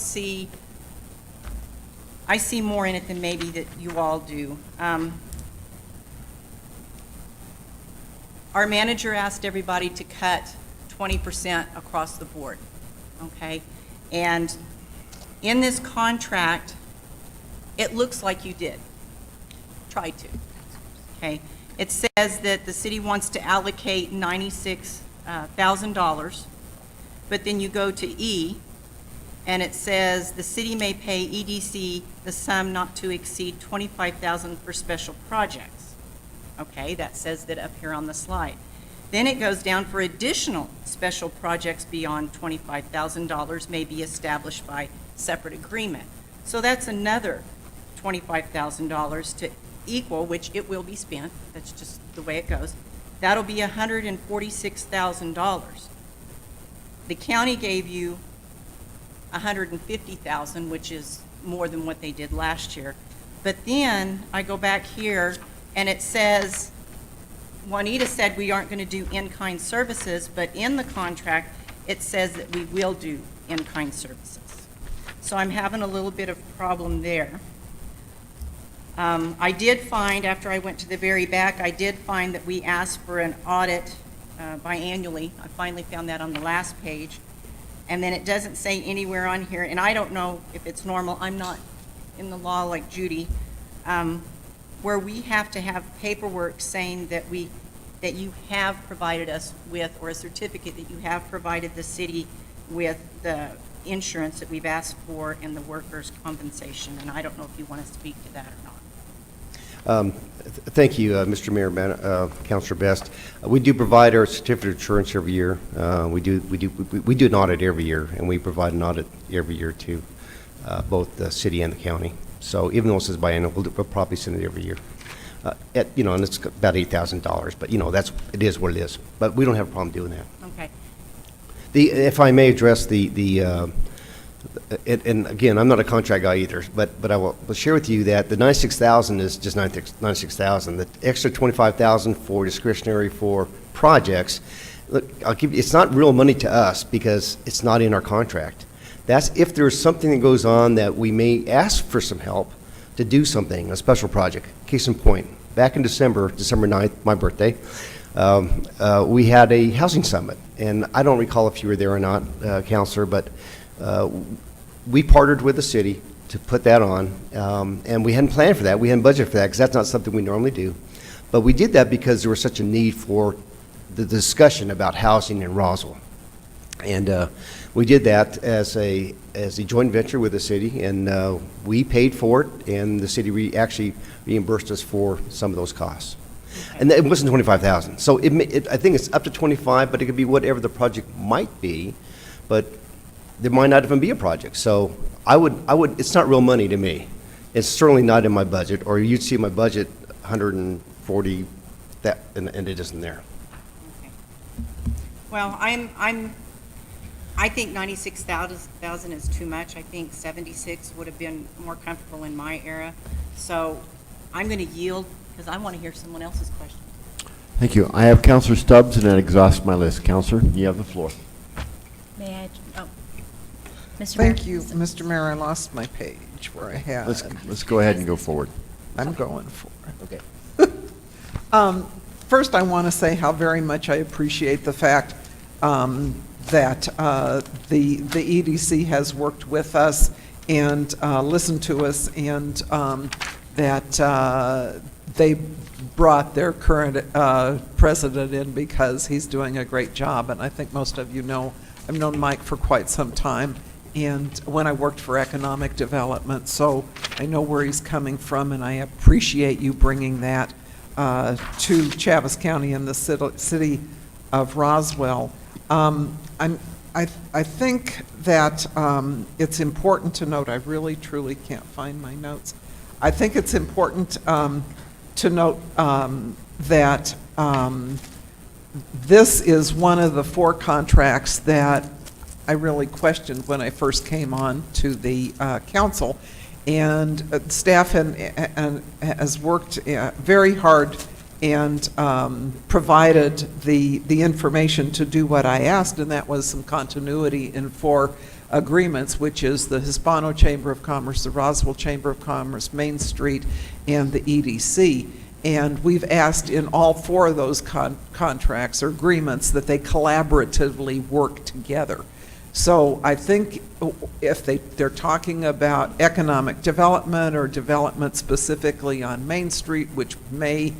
see more in it than maybe that you all do. Our manager asked everybody to cut 20% across the board, okay? And in this contract, it looks like you did. try to. Okay. It says that the city wants to allocate $96,000, but then you go to E, and it says the city may pay EDC the sum not to exceed $25,000 for special projects. Okay, that says that up here on the slide. Then it goes down for additional special projects beyond $25,000 may be established by separate agreement. So that's another $25,000 to equal, which it will be spent. That's just the way it goes. That'll be $146,000. The county gave you $150,000, which is more than what they did last year. But then I go back here and it says, Juanita said we aren't going to do in-kind services, but in the contract, it says that we will do in-kind services. So I'm having a little bit of problem there. I did find, after I went to the very back, I did find that we asked for an audit biannually. I finally found that on the last page. And then it doesn't say anywhere on here, and I don't know if it's normal, I'm not in the law like Judy, where we have to have paperwork saying that you have provided us with, or a certificate that you have provided the city with the insurance that we've asked for and the workers' compensation. And I don't know if you want to speak to that or not. Thank you, Mr. Mayor, Councillor Best. We do provide our certificate of insurance every year. We do an audit every year, and we provide an audit every year to both the city and the county. So even though it says biannual, we'll probably send it every year. And it's about $8,000, but it is what it is. But we don't have a problem doing that. Okay. If I may address and again, I'm not a contract guy either, but I will share with you that the $96,000 is just $96,000. The extra $25,000 for discretionary for projects, look, it's not real money to us because it's not in our contract. That's if there's something that goes on that we may ask for some help to do something, a special project. Case in point, back in December 9th, my birthday, we had a housing summit, and I don't recall if you were there or not, Councillor, but we partnered with the city to put that on, and we hadn't planned for that. We hadn't budgeted for that because that's not something we normally do. But we did that because there was such a need for the discussion about housing in Roswell. And we did that as a joint venture with the city, and we paid for it, and the city actually reimbursed us for some of those costs. And it wasn't $25,000. So I think it's up to $25,000, but it could be whatever the project might be. But there might not even be a project. So it's not real money to me. It's certainly not in my budget, or you'd see my budget 140, and it isn't there. Okay. Well, I think 96,000 is too much. I think 76 would have been more comfortable in my era. So I'm going to yield because I want to hear someone else's question. Thank you. I have Councillor Stubbs, and that exhausts my list. Councillor, you have the floor. May I? Oh, Mr. Mayor. Thank you, Mr. Mayor. I lost my page where I had. Let's go ahead and go forward. I'm going for it. Okay. First, I want to say how very much I appreciate the fact that the EDC has worked with us and listened to us, and that they brought their current president in because he's doing a great job. And I think most of you know, I've known Mike for quite some time, and when I worked for economic development, so I know where he's coming from, and I appreciate you bringing that to Chaves County and the city of Roswell. I think that it's important to note, I really truly can't find my notes. I think it's important to note that this is one of the 4 contracts that I really questioned when I first came on to the council. And staff has worked very hard and provided the information to do what I asked, and that was some continuity in 4 agreements, which is the Hispano Chamber of Commerce, the Roswell Chamber of Commerce, Main Street, and the EDC. And we've asked in all 4 of those contracts or agreements that they collaboratively work together. So I think if they're talking about economic development or development specifically on Main Street, which may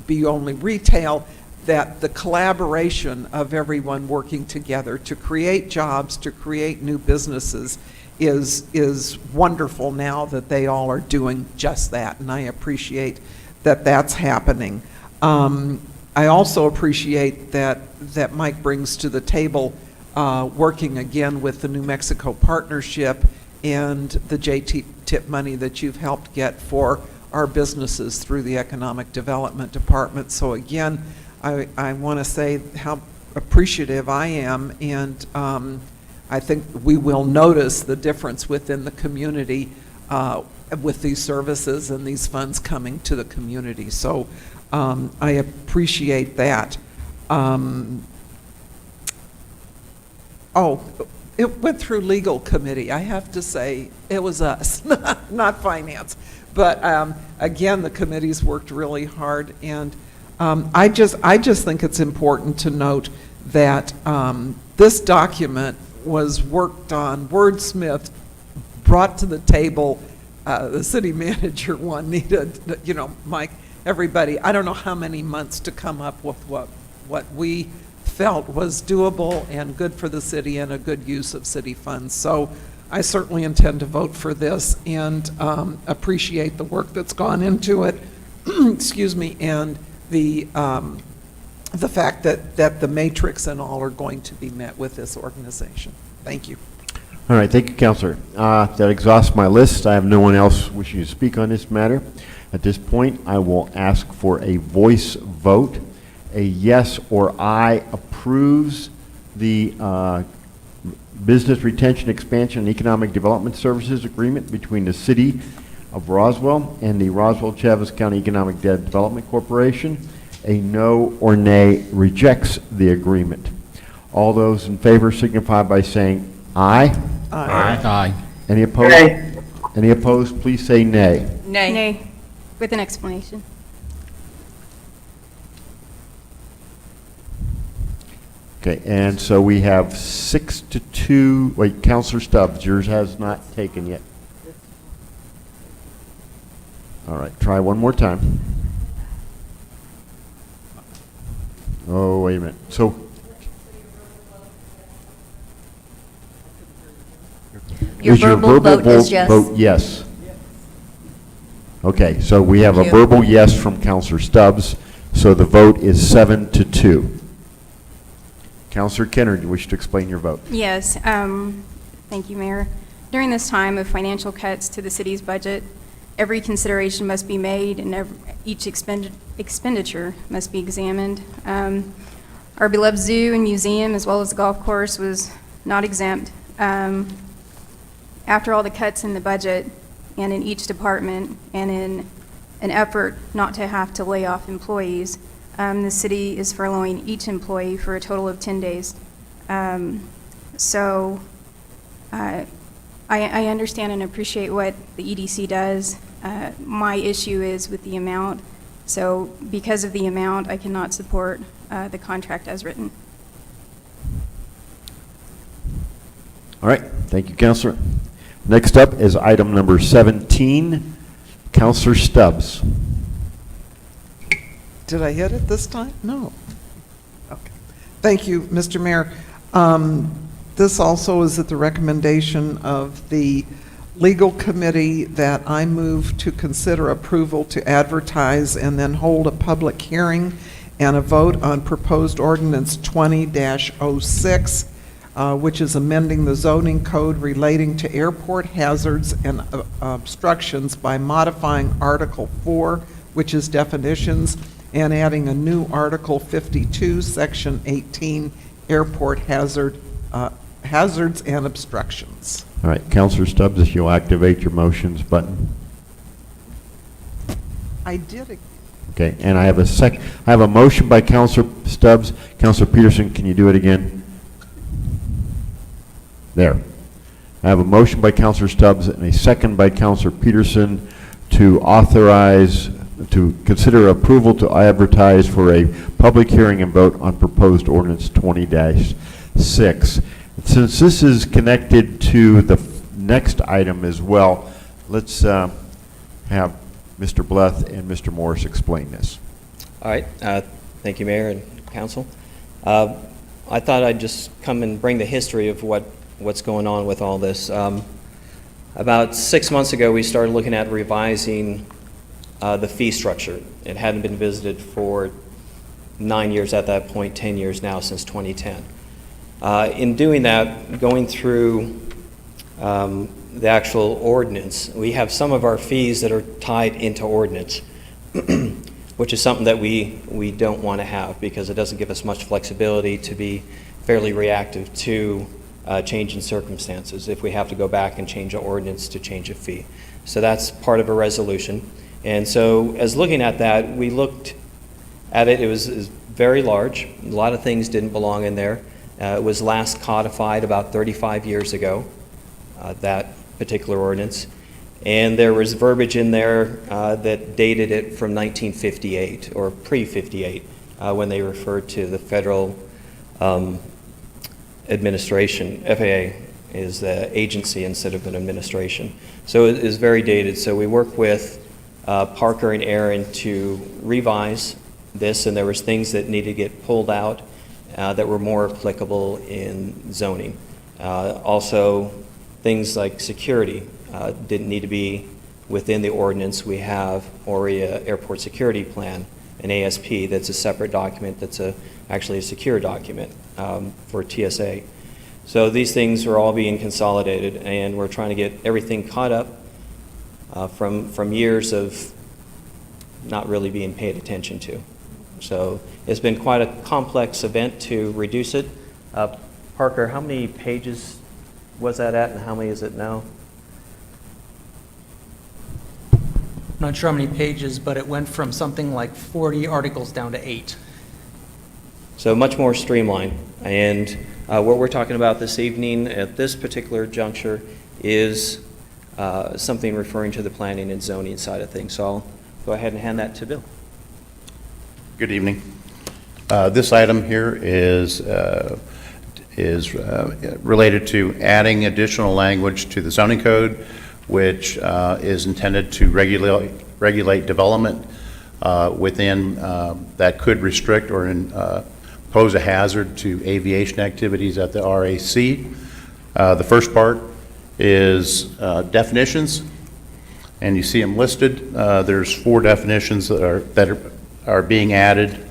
be only retail, that the collaboration of everyone working together to create jobs, to create new businesses is wonderful now that they all are doing just that, and I appreciate that that's happening. I also appreciate that Mike brings to the table working again with the New Mexico Partnership and the JTIP money that you've helped get for our businesses through the Economic Development Department. So again, I want to say how appreciative I am, and I think we will notice the difference within the community with these services and these funds coming to the community. So I appreciate that. Oh, it went through legal committee. I have to say, it was us, not finance. But again, the committees worked really hard, and I just think it's important to note that this document was worked on, wordsmithed, brought to the table. The city manager one needed, Mike, everybody, I don't know how many months to come up with what we felt was doable and good for the city and a good use of city funds. So I certainly intend to vote for this and appreciate the work that's gone into it, excuse me, and the fact that the matrix and all are going to be met with this organization. Thank you. All right, thank you, Councillor. That exhausts my list. I have no one else wishing to speak on this matter. At this point, I will ask for a voice vote. A yes or aye approves the Business Retention, Expansion, and Economic Development Services Agreement between the City of Roswell and the Roswell-Chaves County Economic Development Corporation. A no or nay rejects the agreement. All those in favor signify by saying aye. Aye. Aye. Any opposed? Nay. Any opposed, please say nay. Nay, with an explanation. Okay, and so we have 6-2, wait, Councillor Stubbs, yours has not taken yet. All right, try one more time. Oh, wait a minute. So, Your is your verbal verbal vote is yes. vote yes? Okay, so we have a Thank you. verbal yes from Councillor Stubbs, so the vote is 7-2. Councillor Kenner, do you wish to explain your vote? Yes, thank you, Mayor. During this time of financial cuts to the city's budget, every consideration must be made and each expenditure must be examined. Our beloved zoo and museum, as well as the golf course, was not exempt. After all the cuts in the budget and in each department and in an effort not to have to lay off employees, the city is furloughing each employee for a total of 10 days. So I understand and appreciate what the EDC does. My issue is with the amount. So because of the amount, I cannot support the contract as written. All right, thank you, Councillor. Next up is item number 17, Councillor Stubbs. Did I hit it this time? No. Okay. Thank you, Mr. Mayor. This also is at the recommendation of the legal committee that I move to consider approval to advertise and then hold a public hearing and a vote on proposed ordinance 20-06, which is amending the zoning code relating to airport hazards and obstructions by modifying Article 4, which is definitions, and adding a new Article 52, Section 18, airport hazards and obstructions. All right, Councillor Stubbs, if you'll activate your motions button. I did it. Okay, and I have a motion by Councillor Stubbs. Councillor Peterson, can you do it again? There. I have a motion by Councillor Stubbs and a second by Councillor Peterson to authorize, to consider approval to advertise for a public hearing and vote on proposed ordinance 20-6. Since this is connected to the next item as well, let's have Mr. Bleth and Mr. Morris explain this. All right. Thank you, Mayor and Council. I thought I'd just come and bring the history of what's going on with all this. About 6 months ago, we started looking at revising the fee structure. It hadn't been visited for 9 years at that point, 10 years now, since 2010. In doing that, going through the actual ordinance, we have some of our fees that are tied into ordinance, which is something that we don't want to have because it doesn't give us much flexibility to be fairly reactive to change in circumstances if we have to go back and change an ordinance to change a fee. So that's part of a resolution. And so as looking at that, we looked at it. It was very large. A lot of things didn't belong in there. It was last codified about 35 years ago, that particular ordinance. And there was verbiage in there that dated it from 1958 or pre-58 when they referred to the federal administration. FAA is the agency instead of an administration. So it is very dated. So we worked with Parker and Aaron to revise this, and there was things that needed to get pulled out that were more applicable in zoning. Also, things like security didn't need to be within the ordinance. We have ORIA Airport Security Plan, an ASP, that's a separate document that's actually a secure document for TSA. So these things are all being consolidated, and we're trying to get everything caught up from years of not really being paid attention to. So it's been quite a complex event to reduce it. Parker, how many pages was that at, and how many is it now? I'm not sure how many pages, but it went from something like 40 articles down to 8. So much more streamlined. And what we're talking about this evening at this particular juncture is something referring to the planning and zoning side of things. So I'll go ahead and hand that to Bill. Good evening. This item here is related to adding additional language to the zoning code, which is intended to regulate development within that could restrict or pose a hazard to aviation activities at the RAC. The first part is definitions, and you see them listed. There's 4 definitions that are being added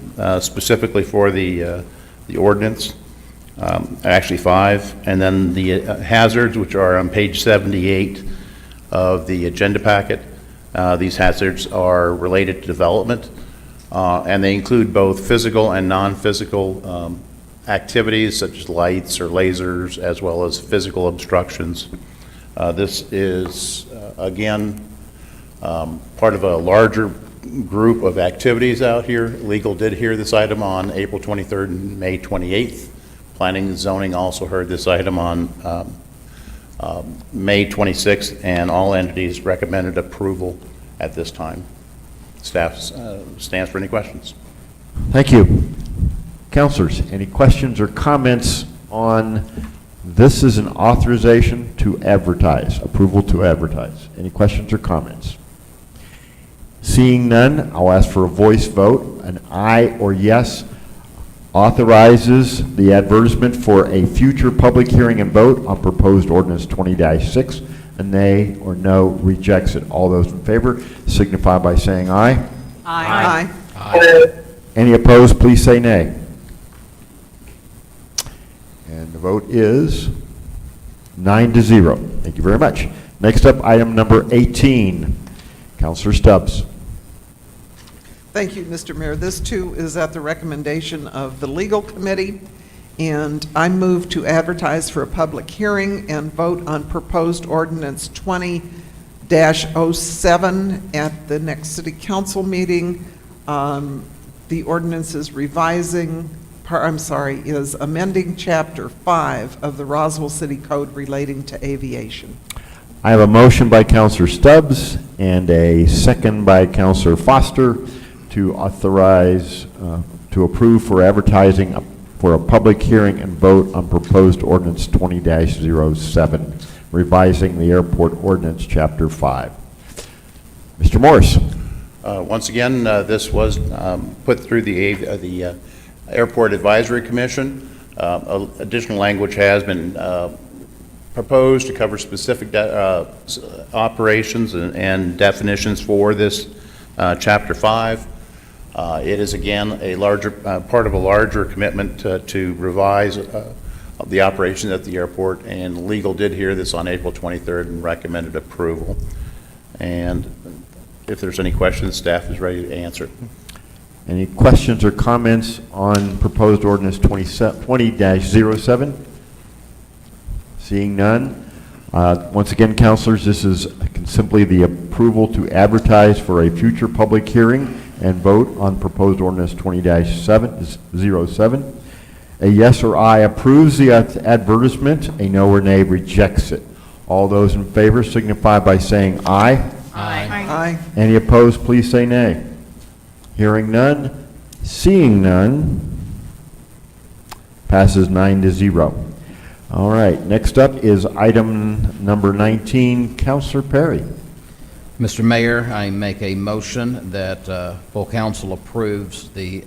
specifically for the ordinance. Actually 5, and then the hazards, which are on page 78 of the agenda packet. These hazards are related to development, and they include both physical and non-physical activities such as lights or lasers, as well as physical obstructions. This is, again, part of a larger group of activities out here. Legal did hear this item on April 23rd and May 28th. Planning and zoning also heard this item on May 26th, and all entities recommended approval at this time. Staff stands for any questions. Thank you. Councilors, any questions or comments on this? Is an authorization to advertise, approval to advertise. Any questions or comments? Seeing none, I'll ask for a voice vote. An aye or yes authorizes the advertisement for a future public hearing and vote on proposed ordinance 20-6. A nay or no rejects it. All those in favor signify by saying aye. Aye. Aye. Any opposed, please say nay. And the vote is 9-0. Thank you very much. Next up, item number 18. Councillor Stubbs. Thank you, Mr. Mayor. This too is at the recommendation of the Legal Committee, and I move to advertise for a public hearing and vote on proposed ordinance 20-07 at the next City Council meeting. The ordinance is is amending Chapter 5 of the Roswell City Code relating to aviation. I have a motion by Councillor Stubbs and a second by Councillor Foster to authorize, to approve for advertising for a public hearing and vote on proposed ordinance 20-07, revising the airport ordinance, Chapter 5. Mr. Morris. Once again, this was put through the Airport Advisory Commission. Additional language has been proposed to cover specific operations and definitions for this Chapter 5. It is again a larger part of a larger commitment to revise the operation at the airport, and legal did hear this on April 23rd and recommended approval. And if there's any questions, staff is ready to answer. Any questions or comments on proposed ordinance 20-07? Seeing none. Once again, councilors, this is simply the approval to advertise for a future public hearing and vote on proposed ordinance 20-07. A yes or aye approves the advertisement. A no or nay rejects it. All those in favor signify by saying aye. Aye. Aye. Any opposed, please say nay. Hearing none, seeing none, passes 9-0. All right, next up is item number 19, Councillor Query. Mr. Mayor, I make a motion that full council approves the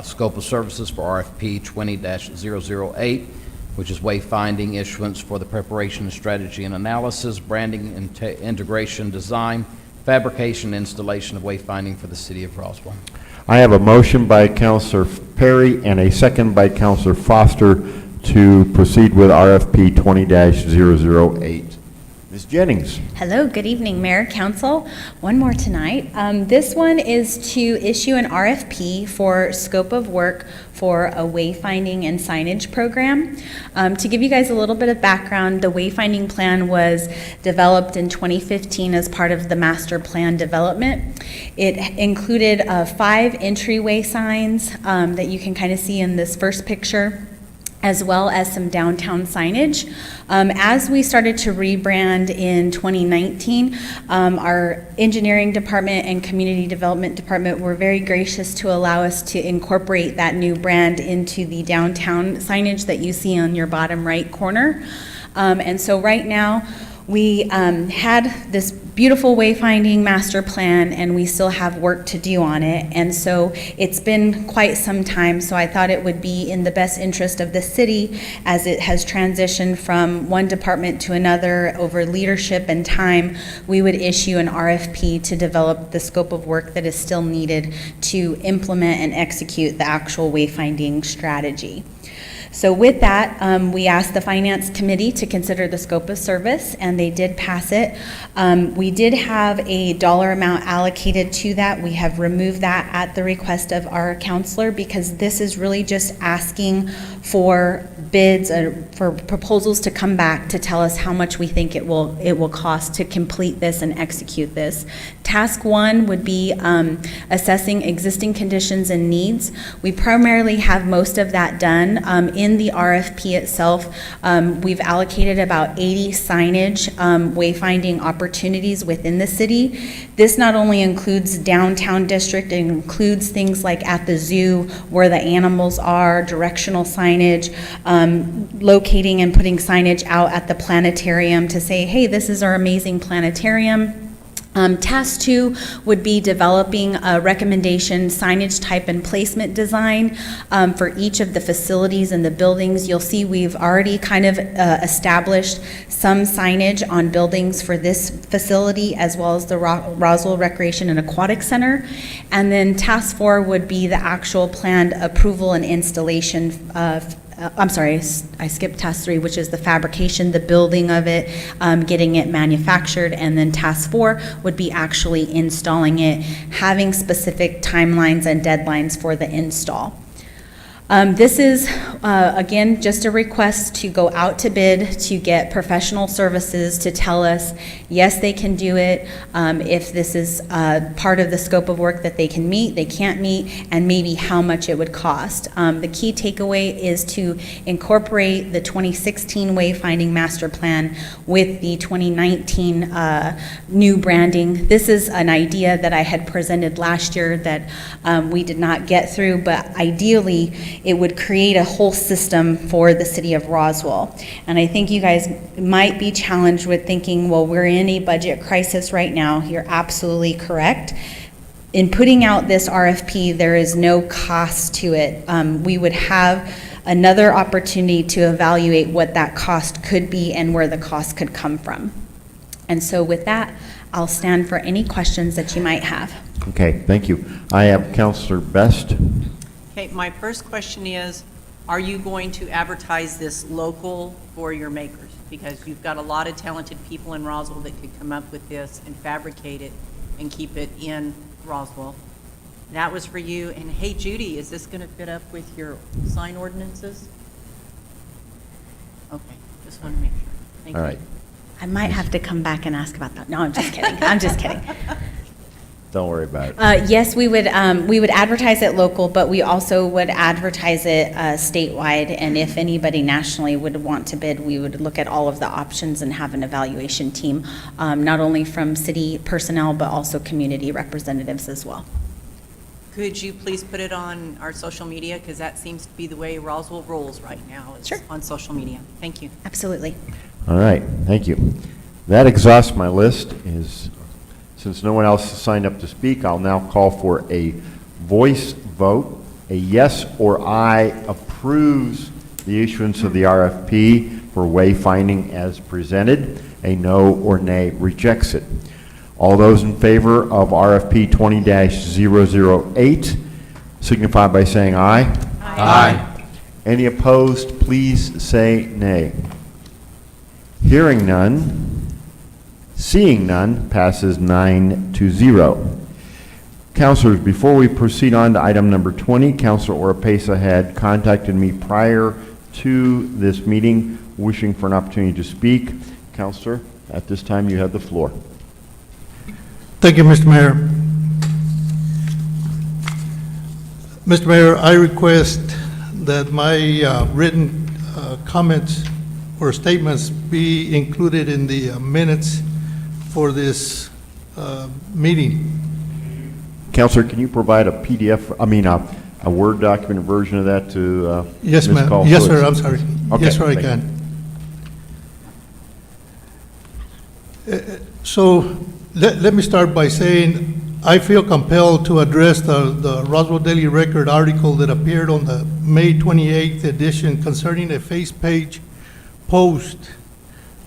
scope of services for RFP 20-008, which is wayfinding issuance for the preparation of strategy and analysis, branding, integration, design, fabrication, installation of wayfinding for the city of Roswell. I have a motion by Councillor Perry and a second by Councillor Foster to proceed with RFP 20-008. Ms. Jennings. Hello, good evening, Mayor, Council. One more tonight. This one is to issue an RFP for scope of work for a wayfinding and signage program. To give you guys a little bit of background, the wayfinding plan was developed in 2015 as part of the master plan development. It included 5 entryway signs that you can kind of see in this first picture, as well as some downtown signage. As we started to rebrand in 2019, our engineering department and community development department were very gracious to allow us to incorporate that new brand into the downtown signage that you see on your bottom right corner. And so right now, we had this beautiful wayfinding master plan, and we still have work to do on it. And so it's been quite some time, so I thought it would be in the best interest of the city, as it has transitioned from one department to another over leadership and time, we would issue an RFP to develop the scope of work that is still needed to implement and execute the actual wayfinding strategy. So with that, we asked the Finance Committee to consider the scope of service, and they did pass it. We did have a dollar amount allocated to that. We have removed that at the request of our counselor, because this is really just asking for bids, for proposals to come back to tell us how much we think it will cost to complete this and execute this. Task 1 would be assessing existing conditions and needs. We primarily have most of that done. In the RFP itself, we've allocated about 80 signage wayfinding opportunities within the city. This not only includes downtown district, it includes things like at the zoo where the animals are, directional signage, locating and putting signage out at the planetarium to say, hey, this is our amazing planetarium. Task 2 would be developing a recommendation signage type and placement design for each of the facilities and the buildings. You'll see we've already kind of established some signage on buildings for this facility, as well as the Roswell Recreation and Aquatic Center. And then Task 4 would be the actual planned approval and installation of I'm sorry, I skipped task 3, which is the fabrication, the building of it, getting it manufactured, and then task 4 would be actually installing it, having specific timelines and deadlines for the install. This is, again, just a request to go out to bid to get professional services to tell us, yes, they can do it, if this is part of the scope of work that they can meet, they can't meet, and maybe how much it would cost. The key takeaway is to incorporate the 2016 Wayfinding Master Plan with the 2019 new branding. This is an idea that I had presented last year that we did not get through, but ideally, it would create a whole system for the city of Roswell. And I think you guys might be challenged with thinking, well, we're in a budget crisis right now. You're absolutely correct. In putting out this RFP, there is no cost to it. We would have another opportunity to evaluate what that cost could be and where the cost could come from. And so with that, I'll stand for any questions that you might have. Okay, thank you. I have Councillor Best. Okay, my first question is, are you going to advertise this local for your makers? Because you've got a lot of talented people in Roswell that could come up with this and fabricate it and keep it in Roswell. That was for you. And hey, Judy, is this going to fit up with your sign ordinances? Okay, just want to make sure. Thank you. All right. I might have to come back and ask about that. No, I'm just kidding. I'm just kidding. Don't worry about it. Yes, we would advertise it local, but we also would advertise it statewide. And if anybody nationally would want to bid, we would look at all of the options and have an evaluation team, not only from city personnel, but also community representatives as well. Could you please put it on our social media? Because that seems to be the way Roswell rolls right now, is on social media. Thank you. Absolutely. All right, thank you. That exhausts my list. Since no one else has signed up to speak, I'll now call for a voice vote. A yes or aye approves the issuance of the RFP for wayfinding as presented. A no or nay rejects it. All those in favor of RFP 20-008 signify by saying aye. Aye. Any opposed, please say nay. Hearing none, seeing none, passes 9-0. Councilors, before we proceed on to item number 20, Councilor Oropesa had contacted me prior to this meeting wishing for an opportunity to speak. Councilor, at this time you have the floor. Thank you, Mr. Mayor. Mr. Mayor, I request that my written comments or statements be included in the minutes for this meeting. Councilor, can you provide a PDF, a Word document version of that to Yes, Ms. ma'am. Call? Yes, sir, I'm sorry. Okay, Yes, sir, I thank you. can. So let me start by saying I feel compelled to address the Roswell Daily Record article that appeared on the May 28th edition concerning a face-page post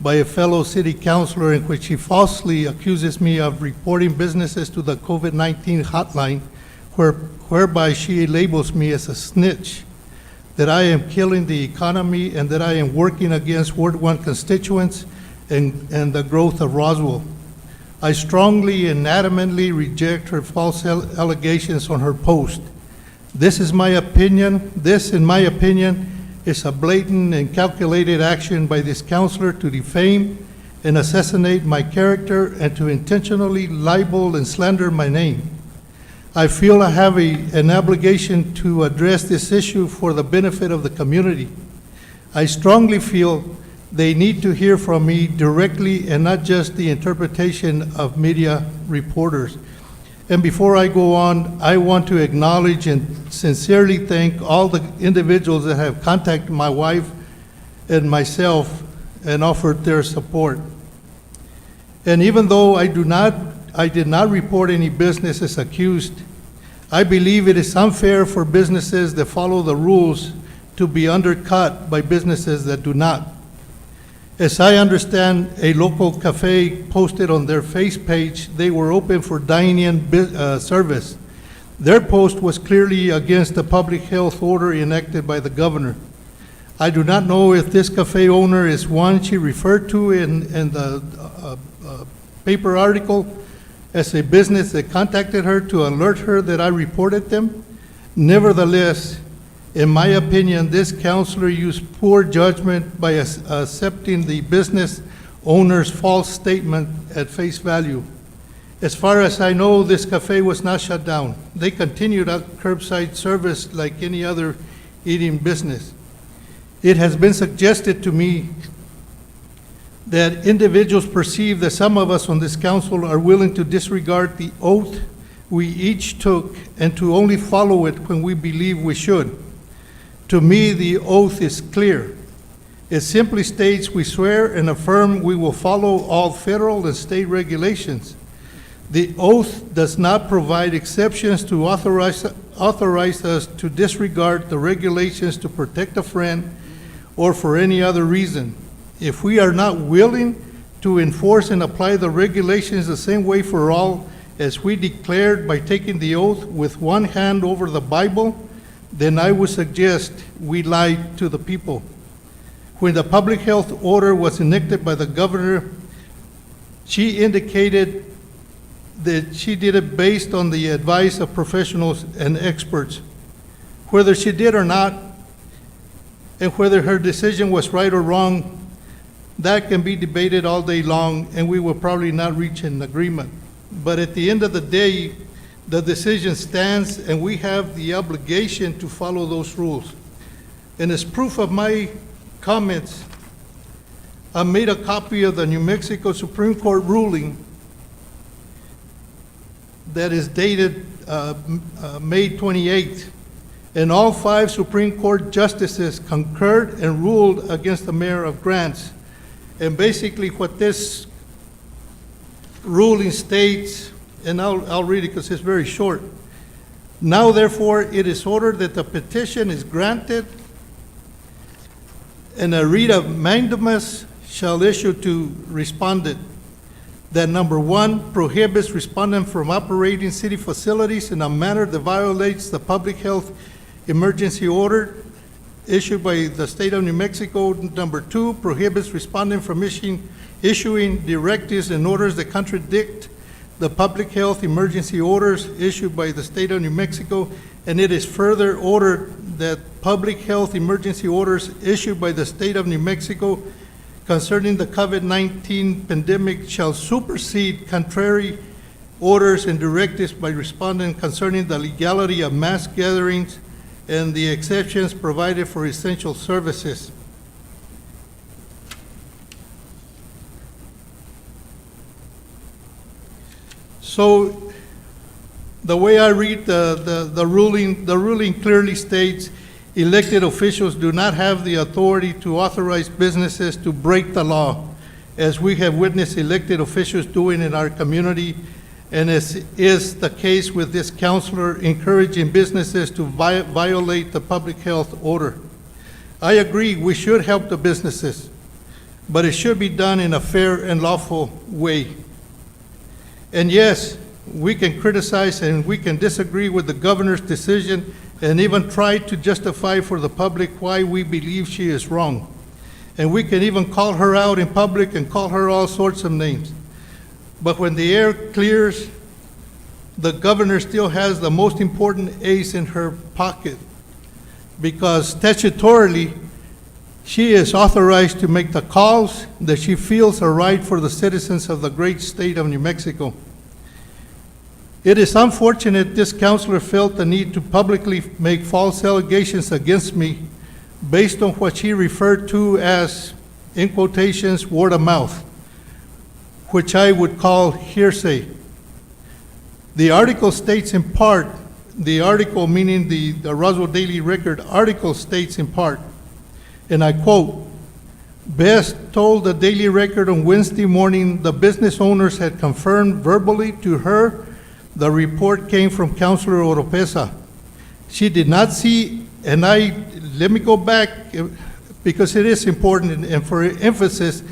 by a fellow city councilor in which he falsely accuses me of reporting businesses to the COVID-19 hotline, whereby she labels me as a snitch, that I am killing the economy and that I am working against Ward 1 constituents and the growth of Roswell. I strongly and adamantly reject her false allegations on her post. This, in my opinion, is a blatant and calculated action by this councilor to defame and assassinate my character and to intentionally libel and slander my name. I feel I have an obligation to address this issue for the benefit of the community. I strongly feel they need to hear from me directly and not just the interpretation of media reporters. And before I go on, I want to acknowledge and sincerely thank all the individuals that have contacted my wife and myself and offered their support. And even though I did not report any businesses accused, I believe it is unfair for businesses that follow the rules to be undercut by businesses that do not. As I understand, a local cafe posted on their face page they were open for dine-in service. Their post was clearly against the public health order enacted by the governor. I do not know if this cafe owner is one she referred to in the paper article as a business that contacted her to alert her that I reported them. Nevertheless, in my opinion, this counselor used poor judgment by accepting the business owner's false statement at face value. As far as I know, this cafe was not shut down. They continued curbside service like any other eating business. It has been suggested to me that individuals perceive that some of us on this council are willing to disregard the oath we each took and to only follow it when we believe we should. To me, the oath is clear. It simply states, "We swear and affirm we will follow all federal and state regulations." The oath does not provide exceptions to authorize us to disregard the regulations to protect a friend or for any other reason. If we are not willing to enforce and apply the regulations the same way for all as we declared by taking the oath with one hand over the Bible, then I would suggest we lied to the people. When the public health order was enacted by the governor, she indicated that she did it based on the advice of professionals and experts. Whether she did or not, and whether her decision was right or wrong, that can be debated all day long, and we will probably not reach an agreement. But at the end of the day, the decision stands, and we have the obligation to follow those rules. And as proof of my comments, I made a copy of the New Mexico Supreme Court ruling that is dated May 28th. And all 5 Supreme Court justices concurred and ruled against the mayor of Grants. And basically what this ruling states, and I'll read it because it's very short. Now therefore it is ordered that the petition is granted and a writ of mandamus shall issue to respondent that number 1, prohibits respondent from operating city facilities in a manner that violates the public health emergency order issued by the state of New Mexico. Number 2, prohibits respondent from issuing directives and orders that contradict the public health emergency orders issued by the state of New Mexico. And it is further ordered that public health emergency orders issued by the state of New Mexico concerning the COVID-19 pandemic shall supersede contrary orders and directives by respondent concerning the legality of mass gatherings and the exceptions provided for essential services. So the way I read the ruling clearly states elected officials do not have the authority to authorize businesses to break the law, as we have witnessed elected officials doing in our community, and as is the case with this councilor encouraging businesses to violate the public health order. I agree we should help the businesses, but it should be done in a fair and lawful way. And yes, we can criticize and we can disagree with the governor's decision and even try to justify for the public why we believe she is wrong. And we can even call her out in public and call her all sorts of names. But when the air clears, the governor still has the most important ace in her pocket, because statutorily, she is authorized to make the calls that she feels are right for the citizens of the great state of New Mexico. It is unfortunate this councilor felt the need to publicly make false allegations against me based on what she referred to as, in quotations, word of mouth, which I would call hearsay. The article states in part, the article meaning the Roswell Daily Record article states in part, and I quote, Best told the Daily Record on Wednesday morning the business owners had confirmed verbally to her the report came from Councillor Oropesa. She did not see, and let me go back because it is important and for emphasis,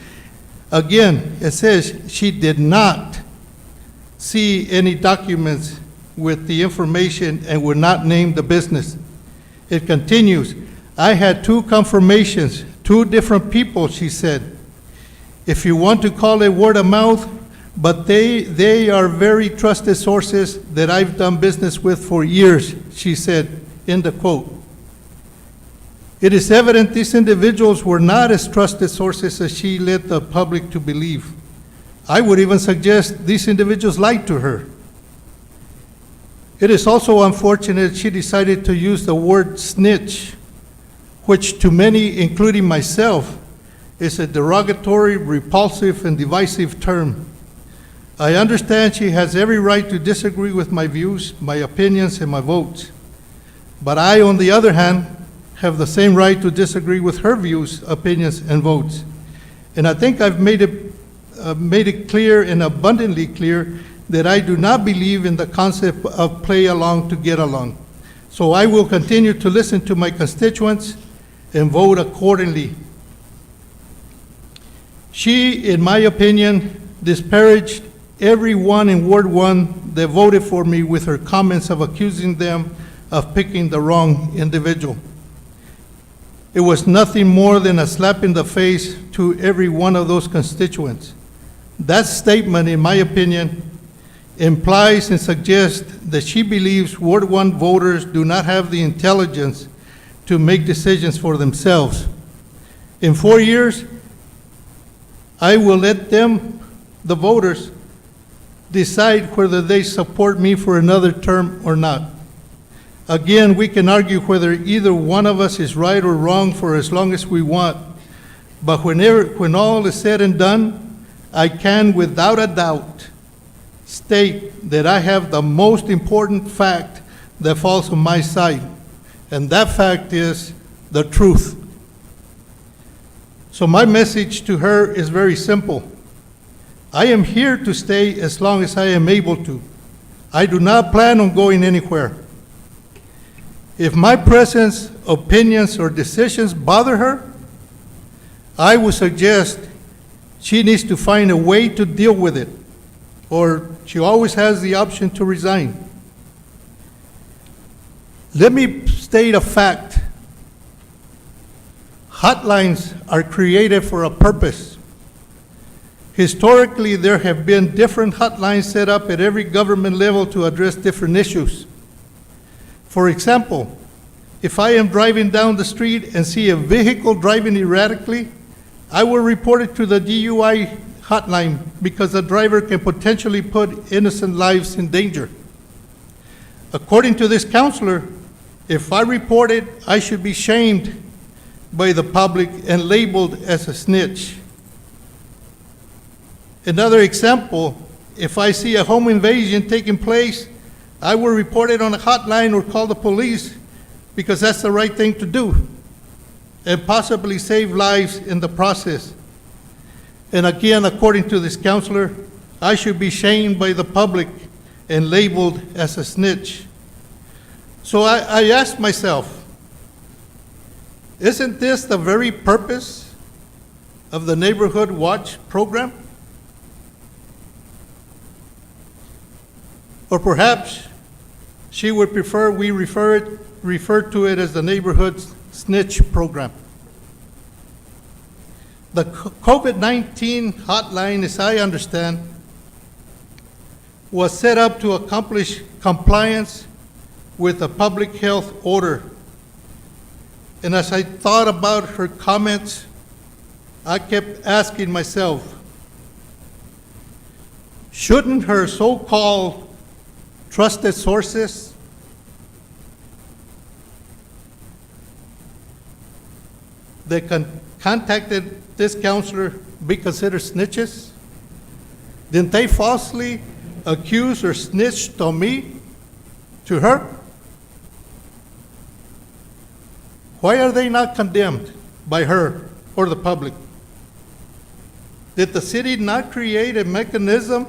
again, it says she did not see any documents with the information and would not name the business. It continues, I had 2 confirmations, 2 different people, she said. If you want to call it word of mouth, but they are very trusted sources that I've done business with for years, she said, in the quote. It is evident these individuals were not as trusted sources as she led the public to believe. I would even suggest these individuals lied to her. It is also unfortunate she decided to use the word snitch, which to many, including myself, is a derogatory, repulsive, and divisive term. I understand she has every right to disagree with my views, my opinions, and my votes. But I, on the other hand, have the same right to disagree with her views, opinions, and votes. And I think I've made it clear and abundantly clear that I do not believe in the concept of play along to get along. So I will continue to listen to my constituents and vote accordingly. She, in my opinion, disparaged everyone in Ward 1 that voted for me with her comments of accusing them of picking the wrong individual. It was nothing more than a slap in the face to every one of those constituents. That statement, in my opinion, implies and suggests that she believes Ward 1 voters do not have the intelligence to make decisions for themselves. In 4 years, I will let them, the voters, decide whether they support me for another term or not. Again, we can argue whether either one of us is right or wrong for as long as we want, but when all is said and done, I can, without a doubt, state that I have the most important fact that falls on my side, and that fact is the truth. So my message to her is very simple. I am here to stay as long as I am able to. I do not plan on going anywhere. If my presence, opinions, or decisions bother her, I would suggest she needs to find a way to deal with it, or she always has the option to resign. Let me state a fact. Hotlines are created for a purpose. Historically, there have been different hotlines set up at every government level to address different issues. For example, if I am driving down the street and see a vehicle driving erratically, I will report it to the DUI hotline because the driver can potentially put innocent lives in danger. According to this counselor, if I report it, I should be shamed by the public and labeled as a snitch. Another example, if I see a home invasion taking place, I will report it on a hotline or call the police because that's the right thing to do and possibly save lives in the process. And again, according to this counselor, I should be shamed by the public and labeled as a snitch. So I asked myself, isn't this the very purpose of the Neighborhood Watch program? Or perhaps she would prefer we refer to it as the Neighborhood Snitch program. The COVID-19 hotline, as I understand, was set up to accomplish compliance with a public health order. And as I thought about her comments, I kept asking myself, shouldn't her so-called trusted sources that contacted this counselor be considered snitches? Didn't they falsely accuse or snitch on me to her? Why are they not condemned by her or the public? Did the city not create a mechanism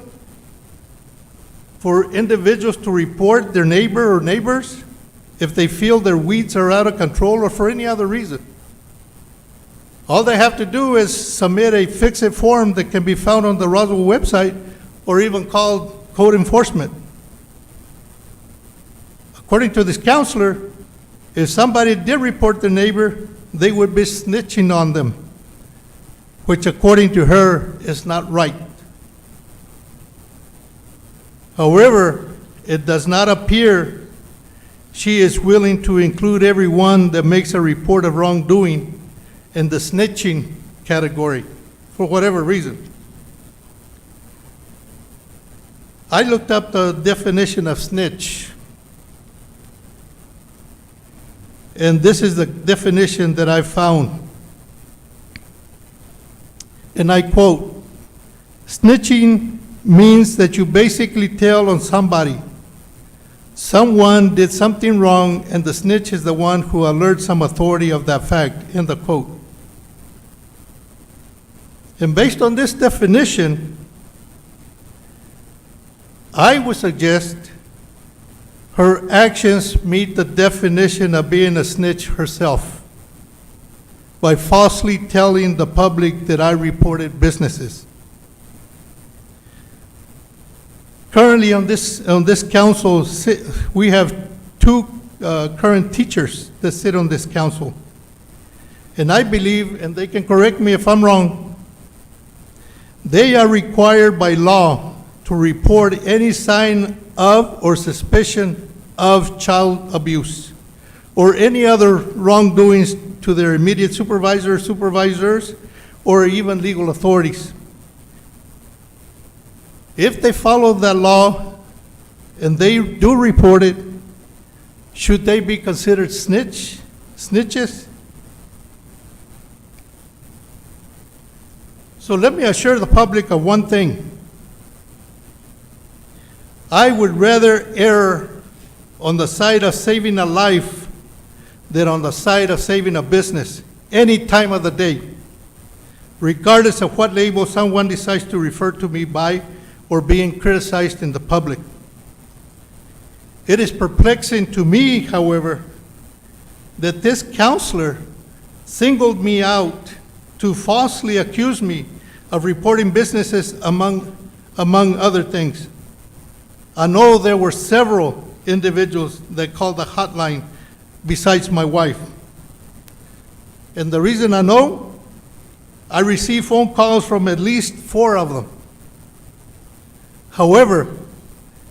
for individuals to report their neighbor or neighbors if they feel their weeds are out of control or for any other reason? All they have to do is submit a fix-it form that can be found on the Roswell website or even called code enforcement. According to this counselor, if somebody did report their neighbor, they would be snitching on them, which according to her is not right. However, it does not appear she is willing to include everyone that makes a report of wrongdoing in the snitching category, for whatever reason. I looked up the definition of snitch, and this is the definition that I found. And I quote, "Snitching means that you basically tell on somebody, someone did something wrong and the snitch is the one who alerts some authority of that fact, end of quote. And based on this definition, I would suggest her actions meet the definition of being a snitch herself by falsely telling the public that I reported businesses. Currently on this council, we have two current teachers that sit on this council. And I believe, and they can correct me if I'm wrong, they are required by law to report any sign of or suspicion of child abuse or any other wrongdoings to their immediate supervisor, supervisors, or even legal authorities. If they follow that law and they do report it, should they be considered snitches? So let me assure the public of one thing. I would rather err on the side of saving a life than on the side of saving a business any time of the day, regardless of what label someone decides to refer to me by or being criticized in the public. It is perplexing to me, however, that this counselor singled me out to falsely accuse me of reporting businesses among other things. I know there were several individuals that called the hotline besides my wife. And the reason I know, I received phone calls from at least 4 of them. However,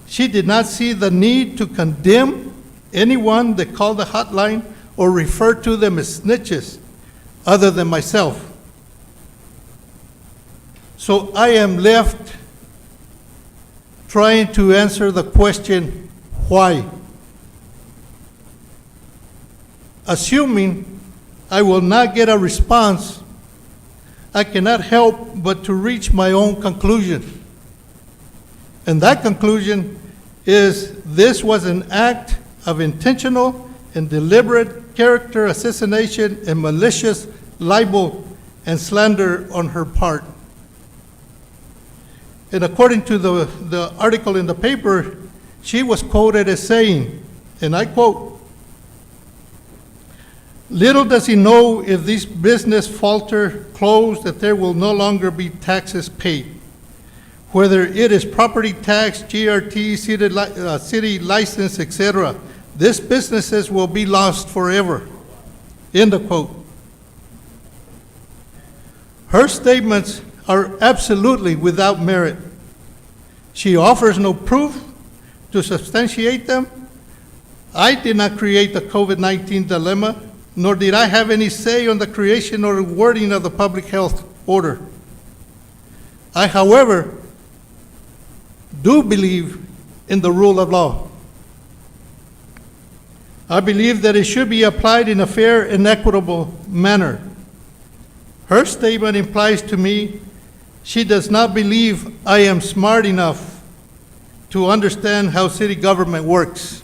she did not see the need to condemn anyone that called the hotline or refer to them as snitches other than myself. So I am left trying to answer the question, why? Assuming I will not get a response, I cannot help but to reach my own conclusion. And that conclusion is this was an act of intentional and deliberate character assassination and malicious libel and slander on her part. And according to the article in the paper, she was quoted as saying, and I quote, "Little does he know if this business falter, close, that there will no longer be taxes paid. Whether it is property tax, GRT, city license, etc., these businesses will be lost forever." End of quote. Her statements are absolutely without merit. She offers no proof to substantiate them. I did not create the COVID-19 dilemma, nor did I have any say on the creation or wording of the public health order. I, however, do believe in the rule of law. I believe that it should be applied in a fair and equitable manner. Her statement implies to me she does not believe I am smart enough to understand how city government works.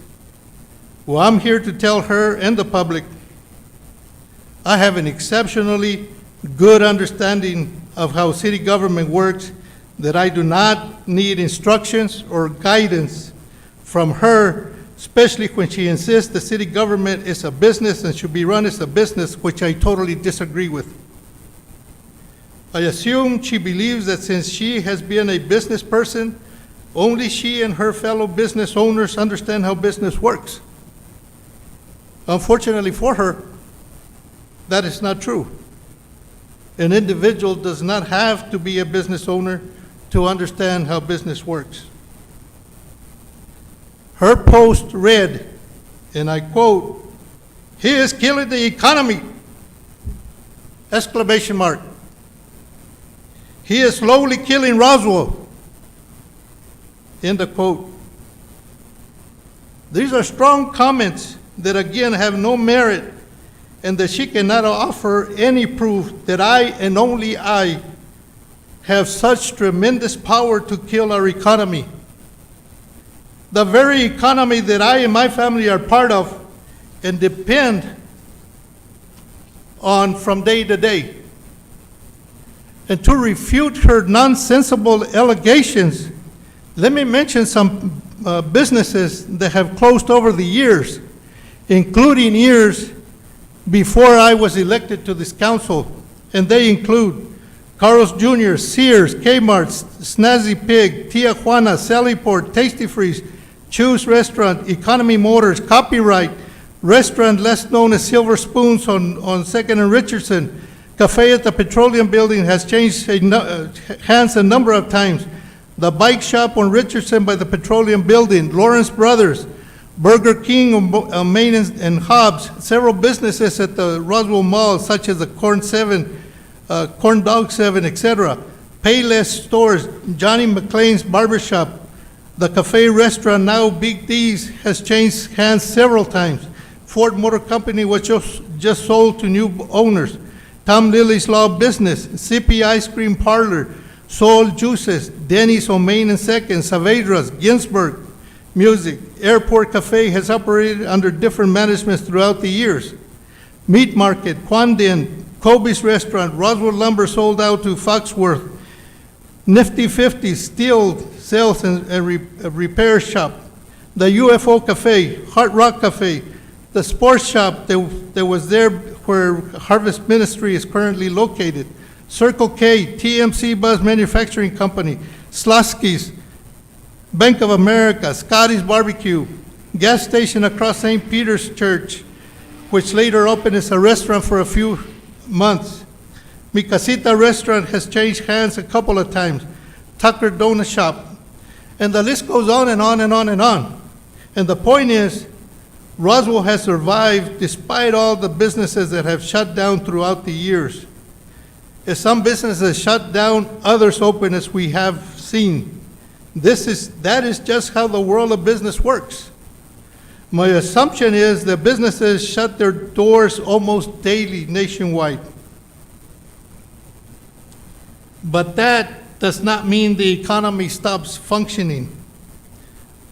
Well, I'm here to tell her and the public I have an exceptionally good understanding of how city government works, that I do not need instructions or guidance from her, especially when she insists the city government is a business and should be run as a business, which I totally disagree with. I assume she believes that since she has been a business person, only she and her fellow business owners understand how business works. Unfortunately for her, that is not true. An individual does not have to be a business owner to understand how business works. Her post read, and I quote, "He is killing the economy!" Exclamation mark. "He is slowly killing Roswell." End of quote. These are strong comments that again have no merit, and that she cannot offer any proof that I and only I have such tremendous power to kill our economy. the very economy that I and my family are part of and depend on from day to day. And to refute her nonsensical allegations, let me mention some businesses that have closed over the years, including years before I was elected to this council, and they include Carl's Jr., Sears, Kmart, Snazzy Pig, Tia Juana, Sallyport, Tasty Freeze, Choose Restaurant, Economy Motors, Copyright, restaurant less known as Silver Spoons on 2nd and Richardson. Cafe at the Petroleum Building has changed hands a number of times. The bike shop on Richardson by the Petroleum Building, Lawrence Brothers, Burger King on Main and Hobbs, several businesses at the Roswell Mall, such as the Corn Dog 7, etc. Payless stores, Johnny McLean's Barbershop, the cafe restaurant, now Big D's, has changed hands several times. Ford Motor Company was just sold to new owners. Tom Lilly's Law Business, Sippy Ice Cream Parlor, Soul Juices, Denny's on Main and 2nd, Saavedra's, Ginsberg Music. Airport Cafe has operated under different managements throughout the years. Meat Market, Quandin, Kobe's Restaurant, Roswell Lumber sold out to Foxworth. Nifty 50 Steel Sales and Repair Shop. The UFO Cafe, Hard Rock Cafe, the sports shop that was there where Harvest Ministry is currently located. Circle K, TMC Bus Manufacturing Company, Slusky's, Bank of America, Scotty's Barbecue, gas station across St. Peter's Church, which later opened as a restaurant for a few months. Mi Casita Restaurant has changed hands a couple of times. Tucker Donut Shop. And the list goes on and on and on and on. And the point is, Roswell has survived despite all the businesses that have shut down throughout the years. As some businesses shut down, others open, as we have seen. That is just how the world of business works. My assumption is that businesses shut their doors almost daily nationwide. But that does not mean the economy stops functioning.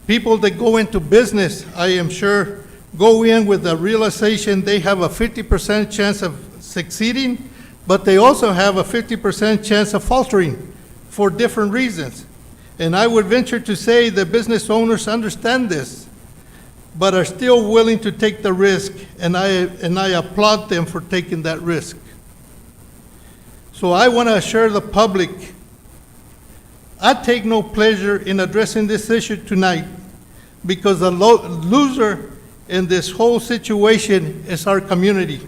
People that go into business, I am sure, go in with the realization they have a 50% chance of succeeding, but they also have a 50% chance of faltering for different reasons. And I would venture to say that business owners understand this, but are still willing to take the risk, and I applaud them for taking that risk. So I want to assure the public, I take no pleasure in addressing this issue tonight, because the loser in this whole situation is our community.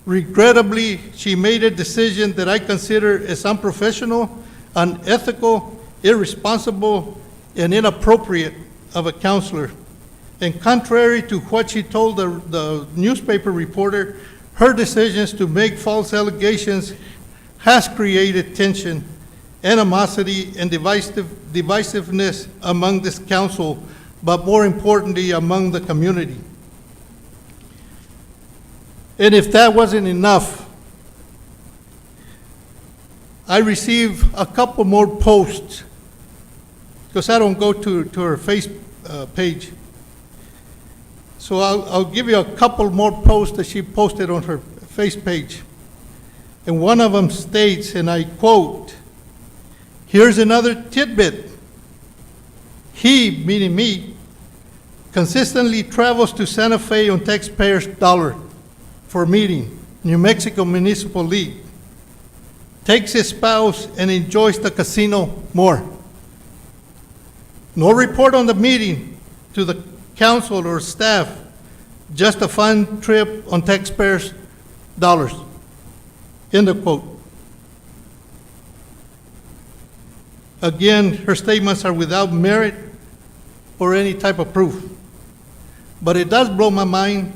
Regrettably, she made a decision that I consider as unprofessional, unethical, irresponsible, and inappropriate of a counselor. And contrary to what she told the newspaper reporter, her decisions to make false allegations has created tension, animosity, and divisiveness among this council, but more importantly, among the community. And if that wasn't enough, I received a couple more posts, because I don't go to her face page. So I'll give you a couple more posts that she posted on her face page. And one of them states, and I quote, "Here's another tidbit. He," meaning me, "consistently travels to Santa Fe on taxpayers' dollar for meeting, New Mexico Municipal League, takes his spouse and enjoys the casino more. No report on the meeting to the council or staff, just a fun trip on taxpayers' dollars." End of quote. Again, her statements are without merit or any type of proof. But it does blow my mind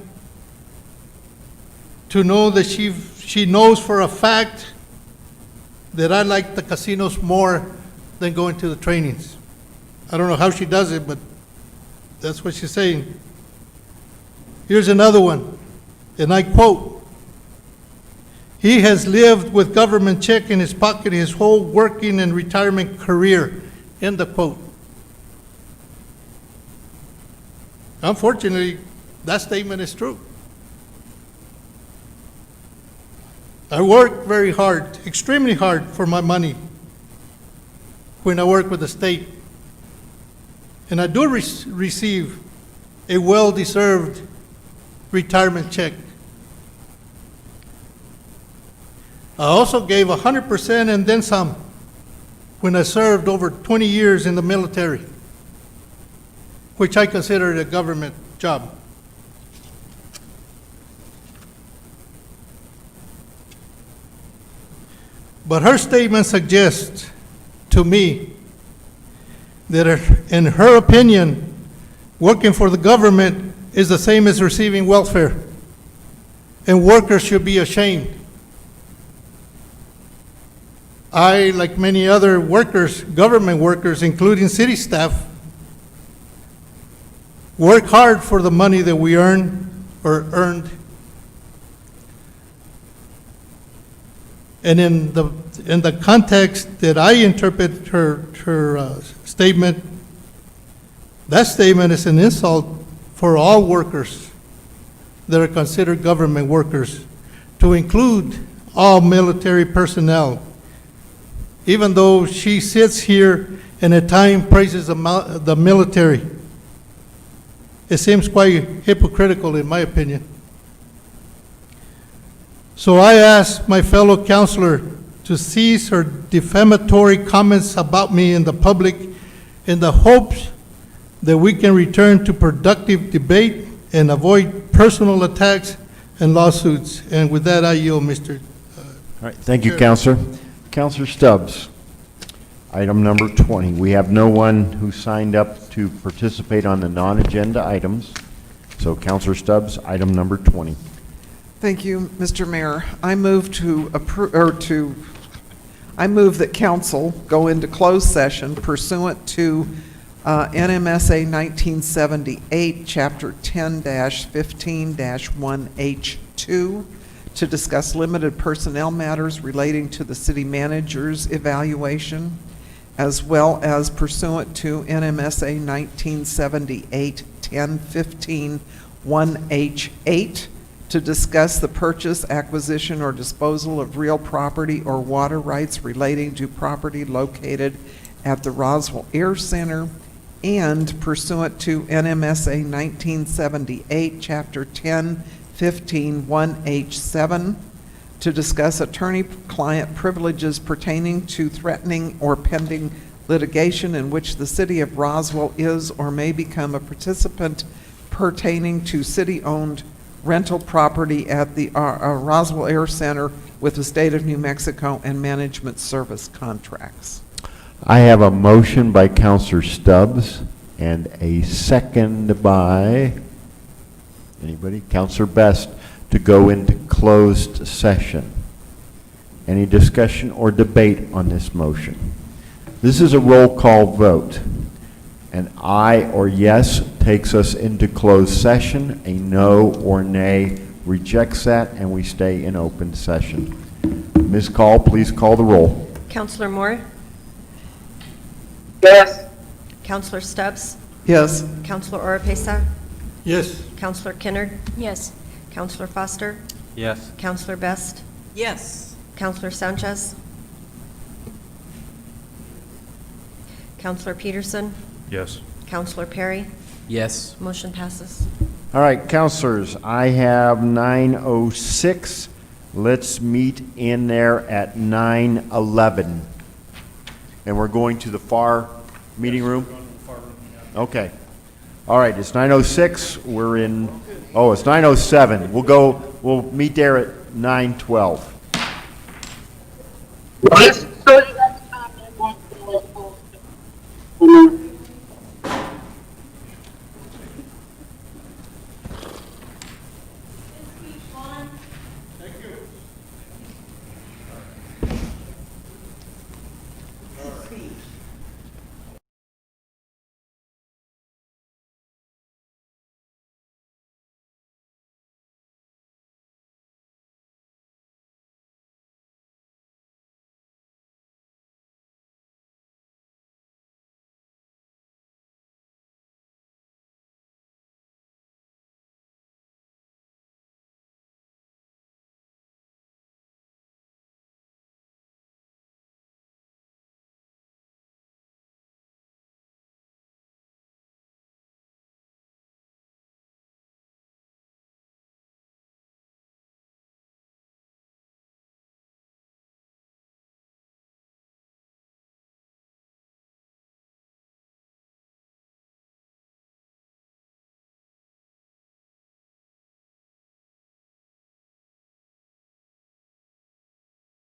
to know that she knows for a fact that I like the casinos more than going to the trainings. I don't know how she does it, but that's what she's saying. Here's another one, and I quote, "He has lived with government check in his pocket his whole working and retirement career." End of quote. Unfortunately, that statement is true. I work very hard, extremely hard for my money when I work with the state. And I do receive a well-deserved retirement check. I also gave 100% and then some when I served over 20 years in the military, which I considered a government job. But her statement suggests to me that in her opinion, working for the government is the same as receiving welfare, and workers should be ashamed. I, like many other workers, government workers, including city staff, work hard for the money that we earn or earned. And in the context that I interpret her statement, that statement is an insult for all workers that are considered government workers, to include all military personnel. Even though she sits here and at times praises the military, it seems quite hypocritical in my opinion. So I ask my fellow councillor to cease her defamatory comments about me in the public in the hopes that we can return to productive debate and avoid personal attacks and lawsuits. And with that, I yield, Mr. All right, thank you, Councillor. Councillor Stubbs, item number 20. We have no one who signed up to participate on the non-agenda items. So Councillor Stubbs, item number 20. Thank you, Mr. Mayor. I move I move that council go into closed session pursuant to NMSA 1978, Chapter 10-15-1H2, to discuss limited personnel matters relating to the city manager's evaluation, as well as pursuant to NMSA 1978, 10-15-1H8, to discuss the purchase, acquisition, or disposal of real property or water rights relating to property located at the Roswell Air Center, and pursuant to NMSA 1978, Chapter 10-15-1H7, to discuss attorney-client privileges pertaining to threatening or pending litigation in which the city of Roswell is or may become a participant pertaining to city-owned rental property at the Roswell Air Center with the state of New Mexico and management service contracts. I have a motion by Councillor Stubbs and a second by, anybody? Councillor Best, to go into closed session. Any discussion or debate on this motion? This is a roll call vote. An aye or yes takes us into closed session. A no or nay rejects that, and we stay in open session. Ms. Call, please call the roll. Councillor Moore? Yes. Councillor Stubbs? Yes. Councillor Oropesa? Yes. Councillor Kinnard? Yes. Councillor Foster? Yes. Councillor Best? Yes. Councillor Sanchez? Councillor Peterson? Yes. Councillor Perry? Yes. Motion passes. All right, councilors, I have 9:06. Let's meet in there at 9:11. And we're going to the FAR meeting room? Okay. All right, it's 9:06. We're in, oh, it's 9:07. We'll meet there at 9:12. Yes. So you guys